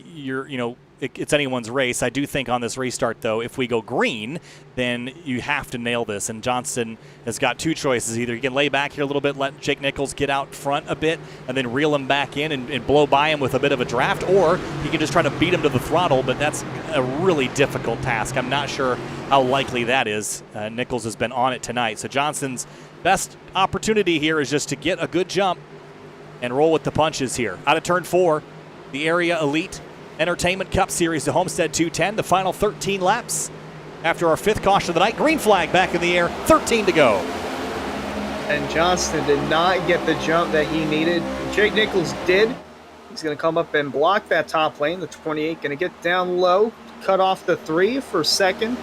S1: it's anyone's race. I do think on this restart, though, if we go green, then you have to nail this. And Johnson has got two choices. Either he can lay back here a little bit, let Jake Nichols get out front a bit, and then reel him back in and blow by him with a bit of a draft, or he can just try to beat him to the throttle, but that's a really difficult task. I'm not sure how likely that is. Nichols has been on it tonight. So Johnson's best opportunity here is just to get a good jump and roll with the punches here. Out of turn 4, the Area Elite Entertainment Cup Series, the Homestead 210, the final 13 laps. After our 5th caution of the night, green flag back in the air, 13 to go.
S2: And Johnston did not get the jump that he needed. Jake Nichols did. He's going to come up and block that top lane. The 28 going to get down low, cut off the 3 for 2nd.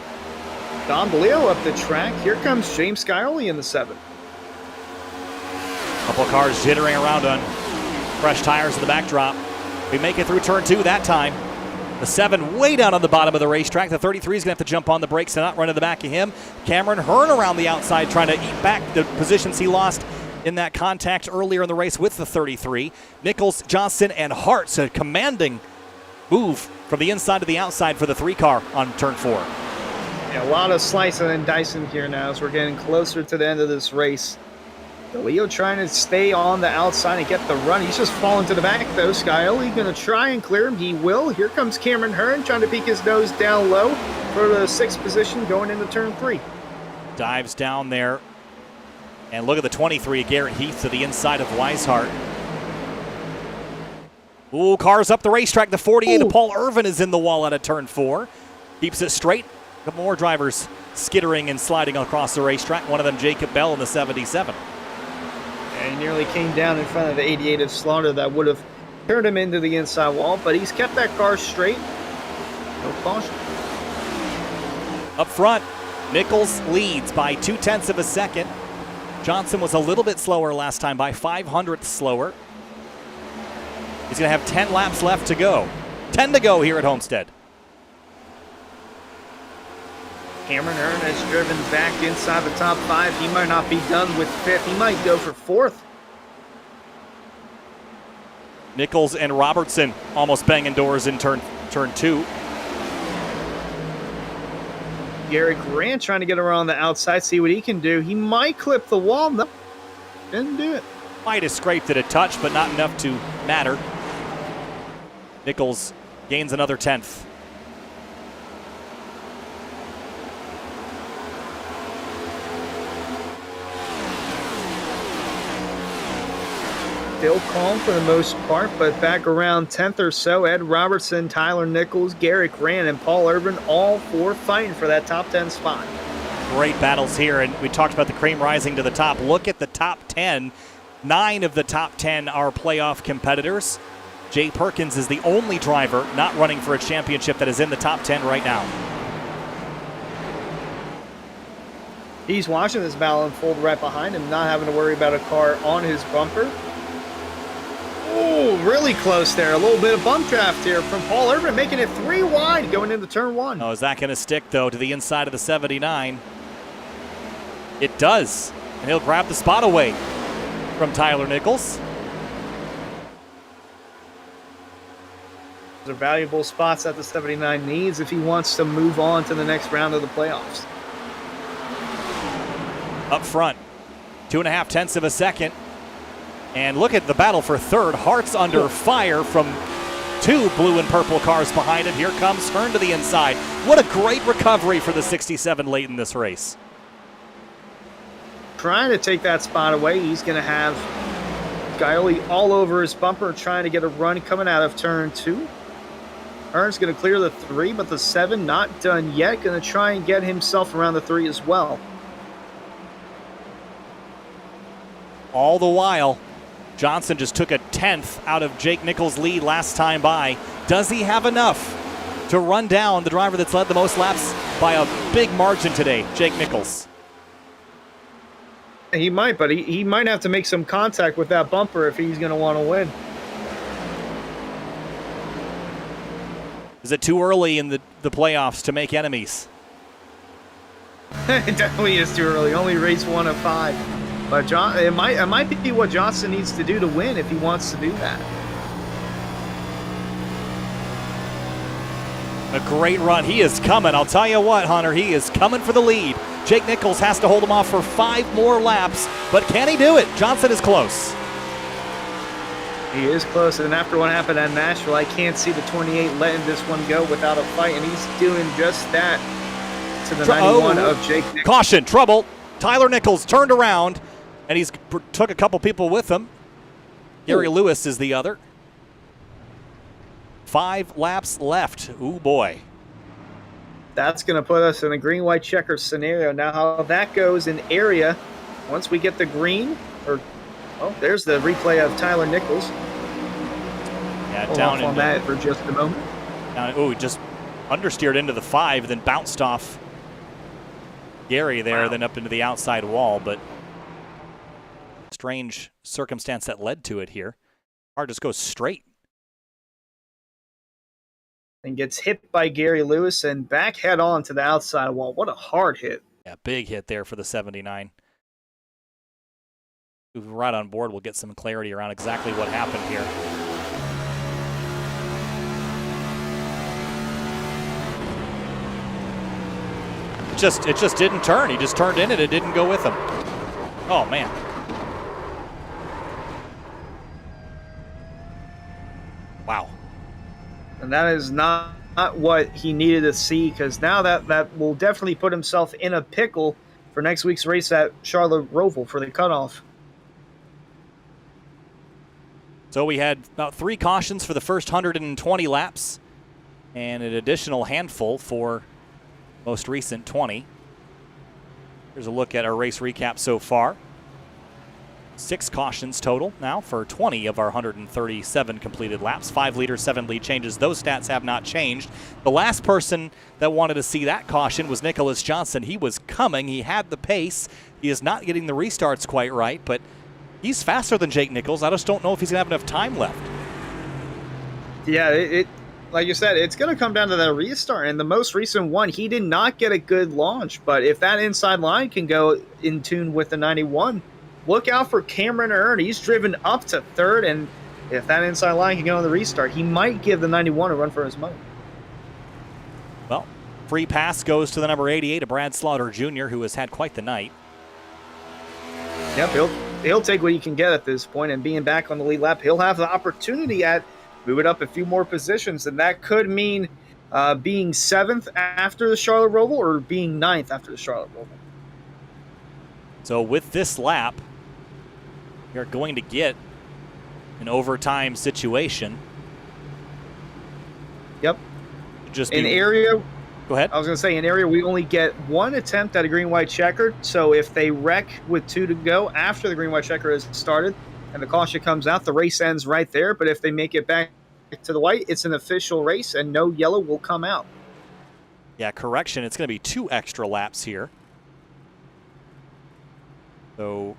S2: Don Baleo up the track. Here comes James Skyerly in the 7.
S1: Couple of cars jittering around on fresh tires in the backdrop. We make it through turn 2 that time. The 7 way down on the bottom of the racetrack. The 33 is going to have to jump on the brakes and not run to the back of him. Cameron Hearn around the outside trying to eat back the positions he lost in that contact earlier in the race with the 33. Nichols, Johnson, and Hart's a commanding move from the inside to the outside for the 3 car on turn 4.
S2: Yeah, a lot of slicing and dicing here now as we're getting closer to the end of this race. Leo trying to stay on the outside and get the run. He's just falling to the back, though. Skyoli going to try and clear him. He will. Here comes Cameron Hearn trying to peek his nose down low for the 6th position going into turn 3.
S1: Dives down there. And look at the 23, Garrett Heath to the inside of Weishart. Ooh, cars up the racetrack. The 48 of Paul Irvin is in the wall out of turn 4. Keeps it straight. A couple more drivers skittering and sliding across the racetrack. One of them, Jacob Bell in the 77.
S2: And he nearly came down in front of the 88 of Slaughter that would have turned him into the inside wall, but he's kept that car straight. No caution.
S1: Up front, Nichols leads by 0.2 of a second. Johnson was a little bit slower last time, by 0.05 slower. He's going to have 10 laps left to go. 10 to go here at Homestead.
S2: Cameron Hearn has driven back inside the top 5. He might not be done with 5th. He might go for 4th.
S1: Nichols and Robertson almost banging doors in turn 2.
S2: Garrett Grant trying to get around the outside, see what he can do. He might clip the wall. No, didn't do it.
S1: Might have scraped it a touch, but not enough to matter. Nichols gains another 10th.
S2: Still calm for the most part, but back around 10th or so, Ed Robertson, Tyler Nichols, Garrett Grant, and Paul Urban, all 4 fighting for that top 10 spot.
S1: Great battles here, and we talked about the cream rising to the top. Look at the top 10. 9 of the top 10 are playoff competitors. Jay Perkins is the only driver not running for a championship that is in the top 10 right now.
S2: He's watching this battle unfold right behind him, not having to worry about a car on his bumper. Oh, really close there. A little bit of bump draft here from Paul Urban, making it 3 wide going into turn 1.
S1: Oh, is that going to stick, though, to the inside of the 79? It does. And he'll grab the spot away from Tyler Nichols.
S2: Those are valuable spots that the 79 needs if he wants to move on to the next round of the playoffs.
S1: Up front, 2.5 of a second. And look at the battle for 3rd. Hart's under fire from 2 blue and purple cars behind him. Here comes Hearn to the inside. What a great recovery for the 67 late in this race.
S2: Trying to take that spot away. He's going to have Skyoli all over his bumper, trying to get a run coming out of turn 2. Hearn's going to clear the 3, but the 7 not done yet. Going to try and get himself around the 3 as well.
S1: All the while, Johnson just took a 10th out of Jake Nichols' lead last time by. Does he have enough to run down the driver that's led the most laps by a big margin today, Jake Nichols?
S2: He might, but he might have to make some contact with that bumper if he's going to want to win.
S1: Is it too early in the playoffs to make enemies?
S2: It definitely is too early. Only race 1 of 5. But it might be what Johnson needs to do to win if he wants to do that.
S1: A great run. He is coming. I'll tell you what, Hunter, he is coming for the lead. Jake Nichols has to hold him off for 5 more laps, but can he do it? Johnson is close.
S2: He is close, and after what happened at Nashville, I can't see the 28 letting this one go without a fight, and he's doing just that to the 91 of Jake Nichols.
S1: Caution, trouble. Tyler Nichols turned around, and he's took a couple people with him. Gary Lewis is the other. 5 laps left. Ooh, boy.
S2: That's going to put us in a green-white checker scenario. Now, how that goes in area, once we get the green, there's the replay of Tyler Nichols.
S1: Yeah,
S2: Hold
S1: down
S2: off on that for just a moment.
S1: Just understeered into the 5, then bounced off Gary there, then up into the outside wall. But strange circumstance that led to it here. Car just goes straight.
S2: And gets hit by Gary Lewis and back head on to the outside wall. What a hard hit.
S1: Yeah, big hit there for the 79. If we're right on board, we'll get some clarity around exactly what happened here. It just didn't turn. He just turned in and it didn't go with him. Oh, man. Wow.
S2: And that is not what he needed to see, because now that will definitely put himself in a pickle for next week's race at Charlotte Roval for the cutoff.
S1: So we had about 3 cautions for the first 120 laps and an additional handful for most recent 20. Here's a look at our race recap so far. 6 cautions total now for 20 of our 137 completed laps. 5 lead or 7 lead changes. Those stats have not changed. The last person that wanted to see that caution was Nicholas Johnson. He was coming. He had the pace. He is not getting the restarts quite right, but he's faster than Jake Nichols. I just don't know if he's going to have enough time left.
S2: Yeah, it like you said, it's going to come down to that restart. And the most recent one, he did not get a good launch. But if that inside line can go in tune with the 91, look out for Cameron Earn. He's driven up to 3rd, and if that inside line can go on the restart, he might give the 91 a run for his money.
S1: Well, free pass goes to the number 88, a Brad Slaughter Jr., who has had quite the night.
S2: Yep, he'll take what he can get at this point, and being back on the lead lap, he'll have the opportunity at move it up a few more positions, and that could mean being 7th after the Charlotte Roval or being 9th after the Charlotte Roval.
S1: So with this lap, you're going to get an overtime situation.
S2: Yep.
S1: Just
S2: an area.
S1: Go ahead.
S2: I was going to say, an area we only get 1 attempt at a green-white checker. So if they wreck with 2 to go after the green-white checker has started and the caution comes out, the race ends right there. But if they make it back to the white, it's an official race and no yellow will come out.
S1: Yeah, correction. It's going to be 2 extra laps here. So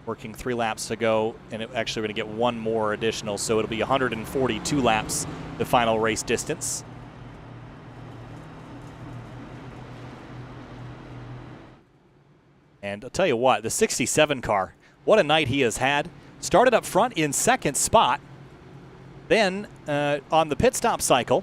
S1: working 3 laps to go, and actually we're going to get 1 more additional, so it'll be 142 laps, the final race distance. And I'll tell you what, the 67 car, what a night he has had. Started up front in 2nd spot, then on the pit stop cycle,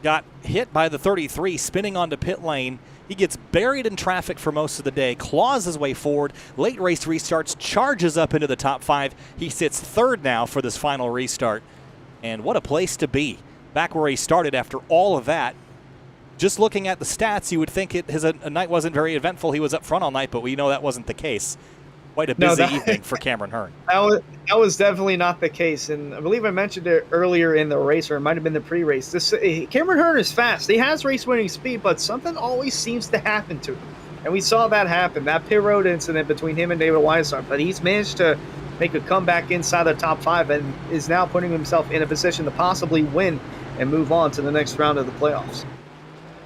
S1: got hit by the 33, spinning onto pit lane. He gets buried in traffic for most of the day, claws his way forward, late race restarts, charges up into the top 5. He sits 3rd now for this final restart. And what a place to be. Back where he started after all of that. Just looking at the stats, you would think his night wasn't very eventful. He was up front all night, but we know that wasn't the case. Quite a busy evening for Cameron Hearn.
S2: That was definitely not the case. And I believe I mentioned it earlier in the race, or it might have been the pre-race. Cameron Hearn is fast. He has race-winning speed, but something always seems to happen to him. And we saw that happen, that pit road incident between him and David Weishaupt. But he's managed to make a comeback inside the top 5 and is now putting himself in a position to possibly win and move on to the next round of the playoffs.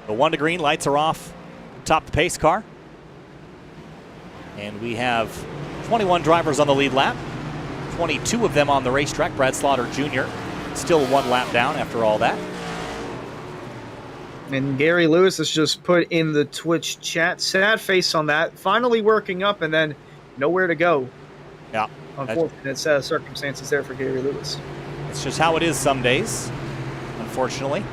S1: The 1 to green, lights are off, top the pace car. And we have 21 drivers on the lead lap, 22 of them on the racetrack. Brad Slaughter Jr. still 1 lap down after all that.
S2: And Gary Lewis has just put in the Twitch chat, sad face on that, finally working up, and then nowhere to go.
S1: Yeah.
S2: Unfortunate circumstances there for Gary Lewis.
S1: It's just how it is some days, unfortunately.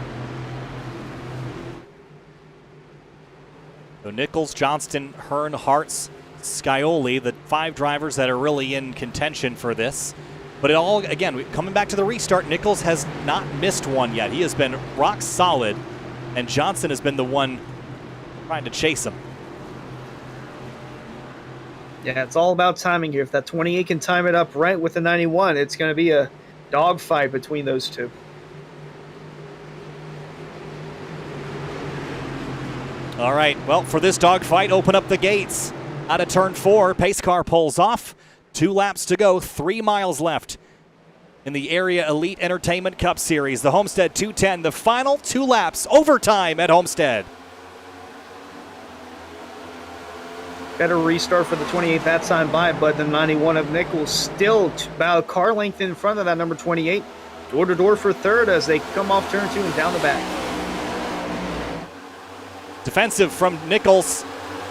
S1: So Nichols, Johnston, Hearn, Hartz, Scioli, the 5 drivers that are really in contention for this. But it all, again, coming back to the restart, Nichols has not missed one yet. He has been rock solid, and Johnston has been the one trying to chase him.
S2: Yeah, it's all about timing here. If that 28 can time it up right with the 91, it's going to be a dogfight between those two.
S1: All right, well, for this dogfight, open up the gates. Out of turn 4, pace car pulls off. 2 laps to go, 3 miles left in the Area Elite Entertainment Cup Series. The Homestead 210, the final 2 laps, overtime at Homestead.
S2: Better restart for the 28 that time by, but the 91 of Nichols still about a car length in front of that number 28. Door to door for third as they come off turn 2 and down the back.
S1: Defensive from Nichols.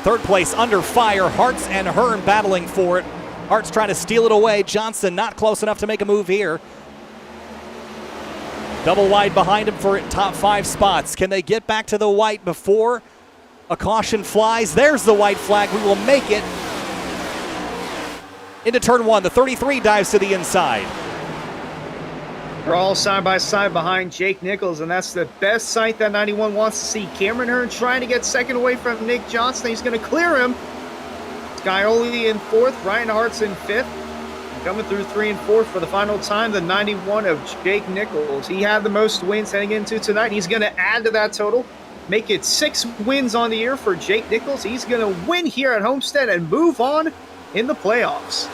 S1: Third place under fire. Hartz and Hearn battling for it. Hartz trying to steal it away. Johnson not close enough to make a move here. Double wide behind him for top 5 spots. Can they get back to the white before a caution flies? There's the white flag. We will make it into turn 1. The 33 dives to the inside.
S2: They're all side by side behind Jake Nichols, and that's the best sight that 91 wants to see. Cameron Hearn trying to get second away from Nick Johnson. He's going to clear him. Scioli in 4th, Ryan Hartz in 5th. Coming through 3 and 4 for the final time, the 91 of Jake Nichols. He had the most wins heading into tonight. He's going to add to that total, make it 6 wins on the year for Jake Nichols. He's going to win here at Homestead and move on in the playoffs.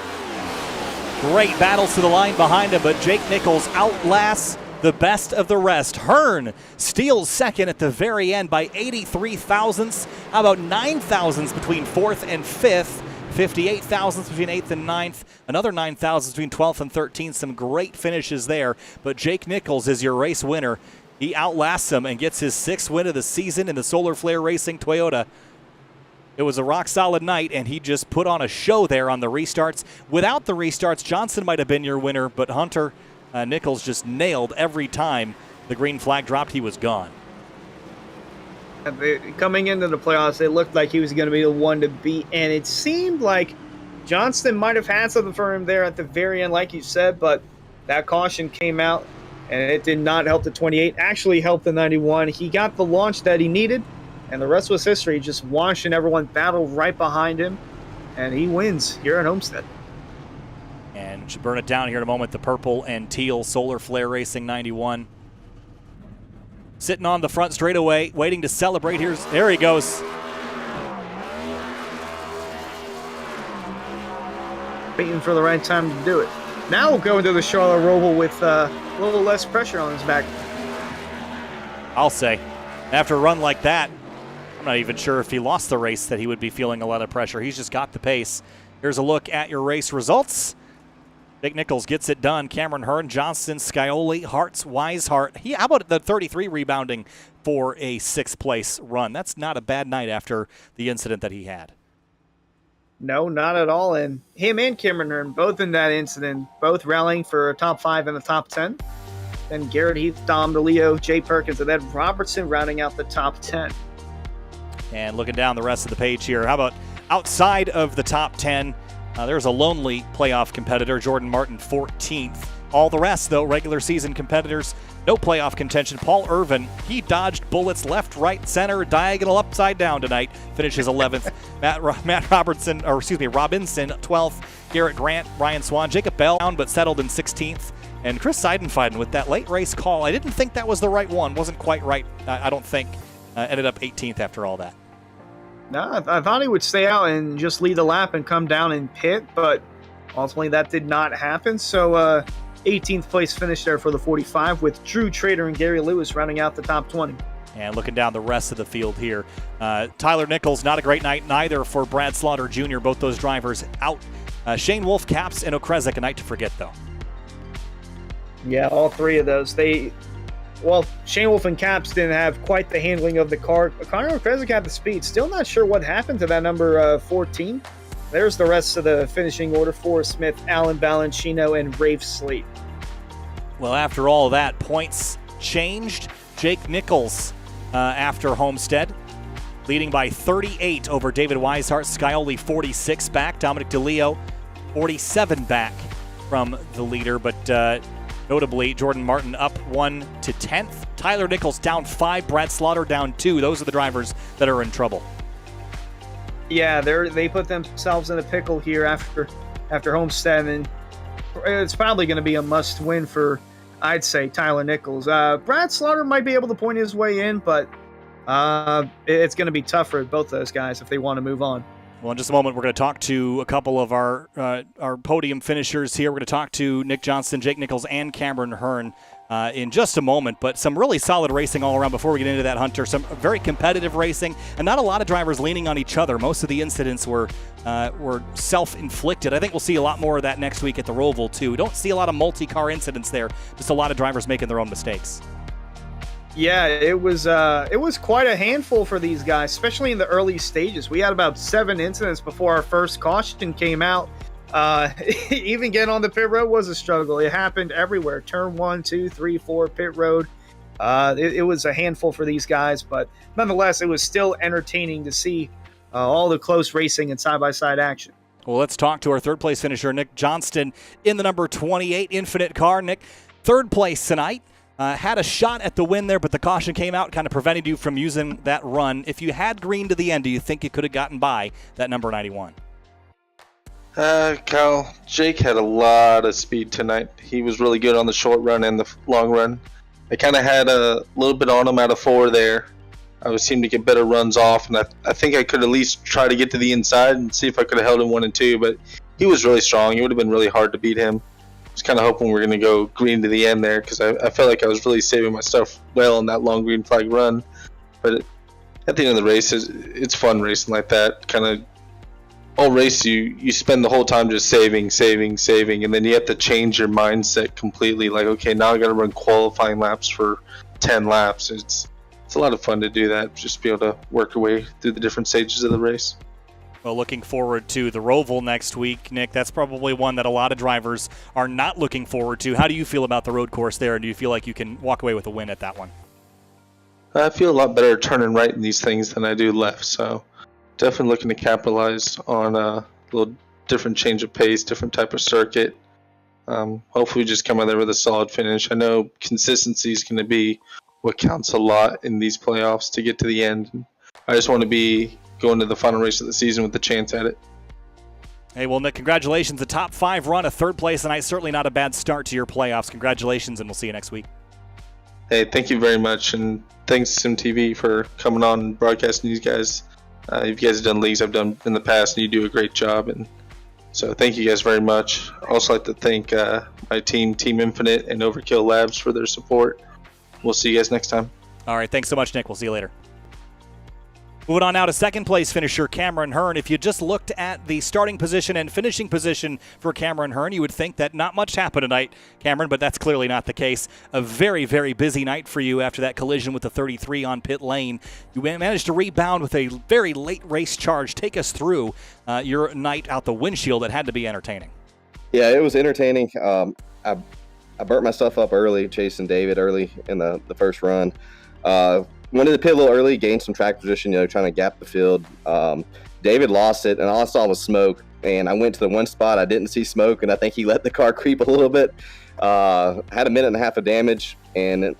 S1: Great battles to the line behind him, but Jake Nichols outlasts the best of the rest. Hearn steals second at the very end by 83 thousandths. How about 9 thousandths between 4th and 5th? 58 thousandths between 8th and 9th. Another 9 thousandths between 12th and 13th. Some great finishes there, but Jake Nichols is your race winner. He outlasts him and gets his 6th win of the season in the Solar Flare Racing Toyota. It was a rock-solid night, and he just put on a show there on the restarts. Without the restarts, Johnson might have been your winner, but Hunter Nichols just nailed every time the green flag dropped. He was gone.
S2: Coming into the playoffs, it looked like he was going to be the one to beat, and it seemed like Johnston might have had something for him there at the very end, like you said, but that caution came out, and it did not help the 28. Actually helped the 91. He got the launch that he needed, and the rest was history, just watching everyone battle right behind him, and he wins here at Homestead.
S1: And should burn it down here in a moment, the purple and teal Solar Flare Racing 91. Sitting on the front straightaway, waiting to celebrate. There he goes.
S2: Waiting for the right time to do it. Now we'll go into the Charlotte Roval with a little less pressure on his back.
S1: I'll say, after a run like that, I'm not even sure if he lost the race that he would be feeling a lot of pressure. He's just got the pace. Here's a look at your race results. Jake Nichols gets it done. Cameron Hearn, Johnston, Scioli, Hartz, Weishart. How about the 33 rebounding for a 6th place run? That's not a bad night after the incident that he had.
S2: No, not at all. And him and Cameron Hearn, both in that incident, both rallying for a top 5 and the top 10. Then Garrett Heath, Dom DeLeo, Jay Perkins, and then Robertson rounding out the top 10.
S1: And looking down the rest of the page here, how about outside of the top 10? There's a lonely playoff competitor, Jordan Martin, 14th. All the rest, though, regular season competitors, no playoff contention. Paul Irvin, he dodged bullets left, right, center, diagonal, upside down tonight. Finishes 11th. Robinson, 12th. Garrett Grant, Ryan Swan, Jacob Bell, but settled in 16th. And Chris Seidenfeiden with that late race call. I didn't think that was the right one. Wasn't quite right, I don't think. Ended up 18th after all that.
S2: No, I thought he would stay out and just lead the lap and come down and pit, but ultimately that did not happen. So 18th place finish there for the 45 with Drew Trader and Gary Lewis rounding out the top 20.
S1: And looking down the rest of the field here, Tyler Nichols, not a great night neither for Brad Slaughter Jr. Both those drivers out. Shane Wolf, Caps, and Okrezek, a night to forget, though.
S2: Yeah, all 3 of those. Shane Wolf and Caps didn't have quite the handling of the car. Connor Okrezek had the speed. Still not sure what happened to that number 14. there's the rest of the finishing order: Forrest Smith, Alan Balancino, and Rafe Sleep.
S1: Well, after all that, points changed. Jake Nichols after Homestead, leading by 38 over David Weishart. Scioli 46 back. Dominic DeLeo 47 back from the leader, but notably Jordan Martin up 1 to 10th. Tyler Nichols down 5. Brad Slaughter down 2. Those are the drivers that are in trouble.
S2: Yeah, they put themselves in a pickle here after Homestead, and it's probably going to be a must-win for, I'd say, Tyler Nichols. Brad Slaughter might be able to point his way in, but it's going to be tough for both those guys if they want to move on.
S1: Well, in just a moment, we're going to talk to a couple of our podium finishers here. We're going to talk to Nick Johnston, Jake Nichols, and Cameron Hearn in just a moment. But some really solid racing all around before we get into that, Hunter. Some very competitive racing, and not a lot of drivers leaning on each other. Most of the incidents were self-inflicted. I think we'll see a lot more of that next week at the Roval, too. We don't see a lot of multi-car incidents there, just a lot of drivers making their own mistakes.
S2: Yeah, it was quite a handful for these guys, especially in the early stages. We had about 7 incidents before our first caution came out. Even getting on the pit road was a struggle. It happened everywhere. Turn 1, 2, 3, 4, pit road. It was a handful for these guys, but nonetheless, it was still entertaining to see all the close racing and side-by-side action.
S1: Well, let's talk to our third-place finisher, Nick Johnston, in the number 28 Infinite car. Nick, third place tonight. Had a shot at the win there, but the caution came out, kind of prevented you from using that run. If you had green to the end, do you think you could have gotten by that number 91?
S4: Kyle, Jake had a lot of speed tonight. He was really good on the short run and the long run. I kind of had a little bit on him out of 4 there. I seemed to get better runs off, and I think I could at least try to get to the inside and see if I could have held him 1 and 2, but he was really strong. It would have been really hard to beat him. I was kind of hoping we were going to go green to the end there because I felt like I was really saving myself well in that long green flag run. But at the end of the race, it's fun racing like that. Kind of all race, you spend the whole time just saving, and then you have to change your mindset completely. Like, okay, now I got to run qualifying laps for 10 laps. It's a lot of fun to do that, just be able to work your way through the different stages of the race.
S1: Well, looking forward to the Roval next week, Nick. That's probably one that a lot of drivers are not looking forward to. How do you feel about the road course there, and do you feel like you can walk away with a win at that one?
S4: I feel a lot better turning right in these things than I do left, so definitely looking to capitalize on a little different change of pace, different type of circuit. Hopefully we just come out there with a solid finish. I know consistency is going to be what counts a lot in these playoffs to get to the end. I just want to be going to the final race of the season with a chance at it.
S1: Hey, well, Nick, congratulations. A top 5 run, a third place tonight. Certainly not a bad start to your playoffs. Congratulations, and we'll see you next week.
S4: Hey, thank you very much, and thanks SimTV for coming on and broadcasting these guys. You guys have done leagues I've done in the past, and you do a great job. And so thank you guys very much. I also like to thank my team, Team Infinite, and Overkill Labs for their support. We'll see you guys next time.
S1: All right, thanks so much, Nick. We'll see you later. Moving on now to second place finisher Cameron Hearn. If you just looked at the starting position and finishing position for Cameron Hearn, you would think that not much happened tonight, Cameron, but that's clearly not the case. A very, very busy night for you after that collision with the 33 on pit lane. You managed to rebound with a very late race charge. Take us through your night out the windshield. That had to be entertaining.
S5: Yeah, it was entertaining. I burnt myself up early, chasing David early in the first run. Went to the pit a little early, gained some track position, trying to gap the field. David lost it, and all I saw was smoke. And I went to the one spot I didn't see smoke, and I think he let the car creep a little bit. Had a minute and a half of damage, and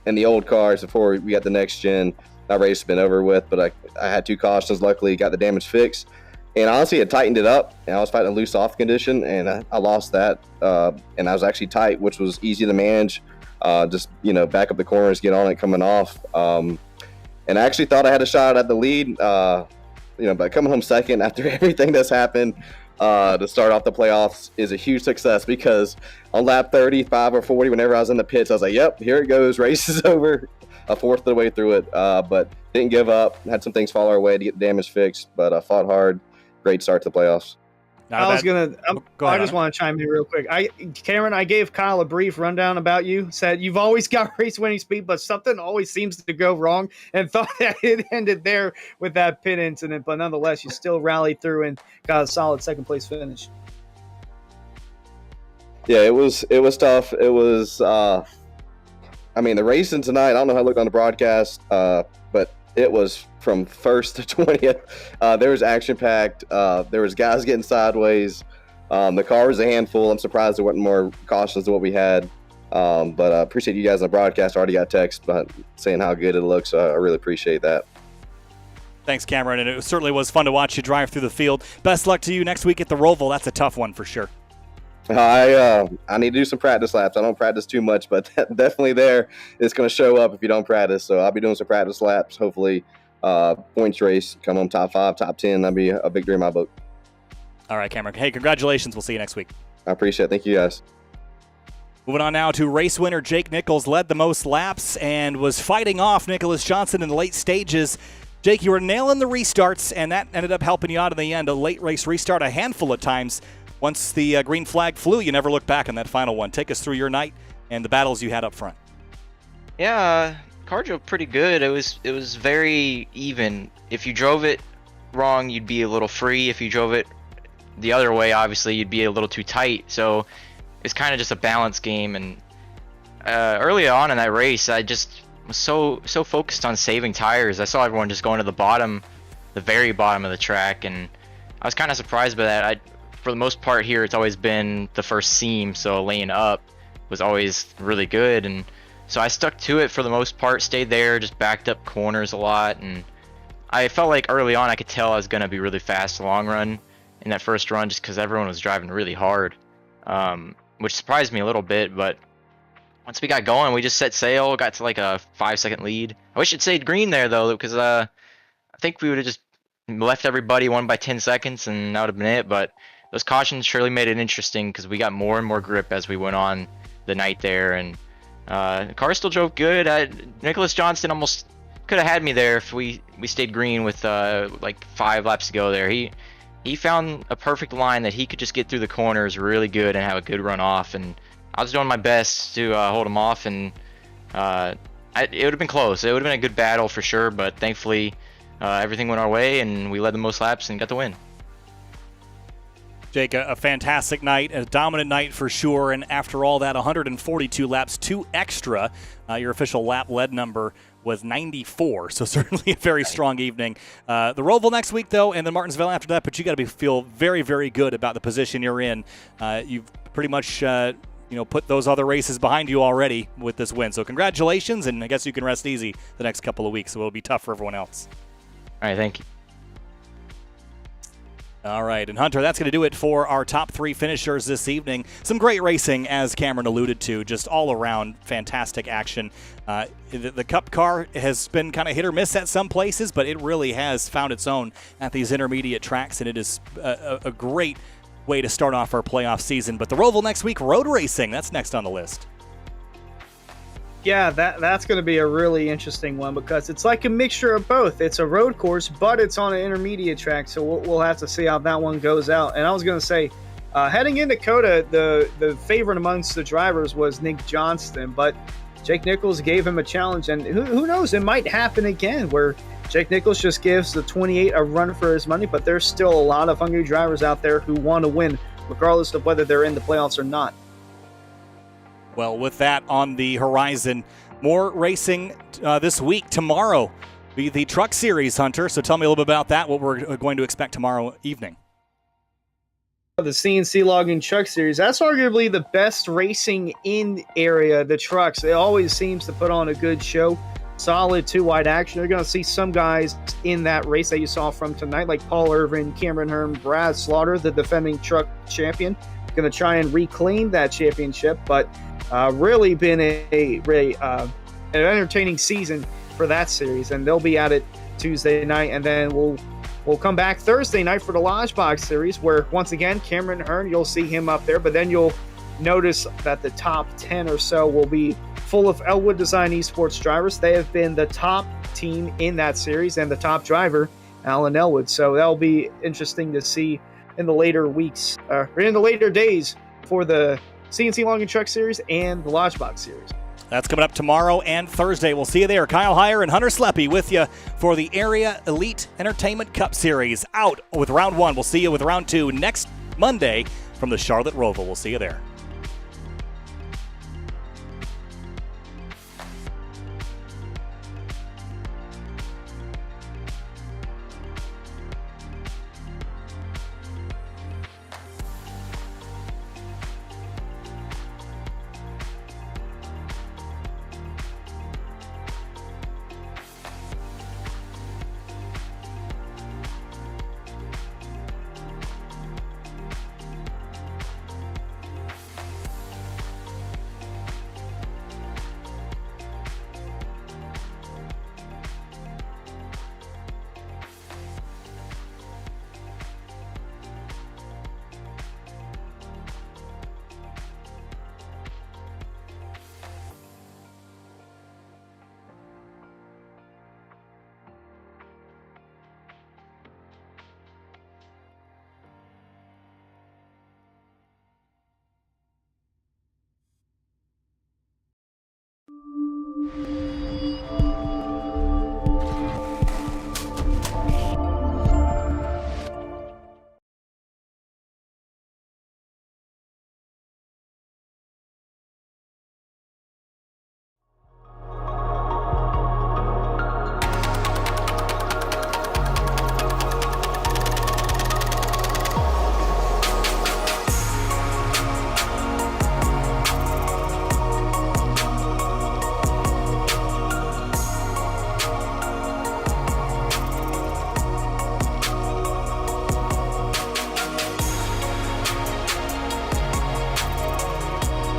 S5: in the old cars before we got the next gen, that race had been over with. But I had 2 cautions. Luckily, got the damage fixed. And honestly, it tightened it up, and I was fighting a loose off condition, and I lost that. And I was actually tight, which was easy to manage. Just back up the corners, get on it coming off. And I actually thought I had a shot at the lead, but coming home second after everything that's happened to start off the playoffs is a huge success, because on lap 35 or 40, whenever I was in the pits, I was like, yep, here it goes, race is over. A fourth of the way through it, but didn't give up. Had some things fall our way to get the damage fixed, but I fought hard. Great start to the playoffs.
S1: Go
S2: I
S1: ahead,
S2: just want to chime in real quick. Cameron, I gave Kyle a brief rundown about you. Said you've always got race winning speed, but something always seems to go wrong, and thought that it ended there with that pit incident. But nonetheless, you still rallied through and got a solid second place finish.
S5: Yeah, it was tough. It was, the racing tonight, I don't know how it looked on the broadcast, but it was from first to 20th. There was action-packed. There was guys getting sideways. The car was a handful. I'm surprised there wasn't more cautions than what we had. But I appreciate you guys on the broadcast. I already got text saying how good it looks, so I really appreciate that.
S1: Thanks, Cameron, and it certainly was fun to watch you drive through the field. Best luck to you next week at the Roval. That's a tough one for sure.
S5: I need to do some practice laps. I don't practice too much, but definitely there it's going to show up if you don't practice. So I'll be doing some practice laps. Hopefully, points race, come on top 5, top 10. That'd be a victory in my book.
S1: All right, Cameron. Hey, congratulations. We'll see you next week.
S5: I appreciate it. Thank you, guys.
S1: Moving on now to race winner Jake Nichols, led the most laps and was fighting off Nicholas Johnson in the late stages. Jake, you were nailing the restarts, and that ended up helping you out in the end. A late race restart a handful of times. Once the green flag flew, you never looked back on that final one. Take us through your night and the battles you had up front.
S6: Yeah, car drove pretty good. It was very even. If you drove it wrong, you'd be a little free. If you drove it the other way, obviously, you'd be a little too tight. So it's kind of just a balance game. And early on in that race, I just was so focused on saving tires. I saw everyone just going to the very bottom of the track, and I was kind of surprised by that. For the most part here, it's always been the first seam, so laying up was always really good, and so I stuck to it for the most part, stayed there, just backed up corners a lot, and I felt like early on I could tell I was going to be really fast long run in that first run just because everyone was driving really hard, which surprised me a little bit, but once we got going, we just set sail, got to like a 5-second lead. I wish it stayed green there, though, because I think we would have just left everybody 1 by 10 seconds, and that would have been it, but those cautions surely made it interesting because we got more and more grip as we went on the night there, and the car still drove good. Nicholas Johnson almost could have had me there if we stayed green with like 5 laps to go there. He found a perfect line that he could just get through the corners really good and have a good run off, and I was doing my best to hold him off, and it would have been close. It would have been a good battle for sure, but thankfully everything went our way and we led the most laps and got the win.
S1: Jake, a fantastic night, a dominant night for sure, and after all that, 142 laps, 2 extra. Your official lap lead number was 94, so certainly a very strong evening. The Roval next week, though, and then Martinsville after that, but you got to feel very, very good about the position you're in. You've pretty much put those other races behind you already with this win, so congratulations, and I guess you can rest easy the next couple of weeks, so it'll be tough for everyone else.
S6: All right, thank you.
S1: All right, and Hunter, that's going to do it for our top 3 finishers this evening. Some great racing, as Cameron alluded to, just all around fantastic action. The Cup car has been kind of hit or miss at some places, but it really has found its own at these intermediate tracks, and it is a great way to start off our playoff season. But the Roval next week, road racing, that's next on the list.
S2: Yeah, that's going to be a really interesting one because it's like a mixture of both. It's a road course, but it's on an intermediate track, so we'll have to see how that one goes out. And I was going to say, heading into COTA, the favorite amongst the drivers was Nick Johnston, but Jake Nichols gave him a challenge, and who knows, it might happen again where Jake Nichols just gives the 28 a run for his money, but there's still a lot of hungry drivers out there who want to win, regardless of whether they're in the playoffs or not.
S1: Well, with that on the horizon, more racing this week. Tomorrow, be the Truck Series, Hunter. So tell me a little bit about that, what we're going to expect tomorrow evening.
S2: The CNC Logging Truck Series, that's arguably the best racing in area, the trucks. It always seems to put on a good show. Solid 2-wide action. You're going to see some guys in that race that you saw from tonight, like Paul Irvin, Cameron Hearn, Brad Slaughter, the defending truck champion. Going to try and reclaim that championship, but really been an entertaining season for that series, and they'll be at it Tuesday night, and then we'll come back Thursday night for the Lodge Box Series, where once again Cameron Hearn, you'll see him up there, but then you'll notice that the top 10 or so will be full of Elwood Design Esports drivers. They have been the top team in that series and the top driver, Alan Elwood, so that'll be interesting to see in the later weeks, or in the later days for the CNC Long and Truck Series and the Lodgebox Series.
S1: That's coming up tomorrow and Thursday. We'll see you there. Kyle Heyer and Hunter Sleppy with you for the Area Elite Entertainment Cup Series. Out with round 1. We'll see you with round 2 next Monday from the Charlotte Roval. We'll see you there.